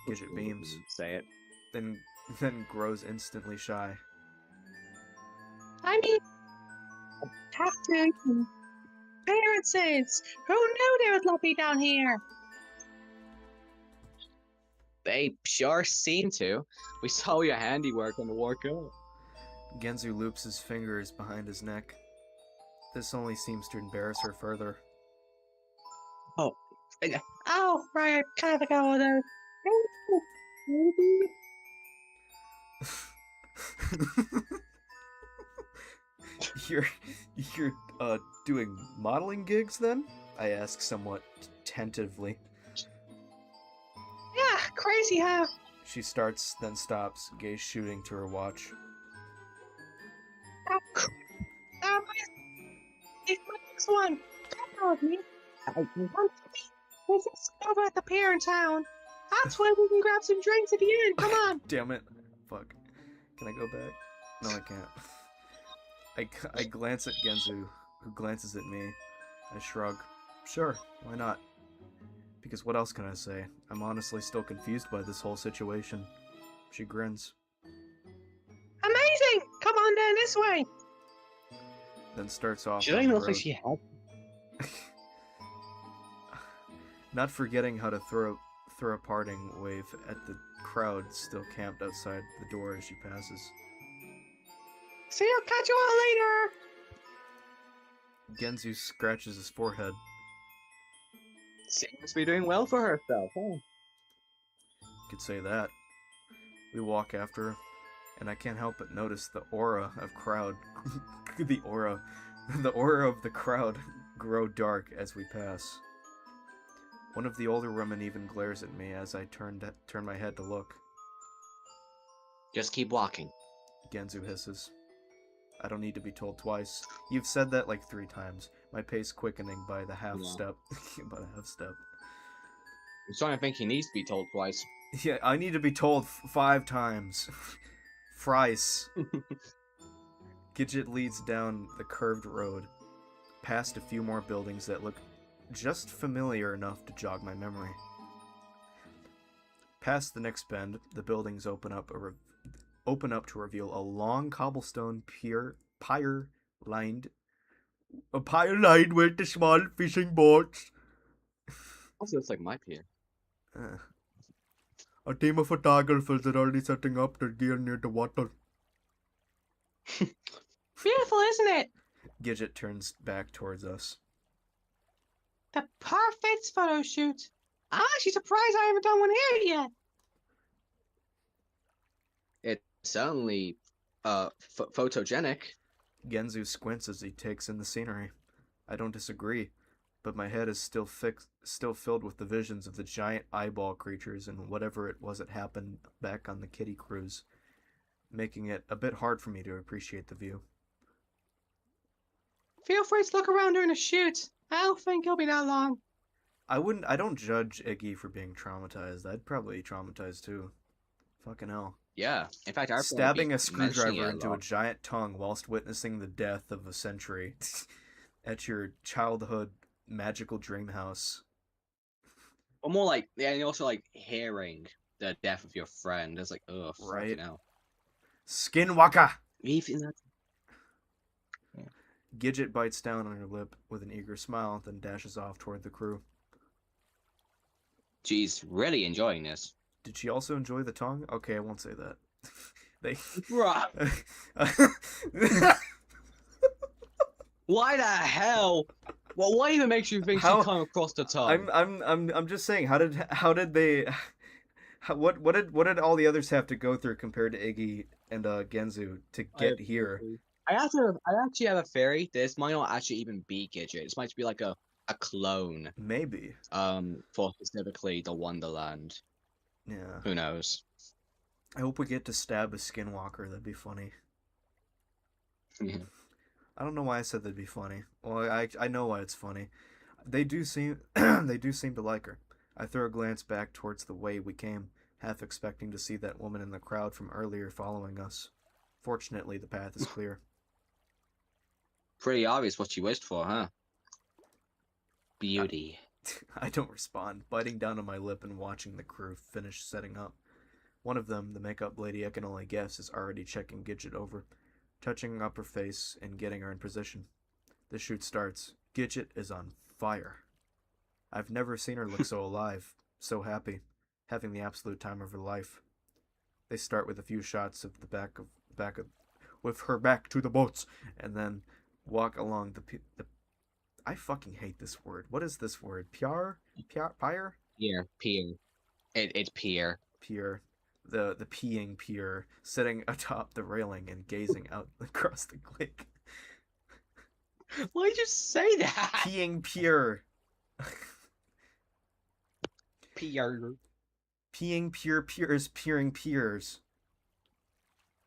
Gidget beams, Say it. then then grows instantly shy. I mean, Captain, appearances. Who knew there was lovely down here? They sure seem to. We saw your handiwork on the walk-up. Genzu loops his fingers behind his neck. This only seems to embarrass her further. Oh, Oh, right, kind of like all of those. you're you're doing modeling gigs then? I ask somewhat tentatively. Yeah, crazy, huh? She starts, then stops, gaze shooting to her watch. It's my next one. Come with me. Let's just go over at the pier in town. That's where we can grab some drinks at the end. Come on. Damn it. Fuck. Can I go back? No, I can't. I glance at Genzu, who glances at me. I shrug. Sure, why not? Because what else can I say? I'm honestly still confused by this whole situation. She grins. Amazing. Come on down this way. Then starts off she down doesn't the even look like road. she had. Not forgetting how to throw a parting wave at the crowd still camped outside the door as she passes. See you. Catch you all later. Genzu scratches his forehead. Seems to be doing well for herself, huh? Could say that. We walk after her, and I can't help but notice the aura of crowd the aura of the crowd grow dark as we pass. One of the older women even glares at me as I turn my head to look. Just keep walking. Genzu hisses. I don't need to be told twice. You've said that like 3 times, my pace quickening by the half Yeah. step. By the half step. I'm starting to think he needs to be told twice. Yeah, I need to be told 5 times. Thrice. Gidget leads down the curved road, past a few more buildings that look just familiar enough to jog my memory. Past the next bend, the buildings open up to reveal a long cobblestone pier lined with the small fishing boats. Also looks like my pier. A team of photographers are already setting up their gear near the water. Beautiful, isn't it? Gidget turns back towards us. The perfect photo shoot. I'm actually surprised I haven't done one here yet. It's certainly photogenic. Genzu squints as he takes in the scenery. I don't disagree, but my head is still filled with the visions of the giant eyeball creatures and whatever it was that happened back on the kiddie cruise, making it a bit hard for me to appreciate the view. Feel free to look around during the shoot. I don't think it'll be that long. I don't judge Iggy for being traumatized. I'd probably be traumatized too. Fucking hell. Yeah. In fact, I'd Stabbing probably a be mentioning screwdriver it into a lot. giant tongue whilst witnessing the death of a century at your childhood magical dream house. Or more like, yeah, and also like hearing the death of your friend. It's like, ugh, Right. fucking hell. Skinwalker! Even that. Gidget bites down on her lip with an eager smile, then dashes off toward the crew. She's really enjoying this. Did she also enjoy the tongue? Okay, I won't say that. They. Bruh. Why the hell? Well, what even makes you think How- she come across the tongue? I'm just saying. What did all the others have to go through compared to Iggy and Genzu to get here? I actually have a theory. This might not actually even be Gidget. This might be like a clone. Maybe. For specifically the Wonderland. Yeah. Who knows? I hope we get to stab a skinwalker. That'd be funny. Yeah. I don't know why I said that'd be funny. Well, I know why it's funny. They do seem they do seem to like her. I throw a glance back towards the way we came, half expecting to see that woman in the crowd from earlier following us. Fortunately, the path is clear. Pretty obvious what you wished for, huh? Beauty. I don't respond, biting down on my lip and watching the crew finish setting up. One of them, the makeup lady I can only guess, is already checking Gidget over, touching up her face and getting her in position. The shoot starts. Gidget is on fire. I've never seen her look so alive, so happy, having the absolute time of her life. They start with a few shots of the back of with her back to the boats, and then walk along the I fucking hate this word. What is this word? Pyre? Pyre? Pier. It's pier. Pier. The peeing pier, sitting atop the railing and gazing out across the lake. Why did you say that? Peeing pier. Pier. Peeing pier piers peering piers.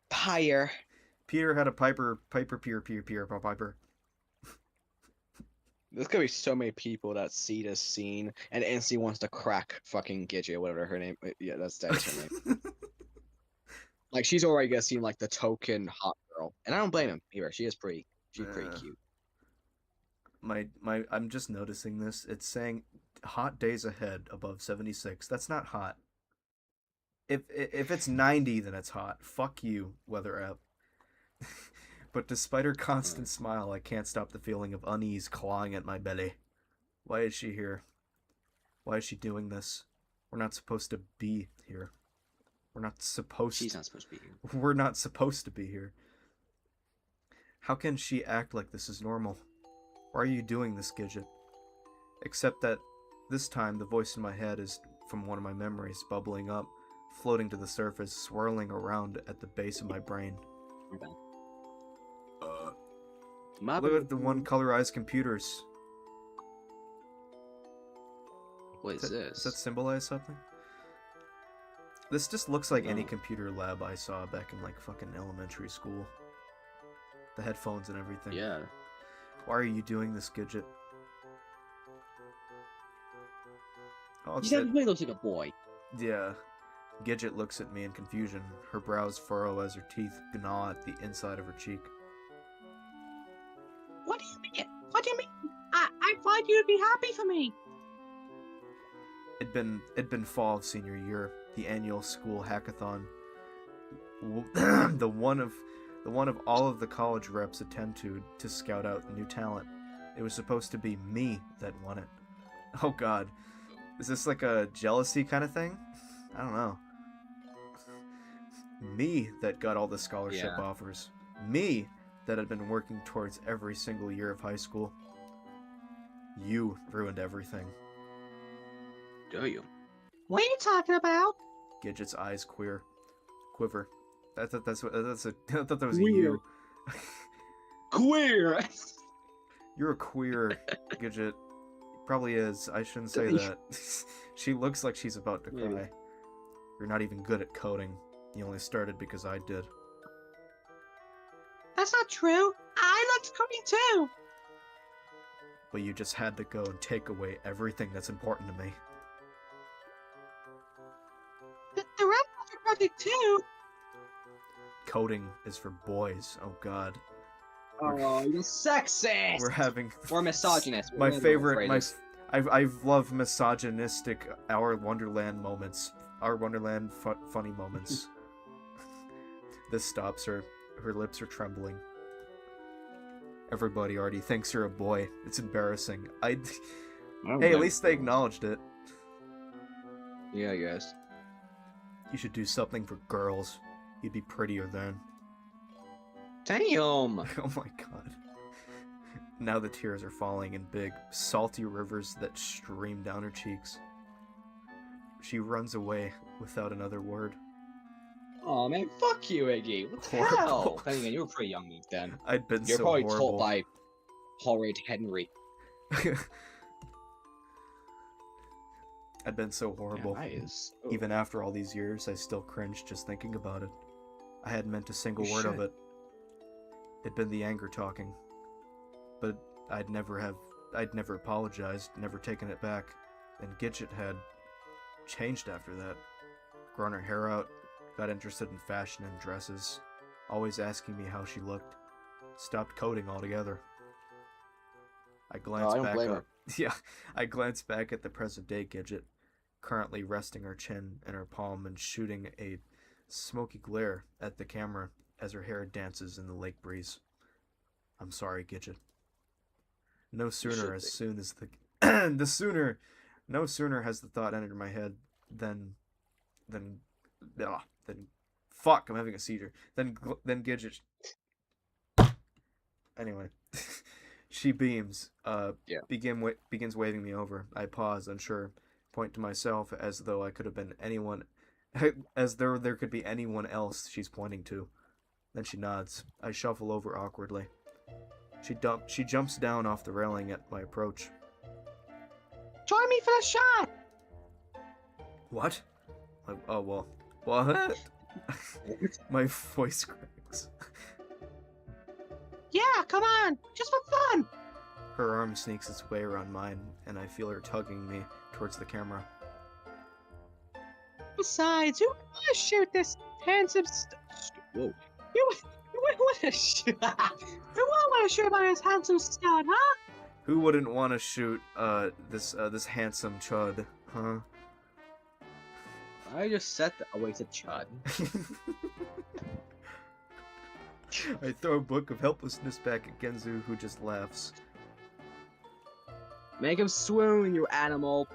Pyre. Peter had a piper pier piper. There's gonna be so many people that see this scene and instantly wants to crack fucking Gidget or whatever her name. Yeah, that's her name. Like she's already gonna seem like the token hot girl, and I don't blame him either. She's pretty cute. I'm just noticing this. It's saying hot days ahead above 76. That's not hot. If it's 90, then it's hot. Fuck you, weather app. But despite her constant smile, I can't stop the feeling of unease clawing at my belly. Why is she here? Why is she doing this? We're not supposed to be here. She's not supposed to be here. We're not supposed to be here. How can she act like this is normal? Why are you doing this, Gidget? Except that this time the voice in my head is from one of my memories, bubbling up, floating to the surface, swirling around at the base of my brain. Look at the one-colorized computers. What is this? Does that symbolize something? This just looks like any computer lab I saw back in like fucking elementary school. The headphones and everything. Yeah. Why are you doing this, Gidget? Oh, You said he looks like a boy. Yeah. Gidget looks at me in confusion. Her brows furrow as her teeth gnaw at the inside of her cheek. What do you mean? What do you mean? I thought you'd be happy for me. It'd been fall of senior year, the annual school hackathon. the one of all of the college reps attend to scout out new talent. It was supposed to be me that won it. Oh god. Is this like a jealousy kind of thing? I don't know. Me that got all the scholarship offers. Me that had been working towards every single year of high school. You ruined everything. Do you? What are you talking about? Gidget's eyes quiver. I thought that was a Queer. you. Queer. You're a queer, Gidget. Probably is. I shouldn't say that. She looks like she's about to cry. Maybe. You're not even good at coding. You only started because I did. That's not true. I liked cooking too. But you just had to go and take away everything that's important to me. The rest of your project too. Coding is for boys. Oh god. Oh, you're sexist. We're having Or misogynist. my whatever the favorite phrase my is. I've loved misogynistic Our Wonderland moments. Our Wonderland funny moments. This stops her. Her lips are trembling. Everybody already thinks you're a boy. It's embarrassing. Hey, at least they acknowledged it. Yeah, I guess. You should do something for girls. You'd be prettier then. Damn. Oh my god. Now the tears are falling in big, salty rivers that stream down her cheeks. She runs away without another word. Oh man, fuck you, Iggy. What the Horrible. hell? I mean, you were pretty young then. I'd been You're so probably horrible. taught by horrid Henry. I'd been so horrible. Yeah, that is. Even after all these years, I still cringe just thinking about it. I hadn't meant a single You word of should. it. It'd been the anger talking. But I'd never have I'd never apologized, never taken it back, and Gidget had changed after that. Grown her hair out, got interested in fashion and dresses, always asking me how she looked. Stopped coding altogether. I glanced don't back blame up. her. Yeah, I glanced back at the present day Gidget, currently resting her chin in her palm and shooting a smoky glare at the camera as her hair dances in the lake breeze. I'm sorry, Gidget. No sooner as be. soon as no sooner has the thought entered my head than than then fuck, I'm having a seizure. Then Gidget. Anyway, she beams. Yeah. Begins waving me over. I pause, unsure, point to myself as though I could have been anyone, as though there could be anyone else she's pointing to. Then she nods. I shuffle over awkwardly. She jumps down off the railing at my approach. Join me for the shot! What? Oh well. What? My voice cracks. Yeah, come on! Just for fun! Her arm sneaks its way around mine, and I feel her tugging me towards the camera. Besides, who would want to shoot this handsome Whoa. You would want to shoot... Who would want to shoot about this handsome stud, huh? Who wouldn't want to shoot this handsome chud, huh? I just said that. Oh, wait, it's a chud. I throw a book of helplessness back at Genzu, who just laughs. Make him swoon, you animal.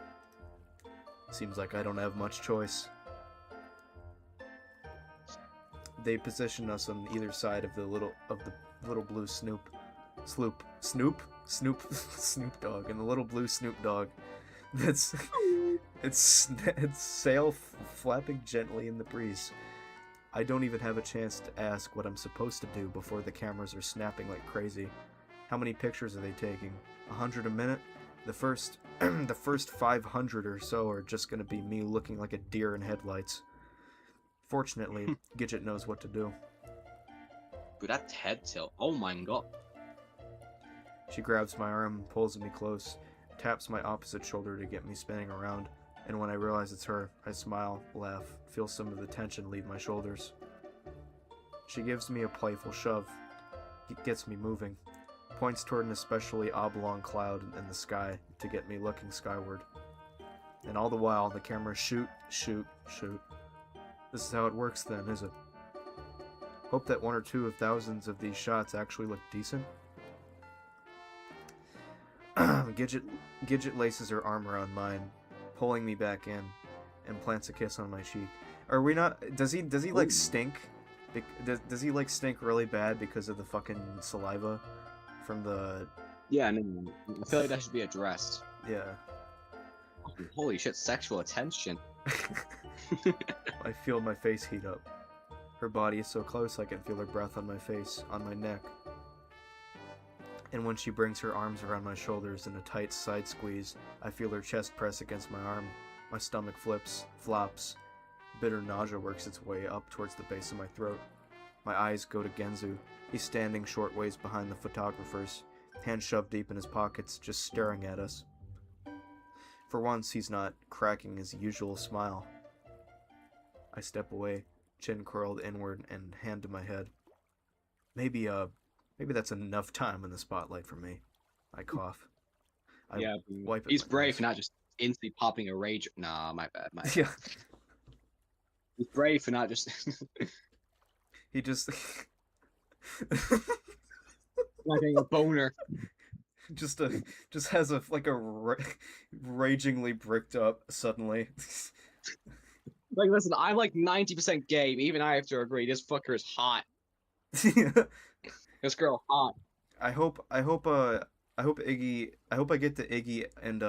Seems like I don't have much choice. They position us on either side of the little blue Snoop Dogg, and the little blue Snoop Dogg. That's its sail flapping gently in the breeze. I don't even have a chance to ask what I'm supposed to do before the cameras are snapping like crazy. How many pictures are they taking? 100 a minute? The first 500 or so are just gonna be me looking like a deer in headlights. Fortunately, Gidget knows what to do. Dude, that head tilt. Oh my god. She grabs my arm, pulls me close, taps my opposite shoulder to get me spinning around, and when I realize it's her, I smile, laugh, feel some of the tension leave my shoulders. She gives me a playful shove. It gets me moving. Points toward an especially oblong cloud in the sky to get me looking skyward. And all the while, the cameras shoot, shoot, shoot. This is how it works then, is it? Hope that one or two of thousands of these shots actually look decent. Gidget laces her arm around mine, pulling me back in, and plants a kiss on my cheek. Are we not? Does he like stink? Does he like stink really bad because of the fucking saliva from the? Yeah, no, I feel like that should be addressed. Yeah. Holy shit, sexual attention. I feel my face heat up. Her body is so close I can feel her breath on my face, on my neck. And when she brings her arms around my shoulders in a tight side squeeze, I feel her chest press against my arm. My stomach flops. Bitter nausea works its way up towards the base of my throat. My eyes go to Genzu. He's standing short ways behind the photographers, hands shoved deep in his pockets, just staring at us. For once, he's not cracking his usual smile. I step away, chin curled inward and hand to my head. Maybe that's enough time in the spotlight for me. I cough. I Yeah, wipe at he's my brave nose. for not just instantly popping a rage. Nah, my bad. Yeah, He's brave for not just he just not getting a boner. just has a ragingly bricked up suddenly. Like, listen, I'm like 90% gay. But even I have to agree, this fucker is hot. This girl hot. I hope I get the Iggy and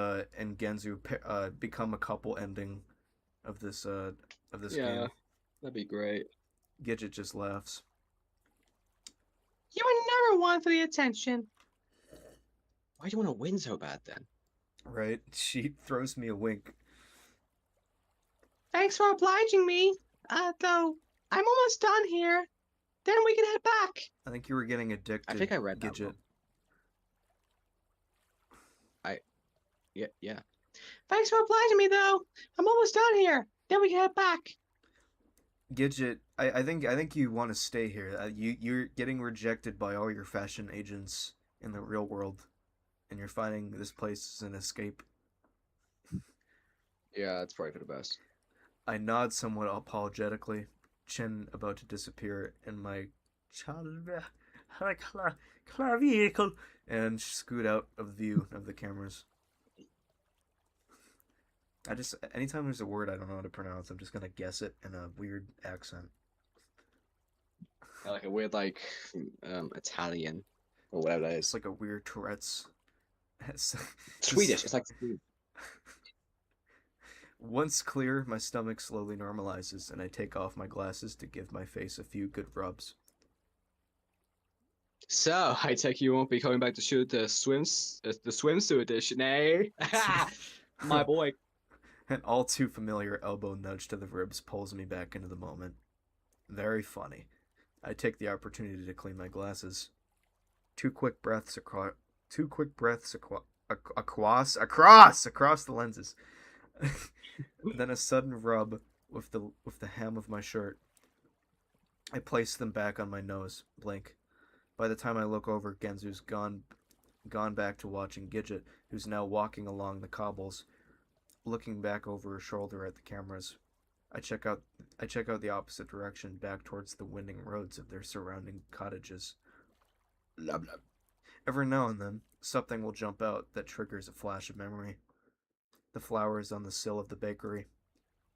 Genzu become a couple ending of this Yeah, game. that'd be great. Gidget just laughs. You were never one for the attention. Why do you want to win so bad then? Right? She throws me a wink. Thanks for obliging me. Though, I'm almost done here. Then we can head back. I think you were getting addicted. I think I read that Gidget. wrong. Yeah. Thanks for obliging me, though. I'm almost done here. Then we can head back. Gidget, I think you want to stay here. You're getting rejected by all your fashion agents in the real world, and you're finding this place as an escape. Yeah, that's probably for the best. I nod somewhat apologetically, chin about to disappear in my vehicle, and scoot out of view of the cameras. Anytime there's a word I don't know how to pronounce, I'm just gonna guess it in a weird accent. Yeah, like a weird Italian or whatever that It's is. like a weird Tourette's. Swedish. It's like Swedish. Once clear, my stomach slowly normalizes, and I take off my glasses to give my face a few good rubs. So I take you won't be coming back to shoot the swimsuit edition, eh? My boy. An all too familiar elbow nudge to the ribs pulls me back into the moment. Very funny. I take the opportunity to clean my glasses. Two quick breaths across the lenses. Then a sudden rub with the hem of my shirt. I place them back on my nose. Blink. By the time I look over, Genzu's gone back to watching Gidget, who's now walking along the cobbles, looking back over her shoulder at the cameras. I check out the opposite direction, back towards the winding roads of their surrounding cottages. Blah, blah. Every now and then, something will jump out that triggers a flash of memory. The flowers on the sill of the bakery,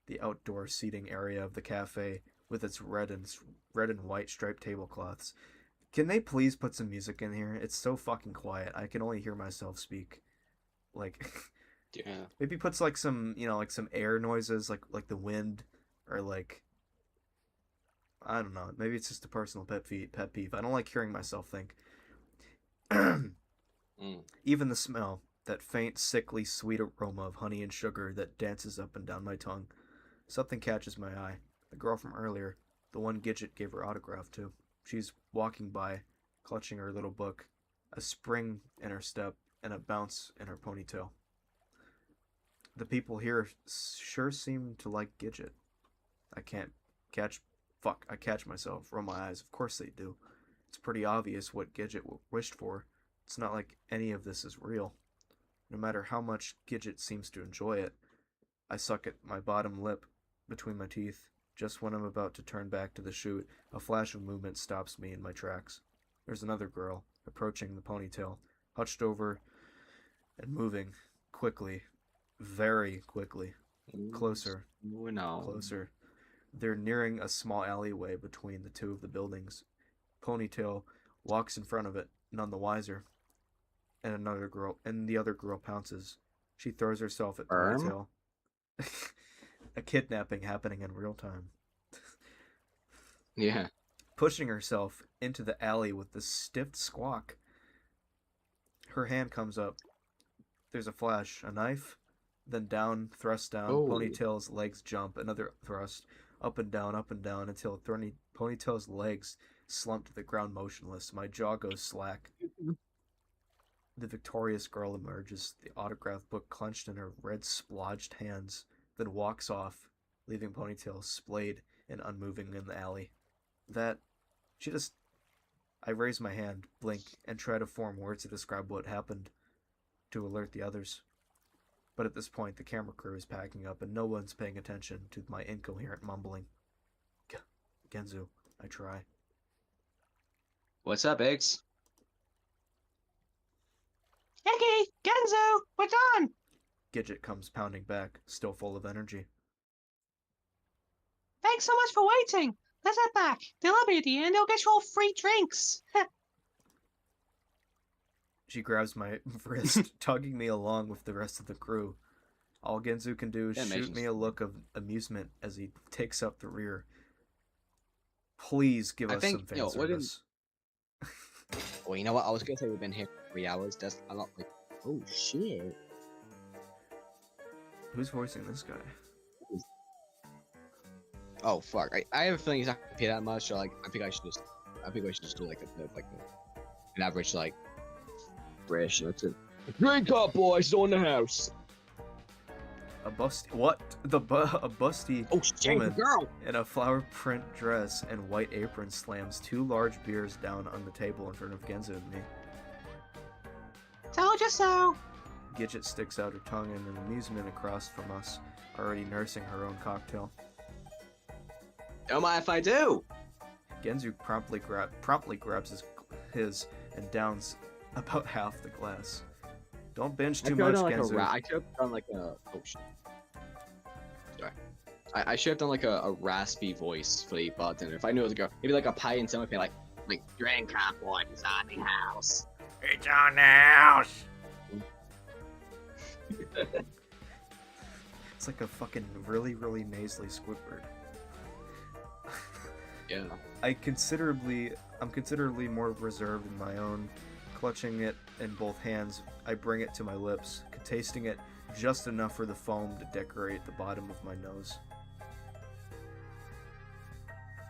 the outdoor seating area of the cafe with its red and white striped tablecloths. Can they please put some music in here? It's so fucking quiet. I can only hear myself speak. Like, Yeah. maybe puts like some, like some air noises, like the wind, or like, I don't know. Maybe it's just a personal pet peeve. I don't like hearing myself think. Even the smell, that faint, sickly, sweet aroma of honey and sugar that dances up and down my tongue. Something catches my eye. The girl from earlier, the one Gidget gave her autograph to. She's walking by, clutching her little book, a spring in her step and a bounce in her ponytail. The people here sure seem to like Gidget. I can't catch. Fuck, I catch myself, roll my eyes. Of course they do. It's pretty obvious what Gidget wished for. It's not like any of this is real. No matter how much Gidget seems to enjoy it, I suck at my bottom lip between my teeth. Just when I'm about to turn back to the chute, a flash of movement stops me in my tracks. There's another girl, approaching the ponytail, hunched over and moving, quickly, very quickly. Closer, No. closer. They're nearing a small alleyway between the two of the buildings. Ponytail walks in front of it, none the wiser. And the other girl pounces. She throws herself at Ponytail. A kidnapping happening in real time. Yeah. Pushing herself into the alley with the stiff squawk. Her hand comes up. There's a flash, a knife, then down, thrust down. Oh. Ponytail's legs jump, another thrust, up and down, until Ponytail's legs slump to the ground motionless. My jaw goes slack. The victorious girl emerges, the autograph book clenched in her red splodged hands, then walks off, leaving Ponytail splayed and unmoving in the alley. I raise my hand, blink, and try to form words to describe what happened, to alert the others. But at this point, the camera crew is packing up, and no one's paying attention to my incoherent mumbling. Genzu, I try. What's up, Eggs? Iggy, Genzo, we're done. Gidget comes pounding back, still full of energy. Thanks so much for waiting. Let's head back. The lobby at the end, they'll get you all free drinks. She grabs my wrist, tugging me along with the rest of the crew. All Genzu can do is shoot me a look of amusement as he takes up the rear. Please give us some fan service. Well, you know what? I was gonna say we've been here for 3 hours. That's a lot. Like, oh shit. Who's voicing this guy? Oh fuck! I have a feeling he's not gonna pay that much. So like, I think we should just do like an average like British. That's it. Drink up, boys, on the house. A busty Oh shit, woman girl. in a flower print dress and white apron slams 2 large beers down on the table in front of Genzo and me. Told you so. Gidget sticks out her tongue in an amusement across from us, already nursing her own cocktail. Don't mind if I do. Genzu promptly grabs his and downs about half the glass. Don't binge too much, Genzu. I should have done like a. Oh shit. Sorry. I should have done like a raspy voice for the bartender. If I knew it was a girl, maybe like a pie and something like drink up, boys, on the house. It's on the house. It's like a fucking really, really nasally Squidward. Yeah. I'm considerably more reserved in my own. Clutching it in both hands, I bring it to my lips, tasting it just enough for the foam to decorate the bottom of my nose.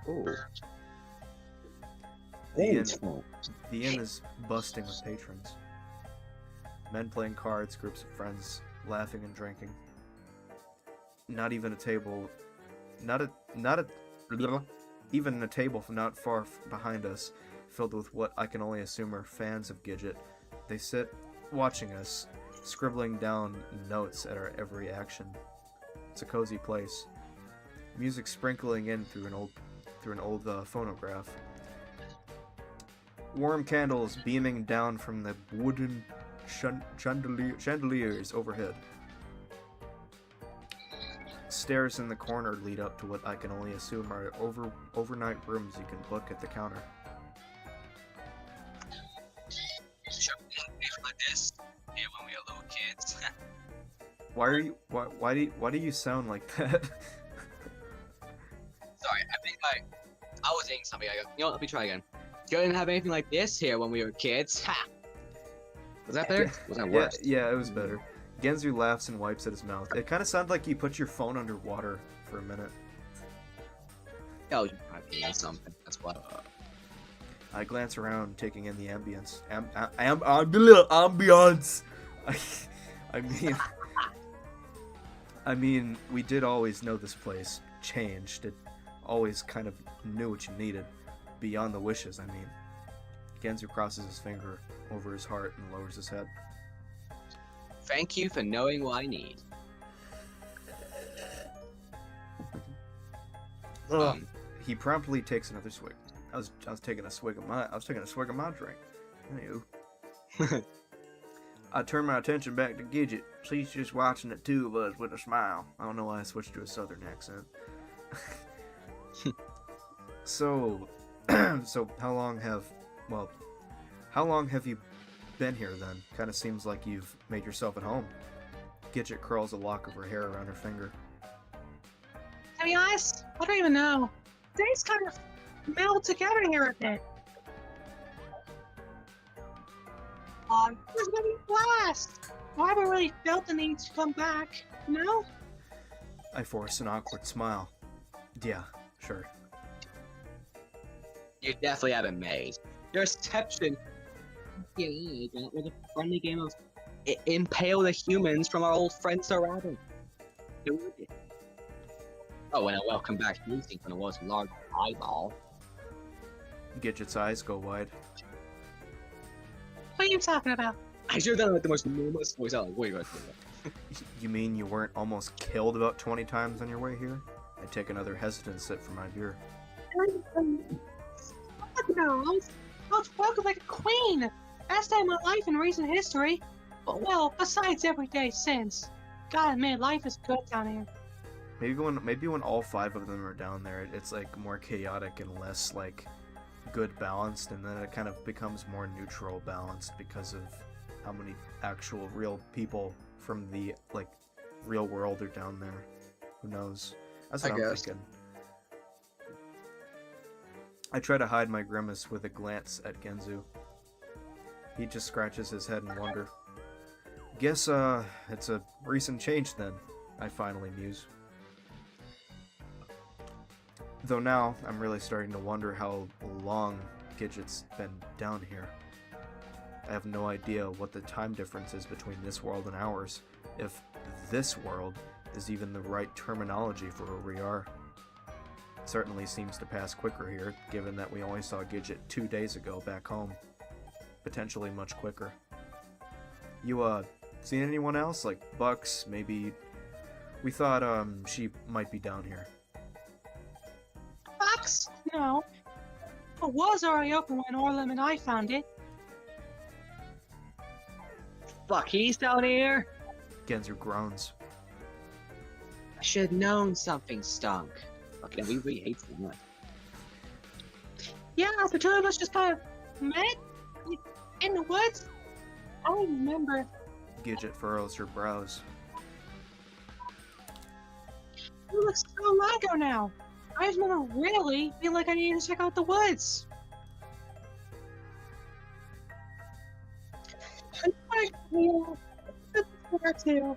Ooh. The inn is busting with patrons. Men playing cards, groups of friends, laughing and drinking. Not even a table not far behind us, filled with what I can only assume are fans of Gidget. They sit watching us, scribbling down notes at our every action. It's a cozy place. Music sprinkling in through an old phonograph. Warm candles beaming down from the wooden chandeliers overhead. Stairs in the corner lead up to what I can only assume are overnight rooms you can book at the counter. Like this, yeah, when we were little kids. Why do you sound like that? Sorry, I think I was eating something. I go, you know what, let me try again. You didn't have anything like this here when we were kids. Ha! Was that better? Was that worse? Yeah, it was better. Genzu laughs and wipes at his mouth. It kind of sounded like you put your phone underwater for a minute. Oh, you probably eating something. That's what. I glance around, taking in the ambience. Ambiance. I mean, we did always know this place changed. It always kind of knew what you needed, beyond the wishes. I mean, Genzu crosses his finger over his heart and lowers his head. Thank you for knowing what I need. He promptly takes another swig. I was taking a swig of my drink. Anywho. I turn my attention back to Gidget. She's just watching the two of us with a smile. I don't know why I switched to a southern accent. So how long have you been here then? Kind of seems like you've made yourself at home. Gidget curls a lock of her hair around her finger. To be honest, I don't even know. Things kind of meld together here a bit. It was really a blast. I haven't really felt the need to come back, you know? I force an awkward smile. Yeah, sure. You definitely haven't made. Your exception. Yeah, it was a friendly game of impale the humans from our old friends surrounding. Oh, and a welcome back meeting when it was a large eyeball. Gidget's eyes go wide. What are you talking about? I should have done it with the most enormous voice out. Like, what are you guys doing? You mean you weren't almost killed about 20 times on your way here? I take another hesitant sip from my beer. No, I was welcomed like a queen. Best day of my life in recent history. But well, besides every day since. Gotta admit, life is good down here. Maybe when all 5 of them are down there, it's like more chaotic and less like good balanced, and then it kind of becomes more neutral balanced because of how many actual real people from the like real world are down there. Who knows? That's what I'm thinking. I try to hide my grimace with a glance at Genzu. He just scratches his head in wonder. Guess it's a recent change then, I finally muse. Though now, I'm really starting to wonder how long Gidget's been down here. I have no idea what the time difference is between this world and ours, if this world is even the right terminology for where we are. It certainly seems to pass quicker here, given that we only saw Gidget 2 days ago back home. Potentially much quicker. You, seen anyone else? Like Bucks, maybe? We thought, she might be down here. Fox? No. It was already open when Orlem and I found it. Fuck, he's down here? Genzu groans. I should have known something stunk. Okay, we really hate so much. Yeah, the two of us just kind of met in the woods. I don't remember. Gidget furrows her brows. It looks so long ago now. I just want to really feel like I need to check out the woods. I feel too.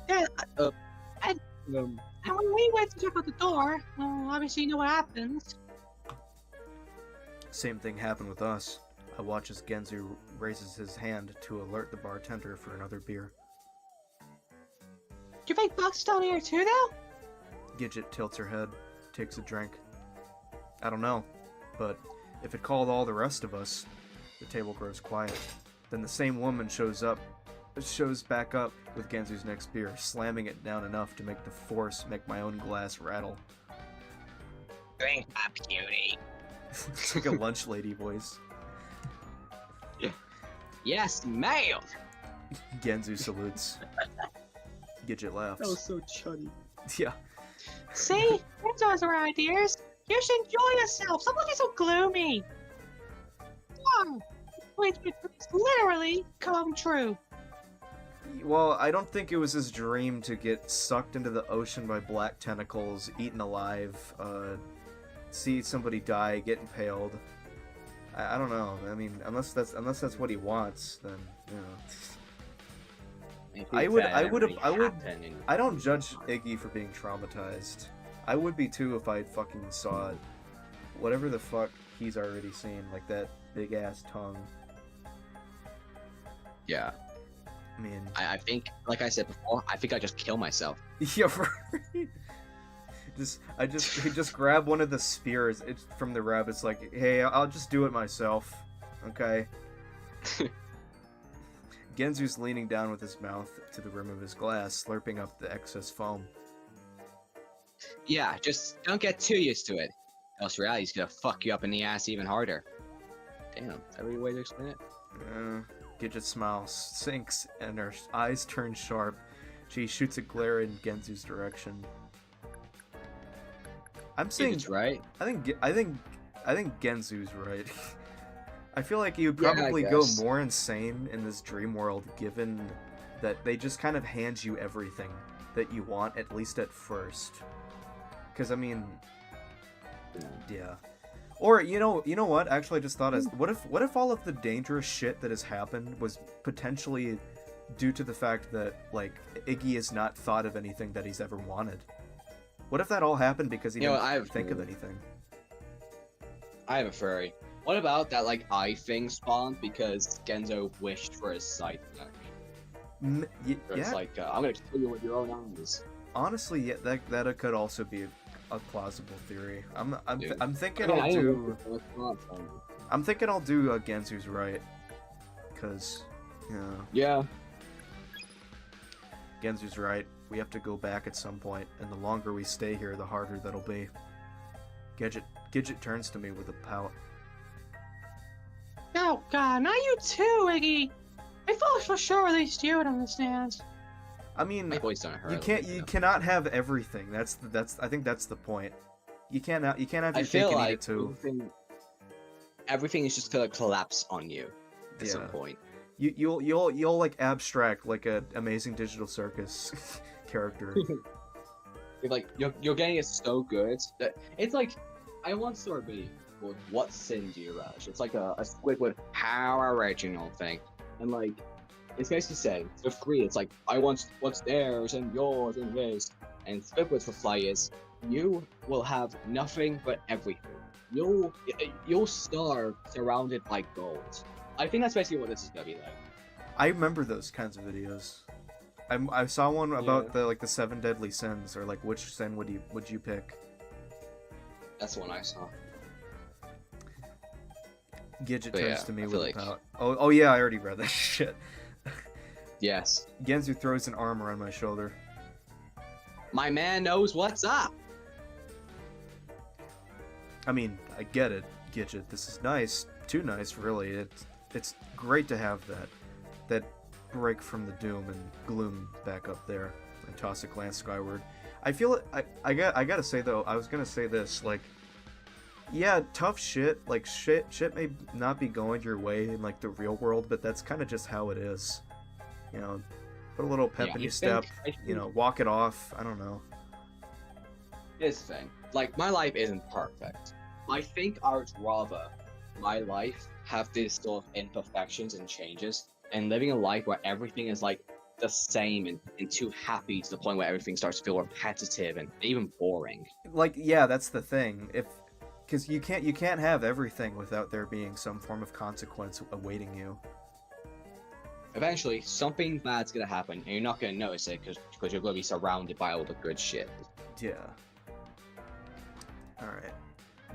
Yeah, and when we went to check out the door, well, obviously you know what happens. Same thing happened with us. I watch as Genzu raises his hand to alert the bartender for another beer. Do you think Buck's down here too, though? Gidget tilts her head, takes a drink. I don't know, but if it called all the rest of us, the table grows quiet. Then the same woman shows back up with Genzu's next beer, slamming it down enough to make the force make my own glass rattle. Drink up, cutie. It's like a lunch lady voice. Yes, ma'am! Genzu salutes. Gidget laughs. That was so chuddy. Yeah. See? That's those are ideas. You should enjoy yourself. Stop looking so gloomy. Wow. Wait, it's literally come true. Well, I don't think it was his dream to get sucked into the ocean by black tentacles, eaten alive, see somebody die, get impaled. I don't know. I mean, unless that's what he wants, then you know. I don't judge Iggy for being traumatized. I would be too if I fucking saw whatever the fuck he's already seen, like that big ass tongue. Yeah. I mean, I think, like I said before, I think I just kill myself. yeah, right. I just grab one of the spears from the rabbits, like, hey, I'll just do it myself, okay? Genzu's leaning down with his mouth to the rim of his glass, slurping up the excess foam. Yeah, just don't get too used to it, else reality's gonna fuck you up in the ass even harder. Damn, is that really a way to explain it? Gidget's smile sinks, and her eyes turn sharp. She shoots a glare in Genzu's direction. I'm saying It's right. I think Genzu's right. I feel like he would probably go more insane in this dream world, given that they just kind of hand you everything that you want, at least at first. Because I mean, yeah. Or you know what? Actually, I just thought as what if all of the dangerous shit that has happened was potentially due to the fact that like Iggy has not thought of anything that he's ever wanted. What if that all happened because he didn't think of anything? I have a theory. What about that, like, eye thing spawned because Genzo wished for his sight? Yeah. It's like, I'm gonna kill you with your own eyes. Honestly, yeah, that could also be a plausible theory. I'm thinking I mean, I'm thinking I'll do Genzu's right, cause yeah. Genzu's right. We have to go back at some point, and the longer we stay here, the harder that'll be. Gidget turns to me with a pout. Oh god, not you too, Iggy. I thought for sure at least you would understand. I mean, My voice don't hurt. you cannot have everything. That's I think that's the point. You can't have your cake and eat it too. Everything is just gonna collapse on you at some point. You'll like abstract like a Amazing Digital Circus character. You're getting it so good that it's like I once saw a video called "What Sin Do You Rush?" It's like a Squidward how original thing, and like it's basically saying for free. It's like I want what's theirs and yours and his, and Squidward's reply is you will have nothing but everything. You'll starve surrounded by gold. I think that's basically what this is gonna be like. I remember those kinds of videos. I saw one about the 7 deadly sins, or like which sin would you pick? That's the one I saw. Gidget But turns yeah, to me I with feel a like- pout. Oh yeah, I already read that shit. Yes. Genzu throws an arm around my shoulder. My man knows what's up. I mean, I get it, Gidget. This is nice. Too nice, really. It's great to have that break from the doom and gloom back up there. And toss a glance skyward. I feel it. I gotta say though. I was gonna say this. Like, yeah, tough shit. Like shit may not be going your way in like the real world, but that's kind of just how it is. You know, put a little pep in your step. You know, walk it off. I don't know. Here's the thing. Like, my life isn't perfect. I think I would rather my life have these sort of imperfections and changes, and living a life where everything is like the same and too happy to the point where everything starts to feel repetitive and even boring. Like, yeah, that's the thing. Because you can't have everything without there being some form of consequence awaiting you. Eventually, something bad's gonna happen, and you're not gonna notice it because you're gonna be surrounded by all the good shit. Yeah. Alright.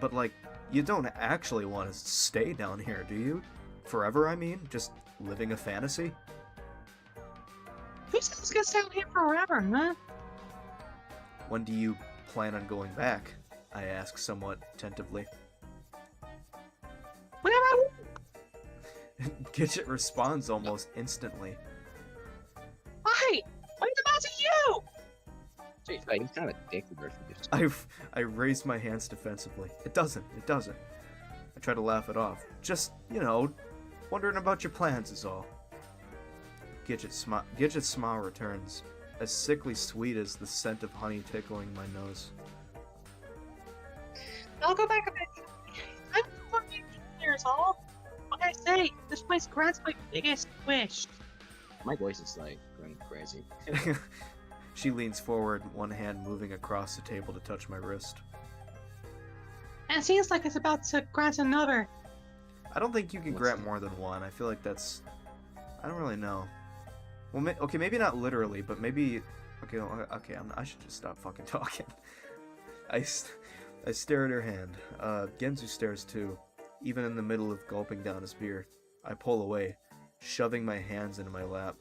But, like, you don't actually want to stay down here, do you? Forever, I mean? Just living a fantasy? Who says gonna stay out here forever, huh? When do you plan on going back? I ask somewhat tentatively. Whenever I want. Gidget responds almost instantly. Hey, what's the matter you? Jeez, he's kind of a dick for this. I raise my hands defensively. It doesn't. I try to laugh it off. Just, wondering about your plans is all. Gidget's smile returns, as sickly sweet as the scent of honey tickling my nose. I'll go back a bit. I'm 14 years old. Like I say, this place grants my biggest wish. My voice is like going crazy. She leans forward, one hand moving across the table to touch my wrist. And it seems like it's about to grant another. I don't think you can What's grant that? more than one. I feel like that's... I don't really know. Well, okay, maybe not literally, but maybe... Okay, I should just stop fucking talking. I stare at her hand. Genzu stares too, even in the middle of gulping down his beer. I pull away, shoving my hands into my lap.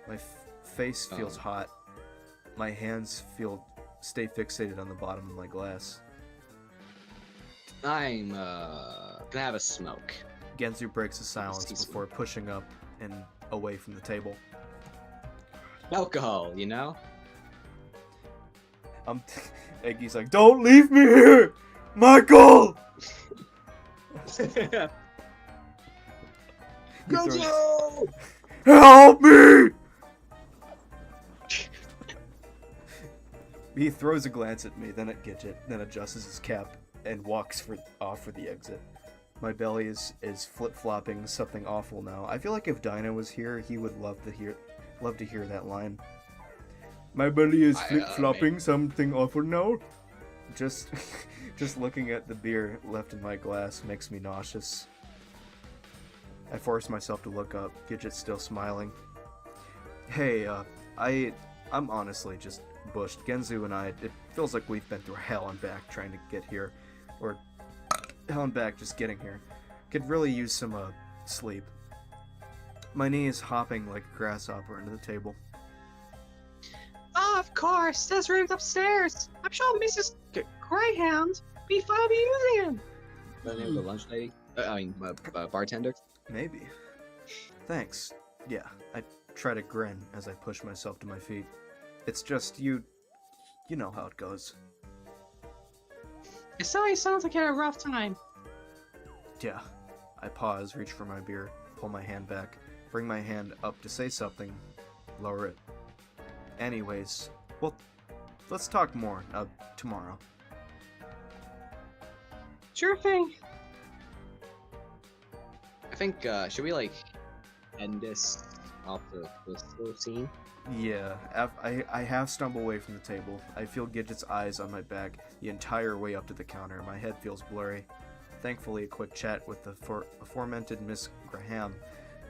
My face feels hot. My hands stay fixated on the bottom of my glass. I'm gonna have a smoke. Genzu breaks the silence Excuse me. before pushing up and away from the table. Alcohol, you know? Eggy's like, "Don't leave me here! Michael!" He throws, Gojo! "Help me!" He throws a glance at me, then at Gidget, then adjusts his cap and walks off for the exit. My belly is flip-flopping something awful now. I feel like if Dinah was here, he would love to hear that line. My belly is flip-flopping something awful now. Just looking at the beer left in my glass makes me nauseous. I force myself to look up. Gidget's still smiling. Hey, I'm honestly just bushed. Genzu and I, it feels like we've been through hell and back trying to get here. Or hell and back just getting here. Could really use some, sleep. My knee is hopping like a grasshopper into the table. Oh, of course. There's rooms upstairs. I'm sure Mrs. Greyhound be fine with using him. The name of the lunch lady? Bartender? Maybe. Thanks. Yeah, I try to grin as I push myself to my feet. It's just, you know how it goes. It certainly sounds like you had a rough time. Yeah. I pause, reach for my beer, pull my hand back, bring my hand up to say something, lower it. Anyways, well, let's talk more, tomorrow. Sure thing. I think, should we, like, end this off the little scene? Yeah, I half stumble away from the table. I feel Gidget's eyes on my back the entire way up to the counter. My head feels blurry. Thankfully, a quick chat with the aforementioned Miss Graham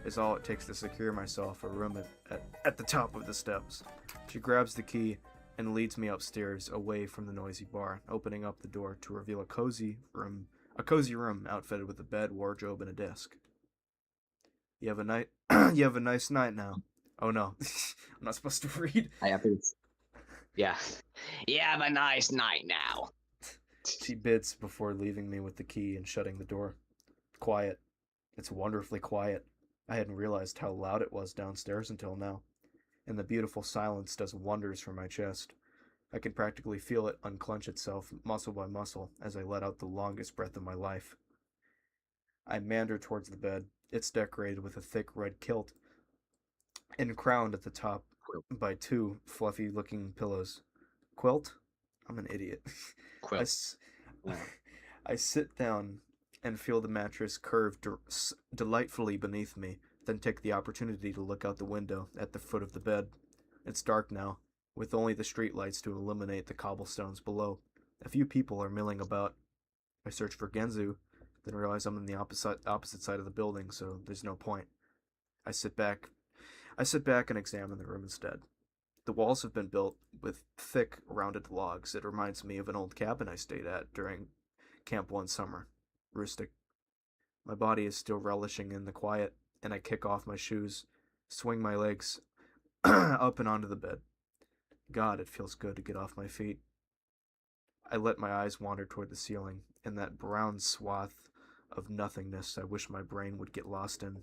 is all it takes to secure myself a room at the top of the steps. She grabs the key and leads me upstairs away from the noisy bar, opening up the door to reveal a cozy room outfitted with a bed, wardrobe, and a desk. You have a nice night now. Oh no, I'm not supposed to read. I have to. Yeah. You have a nice night now. She bids before leaving me with the key and shutting the door. Quiet. It's wonderfully quiet. I hadn't realized how loud it was downstairs until now, and the beautiful silence does wonders for my chest. I can practically feel it unclench itself, muscle by muscle, as I let out the longest breath of my life. I meander towards the bed. It's decorated with a thick red kilt and crowned at the top by two fluffy-looking pillows. Quilt? I'm an idiot. Quilt. I sit down and feel the mattress curve delightfully beneath me, then take the opportunity to look out the window at the foot of the bed. It's dark now, with only the streetlights to illuminate the cobblestones below. A few people are milling about. I search for Genzu, then realize I'm in the opposite side of the building, so there's no point. I sit back and examine the room instead. The walls have been built with thick, rounded logs. It reminds me of an old cabin I stayed at during camp one summer. Rustic. My body is still relishing in the quiet, and I kick off my shoes, swing my legs up and onto the bed. God, it feels good to get off my feet. I let my eyes wander toward the ceiling, in that brown swath of nothingness I wish my brain would get lost in.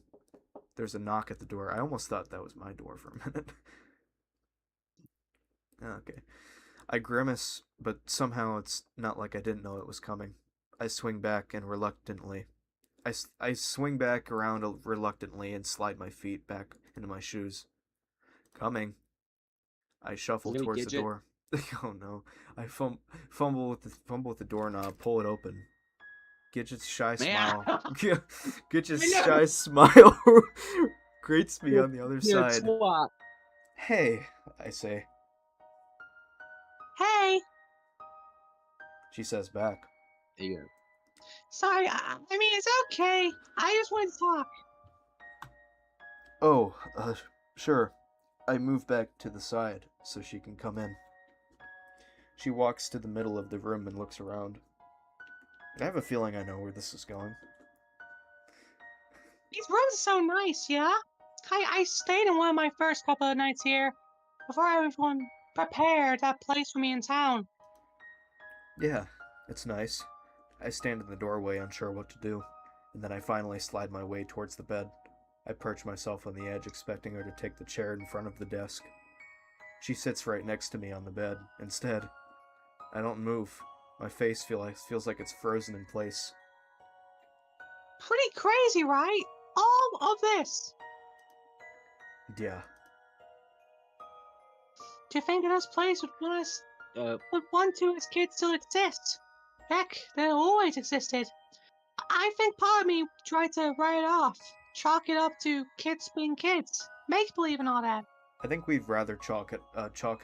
There's a knock at the door. I almost thought that was my door for a minute. Okay. I grimace, but somehow it's not like I didn't know it was coming. I swing back and reluctantly. I swing back around reluctantly and slide my feet back into my shoes. Coming. I shuffle Really, towards the Gidget? door. Oh no. I fumble with the doorknob, pull it open. Gidget's shy Yeah. smile. Gidget's I know. shy smile greets me on the other You're a side. twat. Hey, I say. Hey, She says back. There you go. sorry. I mean, it's okay. I just want to talk. Oh, sure. I move back to the side so she can come in. She walks to the middle of the room and looks around. I have a feeling I know where this is going. These rooms are so nice, yeah? I stayed in one of my first couple of nights here before everyone prepared that place for me in town. Yeah, it's nice. I stand in the doorway, unsure what to do, and then I finally slide my way towards the bed. I perch myself on the edge, expecting her to take the chair in front of the desk. She sits right next to me on the bed. Instead, I don't move. My face feels like it's frozen in place. Pretty crazy, right? All of this. Yeah. Do you think this place would want to as kids still exist? Heck, they always existed. I think part of me tried to write it off, chalk it up to kids being kids, make believe and all that. I think we'd rather chalk it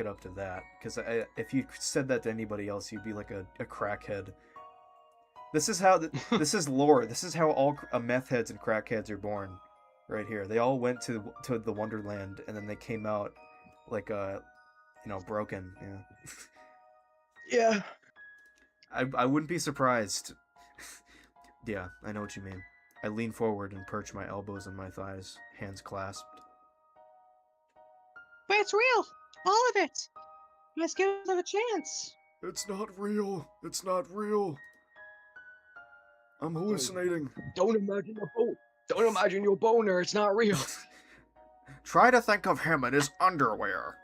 up to that, because if you said that to anybody else, you'd be like a crackhead. This is how this is lore. This is how all meth heads and crackheads are born, right here. They all went to the Wonderland, and then they came out like broken. Yeah. Yeah. I wouldn't be surprised. Yeah, I know what you mean. I lean forward and perch my elbows on my thighs, hands clasped. But it's real, all of it. Let's give it a chance. It's not real. It's not real. I'm hallucinating. Don't imagine your boner. It's not real. Try to think of him in his underwear.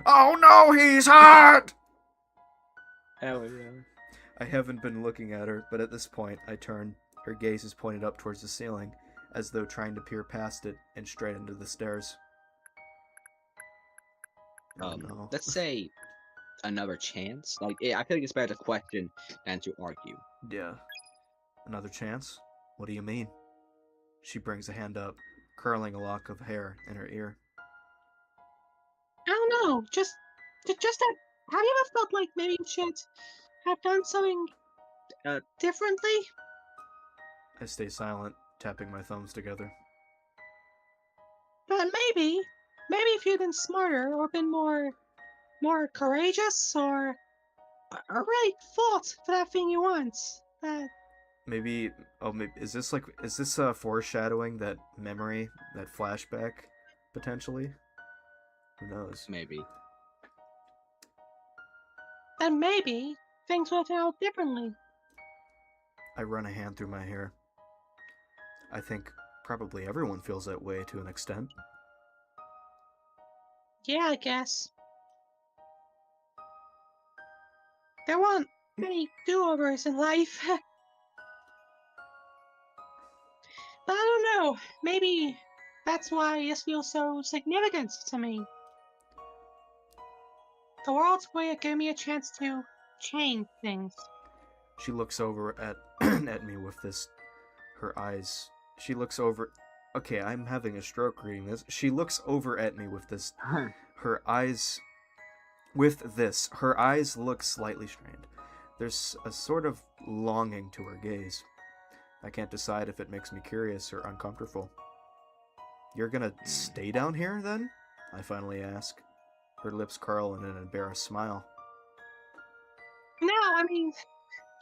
Oh no, he's hot! Hell yeah. I haven't been looking at her, but at this point, I turn. Her gaze is pointed up towards the ceiling, as though trying to peer past it and straight into the stairs. Oh no. Let's say another chance. Like, I feel like it's better to question than to argue. Yeah. Another chance? What do you mean? She brings a hand up, curling a lock of hair in her ear. I don't know, just that. Have you ever felt like maybe you should have done something differently? I stay silent, tapping my thumbs together. But maybe if you'd been smarter or been more courageous or really fought for that thing you want. Maybe, oh, maybe, is this foreshadowing that memory, that flashback, potentially? Who knows? Maybe. Then maybe things would have turned out differently. I run a hand through my hair. I think probably everyone feels that way to an extent. Yeah, I guess. There weren't many do-overs in life. But I don't know, maybe that's why this feels so significant to me. The world's way of giving me a chance to change things. She looks over at at me with this, her eyes. She looks over. Okay, I'm having a stroke reading this. She looks over at me with this. Her eyes. With this, her eyes look slightly strained. There's a sort of longing to her gaze. I can't decide if it makes me curious or uncomfortable. You're gonna stay down here, then? I finally ask. Her lips curl in an embarrassed smile. No, I mean,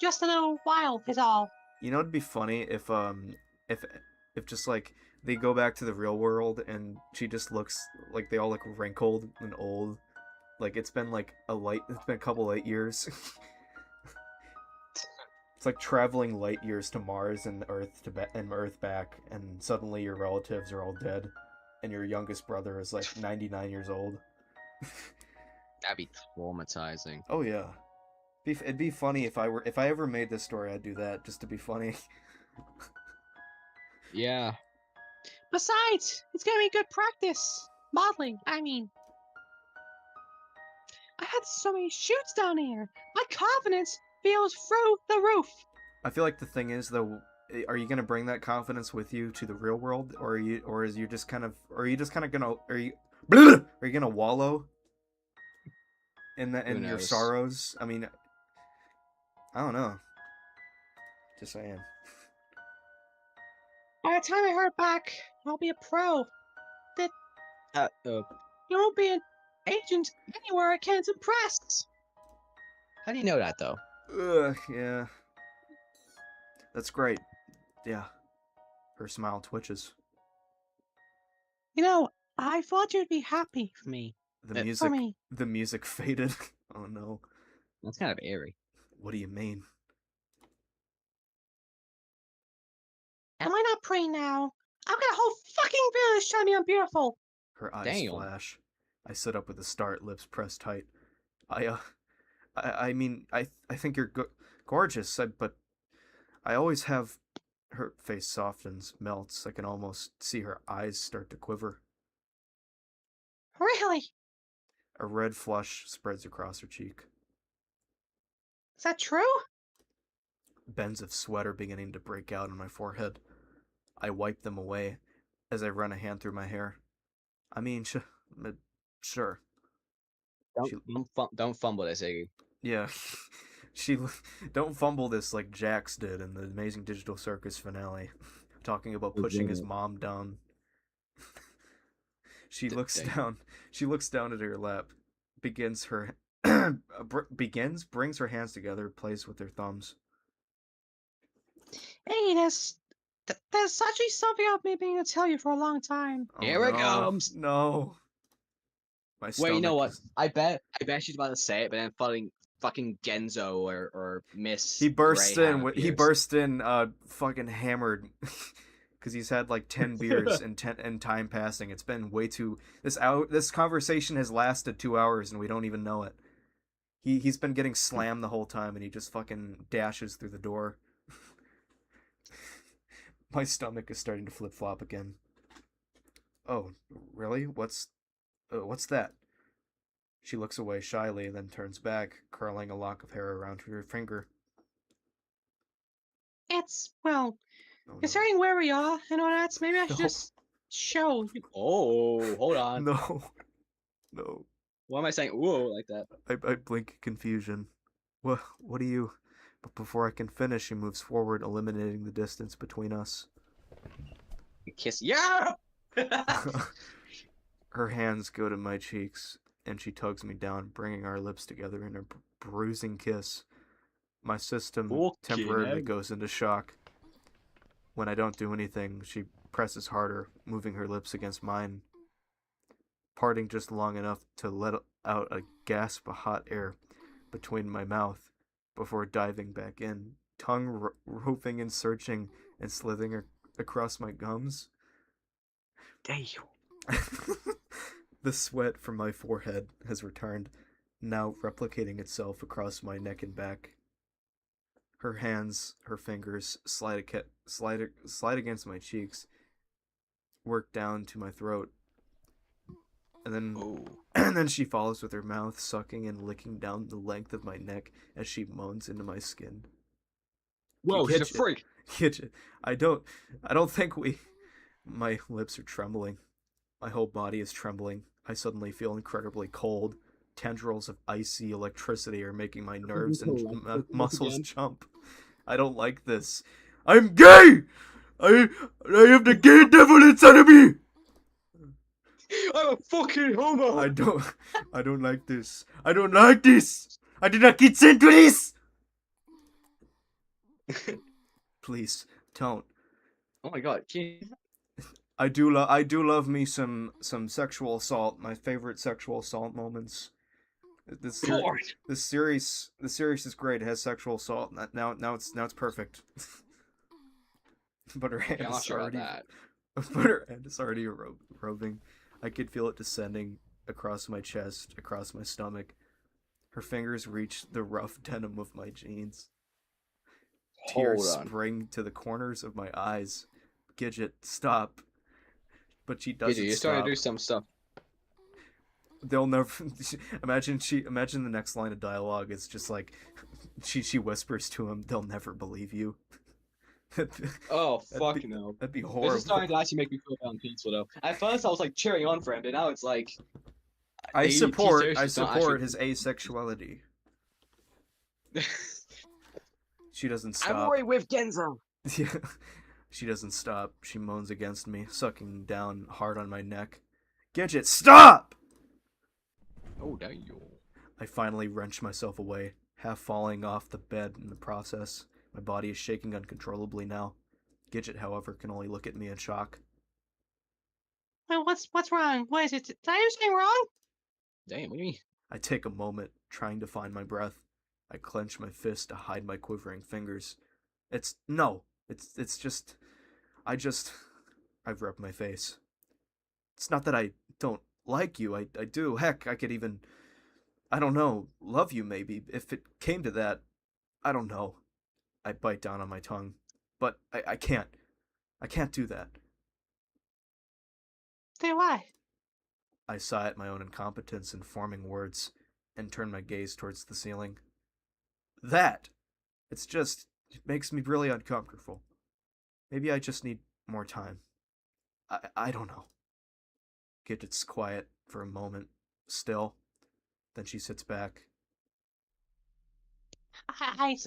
just a little while is all. You know, it'd be funny if just like they go back to the real world and she just looks like they all look wrinkled and old. Like it's been a couple light years. It's like traveling light years to Mars and Earth back, and suddenly your relatives are all dead, and your youngest brother is like 99 years old. That'd be traumatizing. Oh yeah, it'd be funny if I ever made this story, I'd do that just to be funny. Yeah. Besides, it's gonna be good practice. Modeling, I mean. I had so many shoots down here. My confidence feels through the roof. I feel like the thing is though, are you gonna bring that confidence with you to the real world, or are you just kind of gonna wallow in your knows? sorrows? I mean, I don't know. Just saying. By the time I heard back, I'll be a pro. You won't be an agent anywhere I can't impress. How do you know that, though? Ugh, yeah. That's great. Yeah. Her smile twitches. You know, I thought you'd be happy for me. The music faded. Oh no. That's kind of eerie. What do you mean? Am I not pretty now? I've got a whole fucking village telling me I'm beautiful. Her eyes flash. I sit up with a start, lips pressed tight. I mean, I think you're gorgeous, but I always have. Her face softens, melts. I can almost see her eyes start to quiver. Really? A red flush spreads across her cheek. Is that true? Bends of sweat are beginning to break out on my forehead. I wipe them away as I run a hand through my hair. I mean, sure. Don't fumble this, Iggy. Yeah. Don't fumble this like Jax did in the Amazing Digital Circus finale, talking about pushing his mom down. She looks down. She looks down at her lap, brings her hands together, plays with her thumbs. Hey, there's actually something I've been meaning to tell you for a long time. Oh, Here it comes. No. My Wait, you know what? is... I bet she's about to say it, but then fucking Genzo or Miss. He bursts in appears. fucking hammered. Because he's had like 10 beers and time passing. It's been way too. This conversation has lasted 2 hours and we don't even know it. He's been getting slammed the whole time and he just fucking dashes through the door. My stomach is starting to flip flop again. Oh, really? What's that? She looks away shyly and then turns back, curling a lock of hair around her finger. It's, well, Oh, no. considering where we are and all that, maybe I should just show you. Oh, hold on. No. Why am I saying "whoa" like that? I blink in confusion. What are you? But before I can finish, she moves forward, eliminating the distance between us. Kiss. Yeah. Her hands go to my cheeks, and she tugs me down, bringing our lips together in a bruising kiss. My system Fucking temporarily hell. goes into shock. When I don't do anything, she presses harder, moving her lips against mine, parting just long enough to let out a gasp of hot air between my mouth before diving back in, tongue roving and searching and slithering across my gums. Damn. The sweat from my forehead has returned, now replicating itself across my neck and back. Her hands, her fingers, slide against my cheeks, work down to my throat, and then Oh. and then she follows with her mouth, sucking and licking down the length of my neck as she moans into my skin. Whoa, she's a Gidget. freak. Gidget. I don't think we... My lips are trembling. My whole body is trembling. I suddenly feel incredibly cold. Tendrils of icy electricity are making my nerves and muscles jump. I don't like this. I'm gay! I have the gay devil inside of me! I'm a fucking homo. I don't like this. I don't like this! I did not consent to this! Please, don't. Oh my god. I do love me some sexual assault. My favorite sexual assault moments. This series is great. It has sexual assault. Now it's perfect. But her hand I'm not is sure about already that. but her hand is already roving. I could feel it descending across my chest, across my stomach. Her fingers reach the rough denim of my jeans. Tears Hold on. spring to the corners of my eyes. Gidget, stop. But she doesn't You're stop. starting to do some stuff. They'll never imagine the next line of dialogue is just like she whispers to him, "They'll never believe you." Oh, That'd fuck be- no. That'd be This horrible. is starting to actually make me feel down peaceful though. At first I was like cheering on for him, but now it's like I he support seriously not actually- his asexuality. She doesn't I'm stop. already with Genzo. Yeah. She doesn't stop. She moans against me, sucking down hard on my neck. Gidget, stop! Oh, there you. I finally wrench myself away, half falling off the bed in the process. My body is shaking uncontrollably now. Gidget, however, can only look at me in shock. Wait, what's wrong? What is it? Did I do something wrong? Damn, what do you mean? I take a moment, trying to find my breath. I clench my fist to hide my quivering fingers. It's just... I've rubbed my face. It's not that I don't like you, I do. Heck, I could even, I don't know, love you maybe, if it came to that. I don't know. I bite down on my tongue. But I can't. I can't do that. Then why? I sigh at my own incompetence in forming words, and turn my gaze towards the ceiling. That! It makes me really uncomfortable. Maybe I just need more time. I don't know. Gidget's quiet for a moment, still. Then she sits back.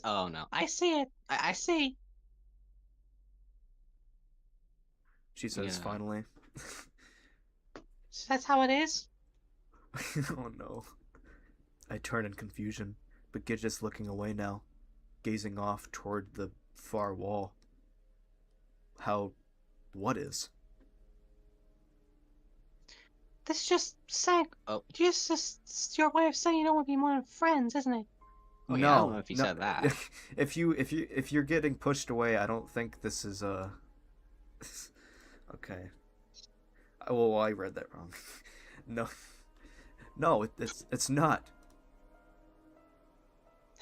Oh no. I see it. I see. She says Yeah. finally. So that's how it is? Oh no. I turn in confusion, but Gidget's looking away now, gazing off toward the far wall. What is? This is just saying. Oh. Just your way of saying you don't want to be more than friends, isn't it? Oh, yeah, I don't know if he said that. If you're getting pushed away, I don't think this is okay. Well, I read that wrong. No, it's not.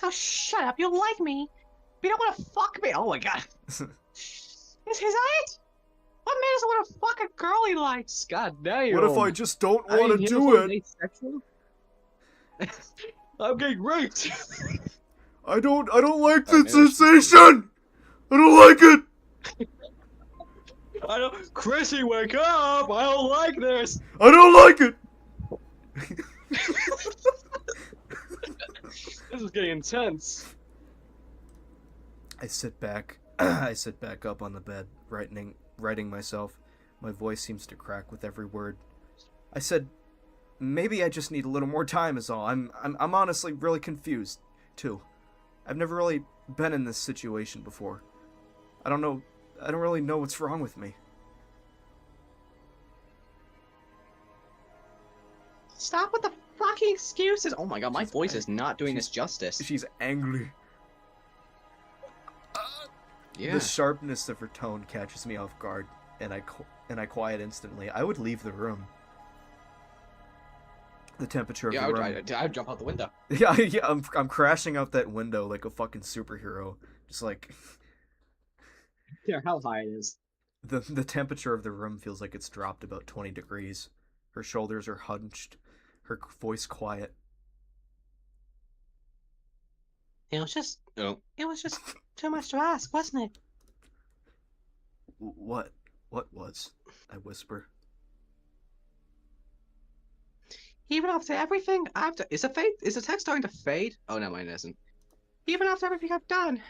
Oh, shut up. You like me. But you don't want to fuck me. Oh my god. Is that it? What man doesn't want to fuck a girl he likes? God damn. What if I just don't I want to mean, do him it? asexual? I'm getting raped. I don't like the Okay, that's- sensation. I don't like it. I don't. Chrissy, wake up! I don't like this. I don't like it. This is getting intense. I sit back. I sit back up on the bed, writing myself. My voice seems to crack with every word. I said, maybe I just need a little more time is all. I'm honestly really confused, too. I've never really been in this situation before. I don't really know what's wrong with me. Stop with the fucking excuses. Oh my god, my voice is not doing this justice. She's angry. Yeah. The sharpness of her tone catches me off guard, and I quiet instantly. I would leave the room. The temperature of the room. I'd jump out the window. Yeah, I'm crashing out that window like a fucking superhero. Just like Yeah, how high it is. the temperature of the room feels like it's dropped about 20 degrees. Her shoulders are hunched, her voice quiet. It was just Oh. too much to ask, wasn't it? What was? I whisper. Even after everything Is the text starting to fade? Oh no, mine isn't. even after everything I've done.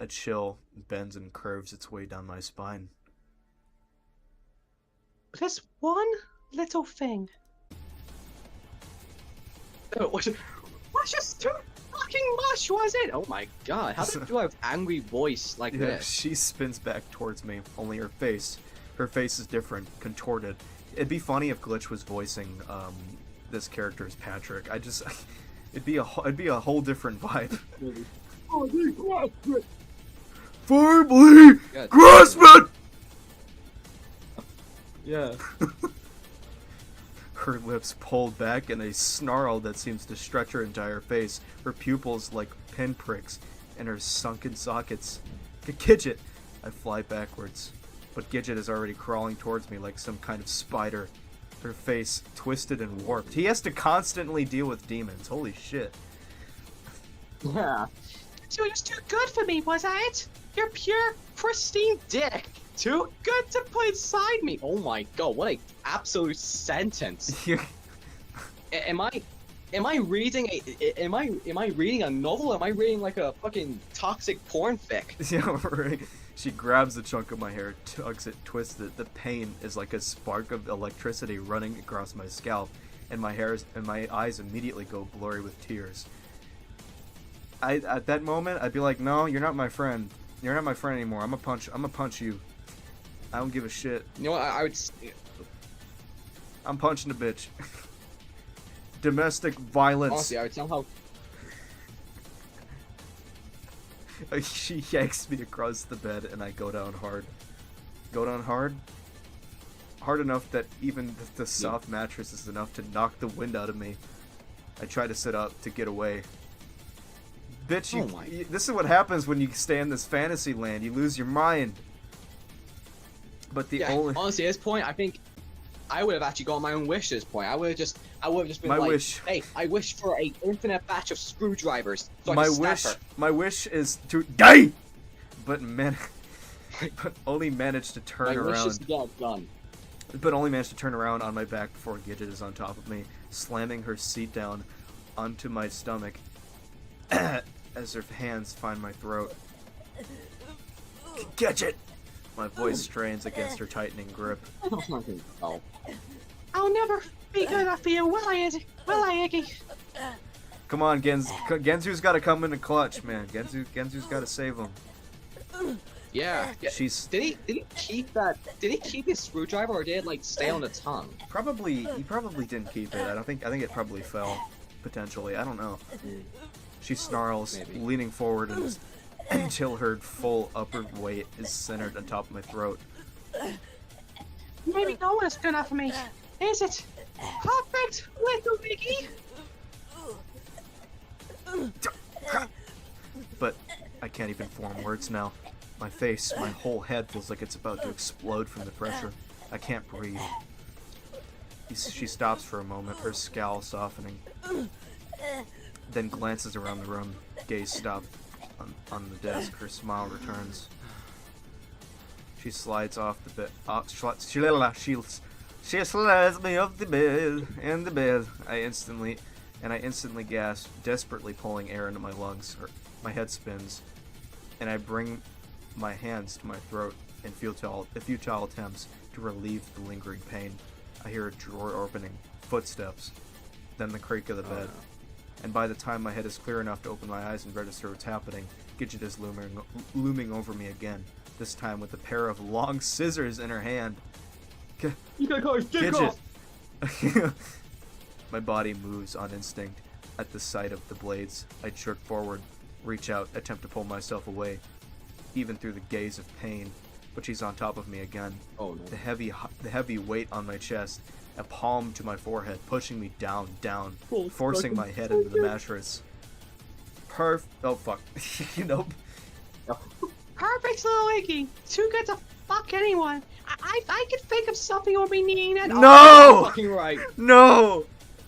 A chill bends and curves its way down my spine. This one little thing. Oh, was just too fucking much, was it? Oh my god, how did you have angry voice like Yeah, this? she spins back towards me, only her face is different, contorted. It'd be funny if Glitch was voicing this character as Patrick. It'd be a whole different vibe. Firmly grasp it! Yeah. Her lips pulled back in a snarl that seems to stretch her entire face, her pupils like pinpricks in her sunken sockets. Gidget! I fly backwards, but Gidget is already crawling towards me like some kind of spider, her face twisted and warped. He has to constantly deal with demons, holy shit. Yeah. You were just too good for me, was I it? You're pure, pristine Dick! Too good to put inside me! Oh my god, what a absolute sentence. Am I reading a novel? Am I reading like a fucking toxic porn fic? Yeah, right. She grabs a chunk of my hair, tugs it, twists it. The pain is like a spark of electricity running across my scalp, and my eyes immediately go blurry with tears. At that moment, I'd be like, "No, you're not my friend. You're not my friend anymore. I'm gonna punch you. I don't give a shit. You know what? I would. I'm punching a bitch." Domestic violence. Honestly, I would somehow. She yanks me across the bed, and I go down hard. Go down hard? Hard enough that even the soft mattress is enough to knock the wind out of me. I try to sit up to get away. Bitch, this is what happens when you stay in this fantasy land. You lose your mind. But honestly, at this point, I think I would have actually got my own wish at this point. I would have just been my like, wish. "Hey, I wish for a infinite batch of screwdrivers." So I can stab her. My wish is to die, but only managed to turn My wish around. is to get done. But only managed to turn around on my back before Gidget is on top of me, slamming her seat down onto my stomach as her hands find my throat. Gidget! My voice strains against her tightening grip. Oh. I'll never be good enough for you, will I, Iggy? Come on, Genzu's got to come in the clutch, man. Genzu's got to save him. Yeah. Did he keep that? Did he keep his screwdriver, or did it like stay on the tongue? He probably didn't keep it. I think it probably fell, potentially. I don't know. She snarls, leaning forward until her full upper weight is centered on top of my throat. Maybe no one is good enough for me, is it? Perfect, little Iggy. But I can't even form words now. My face, my whole head feels like it's about to explode from the pressure. I can't breathe. She stops for a moment, her scowl softening. Then glances around the room, gaze stopped on the desk. Her smile returns. She slides off the bed. She slides me off the bed, I instantly gasp, desperately pulling air into my lungs. My head spins. and I bring my hands to my throat in futile attempts to relieve the lingering pain. I hear a drawer opening, footsteps, then the creak of the bed. And by the time my head is clear enough to open my eyes and register what's happening, Gidget is looming over me again, this time with a pair of long scissors in her hand. You gotta call dick Gidget! off! My body moves on instinct. At the sight of the blades, I jerk forward, reach out, attempt to pull myself away, even through the gaze of pain. But she's on top of me again. Oh no. The heavy weight on my chest, a palm to my forehead, pushing me down, forcing my head into the mattress. Oh fuck. Nope. Perfect, little Iggy. Too good to fuck anyone. I could think of something over me needing that. No! Fucking right. No!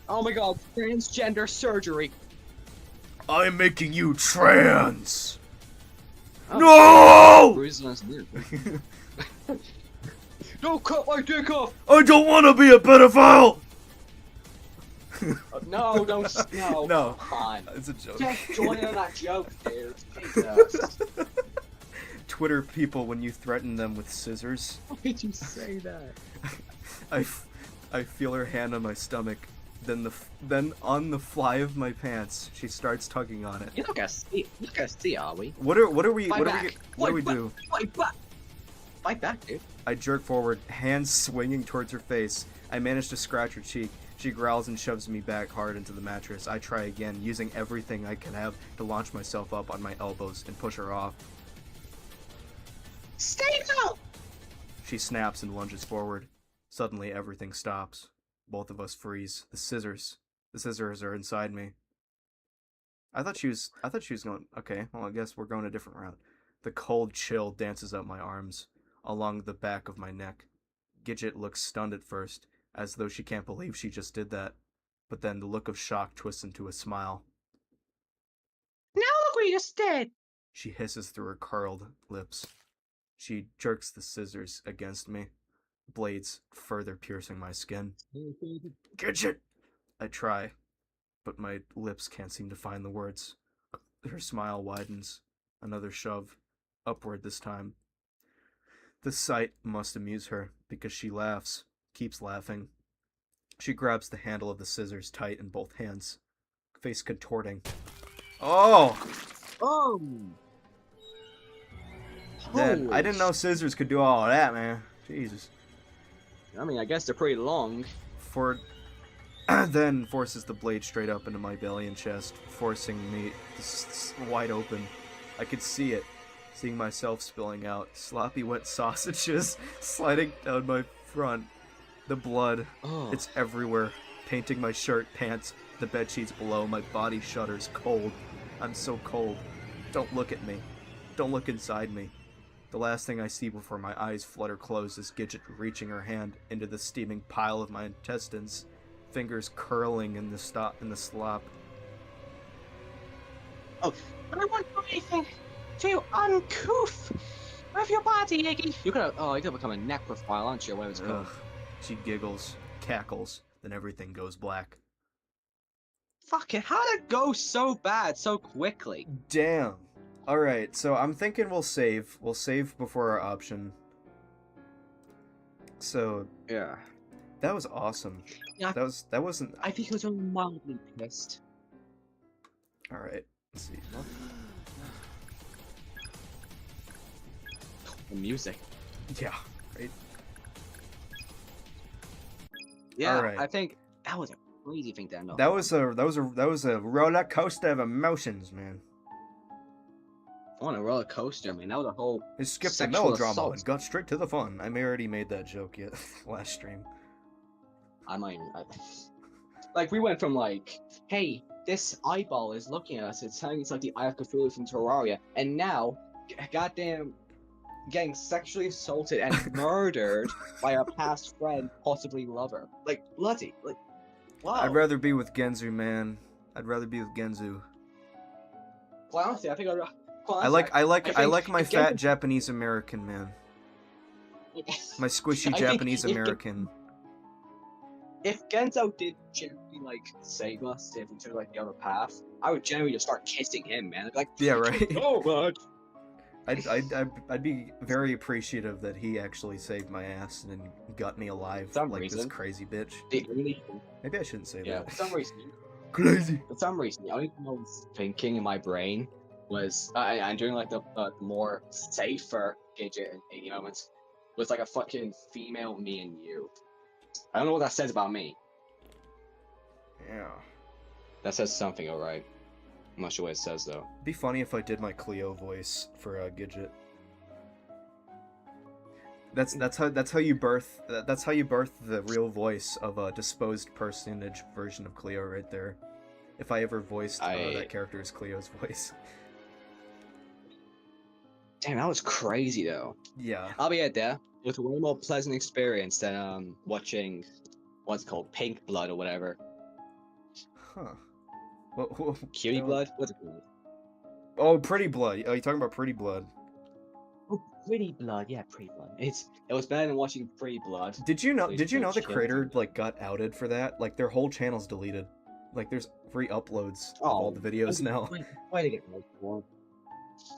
Oh my god, transgender surgery. I'm making you trans! Oh, No! bruises on his knee. Don't cut my dick off! I don't want to be a pedophile! No, don't. No. No. Come on. It's a joke. Just join in that joke, dude. Jesus. Twitter people when you threaten them with scissors. Why did you say that? I feel her hand on my stomach. Then on the fly of my pants, she starts tugging on it. You're not gonna see, are we? What do we Fight do? back. Fight back, dude. I jerk forward, hands swinging towards her face. I manage to scratch her cheek. She growls and shoves me back hard into the mattress. I try again, using everything I can have to launch myself up on my elbows and push her off. Stay down! She snaps and lunges forward. Suddenly, everything stops. Both of us freeze. The scissors are inside me. I thought she was going. Okay, well, I guess we're going a different route. The cold chill dances up my arms, along the back of my neck. Gidget looks stunned at first, as though she can't believe she just did that. But then the look of shock twists into a smile. Now look what you just did! She hisses through her curled lips. She jerks the scissors against me, blades further piercing my skin. Gidget! I try, but my lips can't seem to find the words. Her smile widens. Another shove, upward this time. The sight must amuse her, because she laughs, keeps laughing. She grabs the handle of the scissors tight in both hands, face contorting. Oh! Oh! Then, I didn't know scissors could do all that, man. Jesus. I mean, I guess they're pretty long. Then forces the blade straight up into my belly and chest, forcing me wide open. I could see it, seeing myself spilling out, sloppy wet sausages sliding down my front. The blood, Oh. it's everywhere, painting my shirt, pants, the bedsheets below. My body shudders cold. I'm so cold. Don't look at me. Don't look inside me. The last thing I see before my eyes flutter closed is Gidget reaching her hand into the steaming pile of my intestines, fingers curling in the slop. I don't want anything too uncouth with your body, Iggy. You're gonna become a necrophile, aren't you? Whatever it's called. Ugh. She giggles, cackles, then everything goes black. Fuck it, how did it go so bad so quickly? Damn. Alright, so I'm thinking we'll save. We'll save before our option. So, Yeah. that was awesome. Yeah. That wasn't... I think he was only mildly pissed. Alright, let's see. The music. Yeah, right? Yeah, Alright. I think that was a crazy thing to end off. That was a roller coaster of emotions, man. On a roller coaster, man. That was a whole. It skipped the Sexual melodrama assault. and got straight to the fun. I already made that joke yet last stream. Like, we went from like, hey, this eyeball is looking at us. It's telling it's like the Eye of Cthulhu from Terraria, and now, goddamn, getting sexually assaulted and murdered by a past friend, possibly lover. Like, bloody, like, wow. I'd rather be with Genzu, man. I'd rather be with Genzu. Well, honestly, I think I'd. I like my if fat Genzo- Japanese American man. My squishy I think Japanese if- American. If Genzo did genuinely like save us if we took like the other path, I would generally just start kissing him, man. I'd be like, Yeah, right. oh much. I'd be very appreciative that he actually saved my ass and got me alive For some like this reason, crazy bitch. the only Maybe I shouldn't say yeah, that. for some reason, Crazy. the only thing I was thinking in my brain was, I'm doing like the more safer gadget in 80 moments, was like a fucking female me and you. I don't know what that says about me. Yeah. That says something, alright. I'm not sure what it says though. It'd be funny if I did my Cleo voice for Gidget. That's how you birth the real voice of a disposed personage version of Cleo right there. If I ever voiced that character as Cleo's voice. Damn, that was crazy though. Yeah. I'll be out there. It was a way more pleasant experience than watching what's it called, Pink Blood or whatever. Huh. Cutie Blood? What's it called? Oh, Pretty Blood. Oh, you talking about Pretty Blood? Oh, Pretty Blood, yeah, Pretty Blood. It was better than watching Pretty Blood. Did you know? Please Did you don't know the kill creator me. like got outed for that? Like their whole channel's deleted. Like there's re-uploads of all the videos now. Why did they get out for?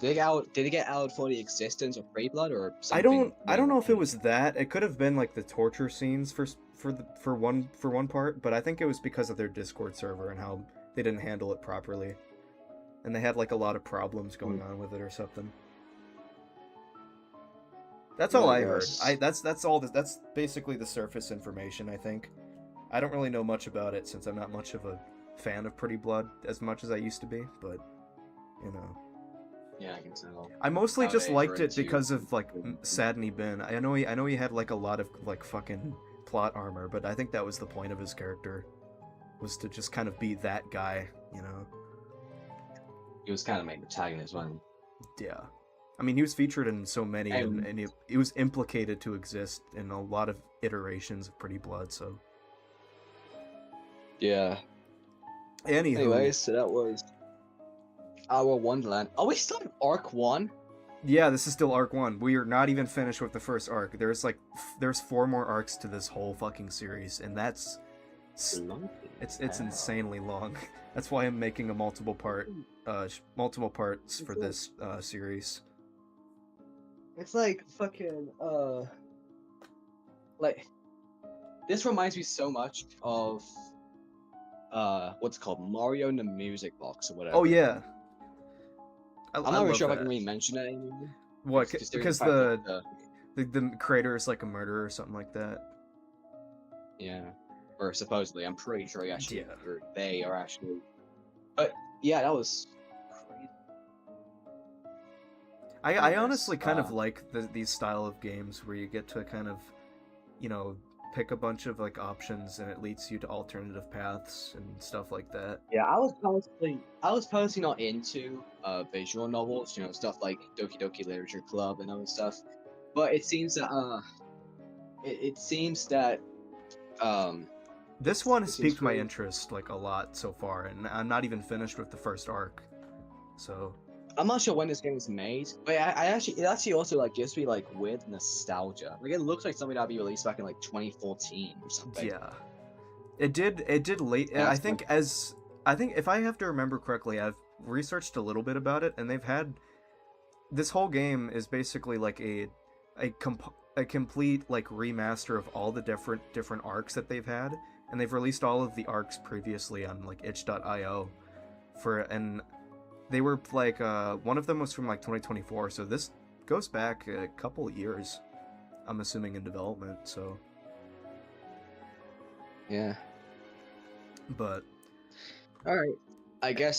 Did they get out for the existence of Pretty Blood or something? I don't know if it was that. It could have been like the torture scenes for one part, but I think it was because of their Discord server and how they didn't handle it properly, and they had like a lot of problems going on with it or something. That's all I heard. That's all. That's basically the surface information. I think. I don't really know much about it since I'm not much of a fan of Pretty Blood as much as I used to be, but you know. Yeah, I can tell. I mostly just Nowadays, liked we're it into- because of like Sadney Ben. I know he had like a lot of like fucking plot armor, but I think that was the point of his character, was to just kind of be that guy, you know. He was kind of my protagonist, wasn't Yeah. I mean, he was featured in so many, and he was implicated to exist in a lot of iterations of Pretty Blood, so. he? Yeah. Anywho. Anyways, so that was our Wonderland. Are we still in Arc 1? Yeah, this is still Arc 1. We are not even finished with the first arc. There's 4 more arcs to this whole fucking series, and that's... It's insanely long. That's why I'm making a multiple parts for this series. It's like fucking like this reminds me so much of what's it called, Mario and the Music Box or whatever. Oh yeah. I'm not really sure if I can really mention that anymore. What? Because the the creator is like a murderer or something like that. yeah, or supposedly. I'm pretty sure actually, Yeah. or they are actually. But yeah, that was crazy. I honestly kind of like these style of games where you get to kind of, you know, pick a bunch of like options and it leads you to alternative paths and stuff like that. Yeah, I was personally not into visual novels, you know, stuff like Doki Doki Literature Club and other stuff. But it seems that it seems that this one has seems piqued my pretty- interest like a lot so far, and I'm not even finished with the first arc. So I'm not sure when this game was made, but it actually also like gives me like weird nostalgia. Like it looks like something that'd be released back in like 2014 or something. yeah, it did late. Yeah, I think if I have to remember correctly, I've researched a little bit about it, and they've had this whole game is basically like a complete like remaster of all the different arcs that they've had, and they've released all of the arcs previously on like itch.io and they were like one of them was from like 2024, so this goes back a couple years, I'm assuming, in development. So Yeah. but All right. I guess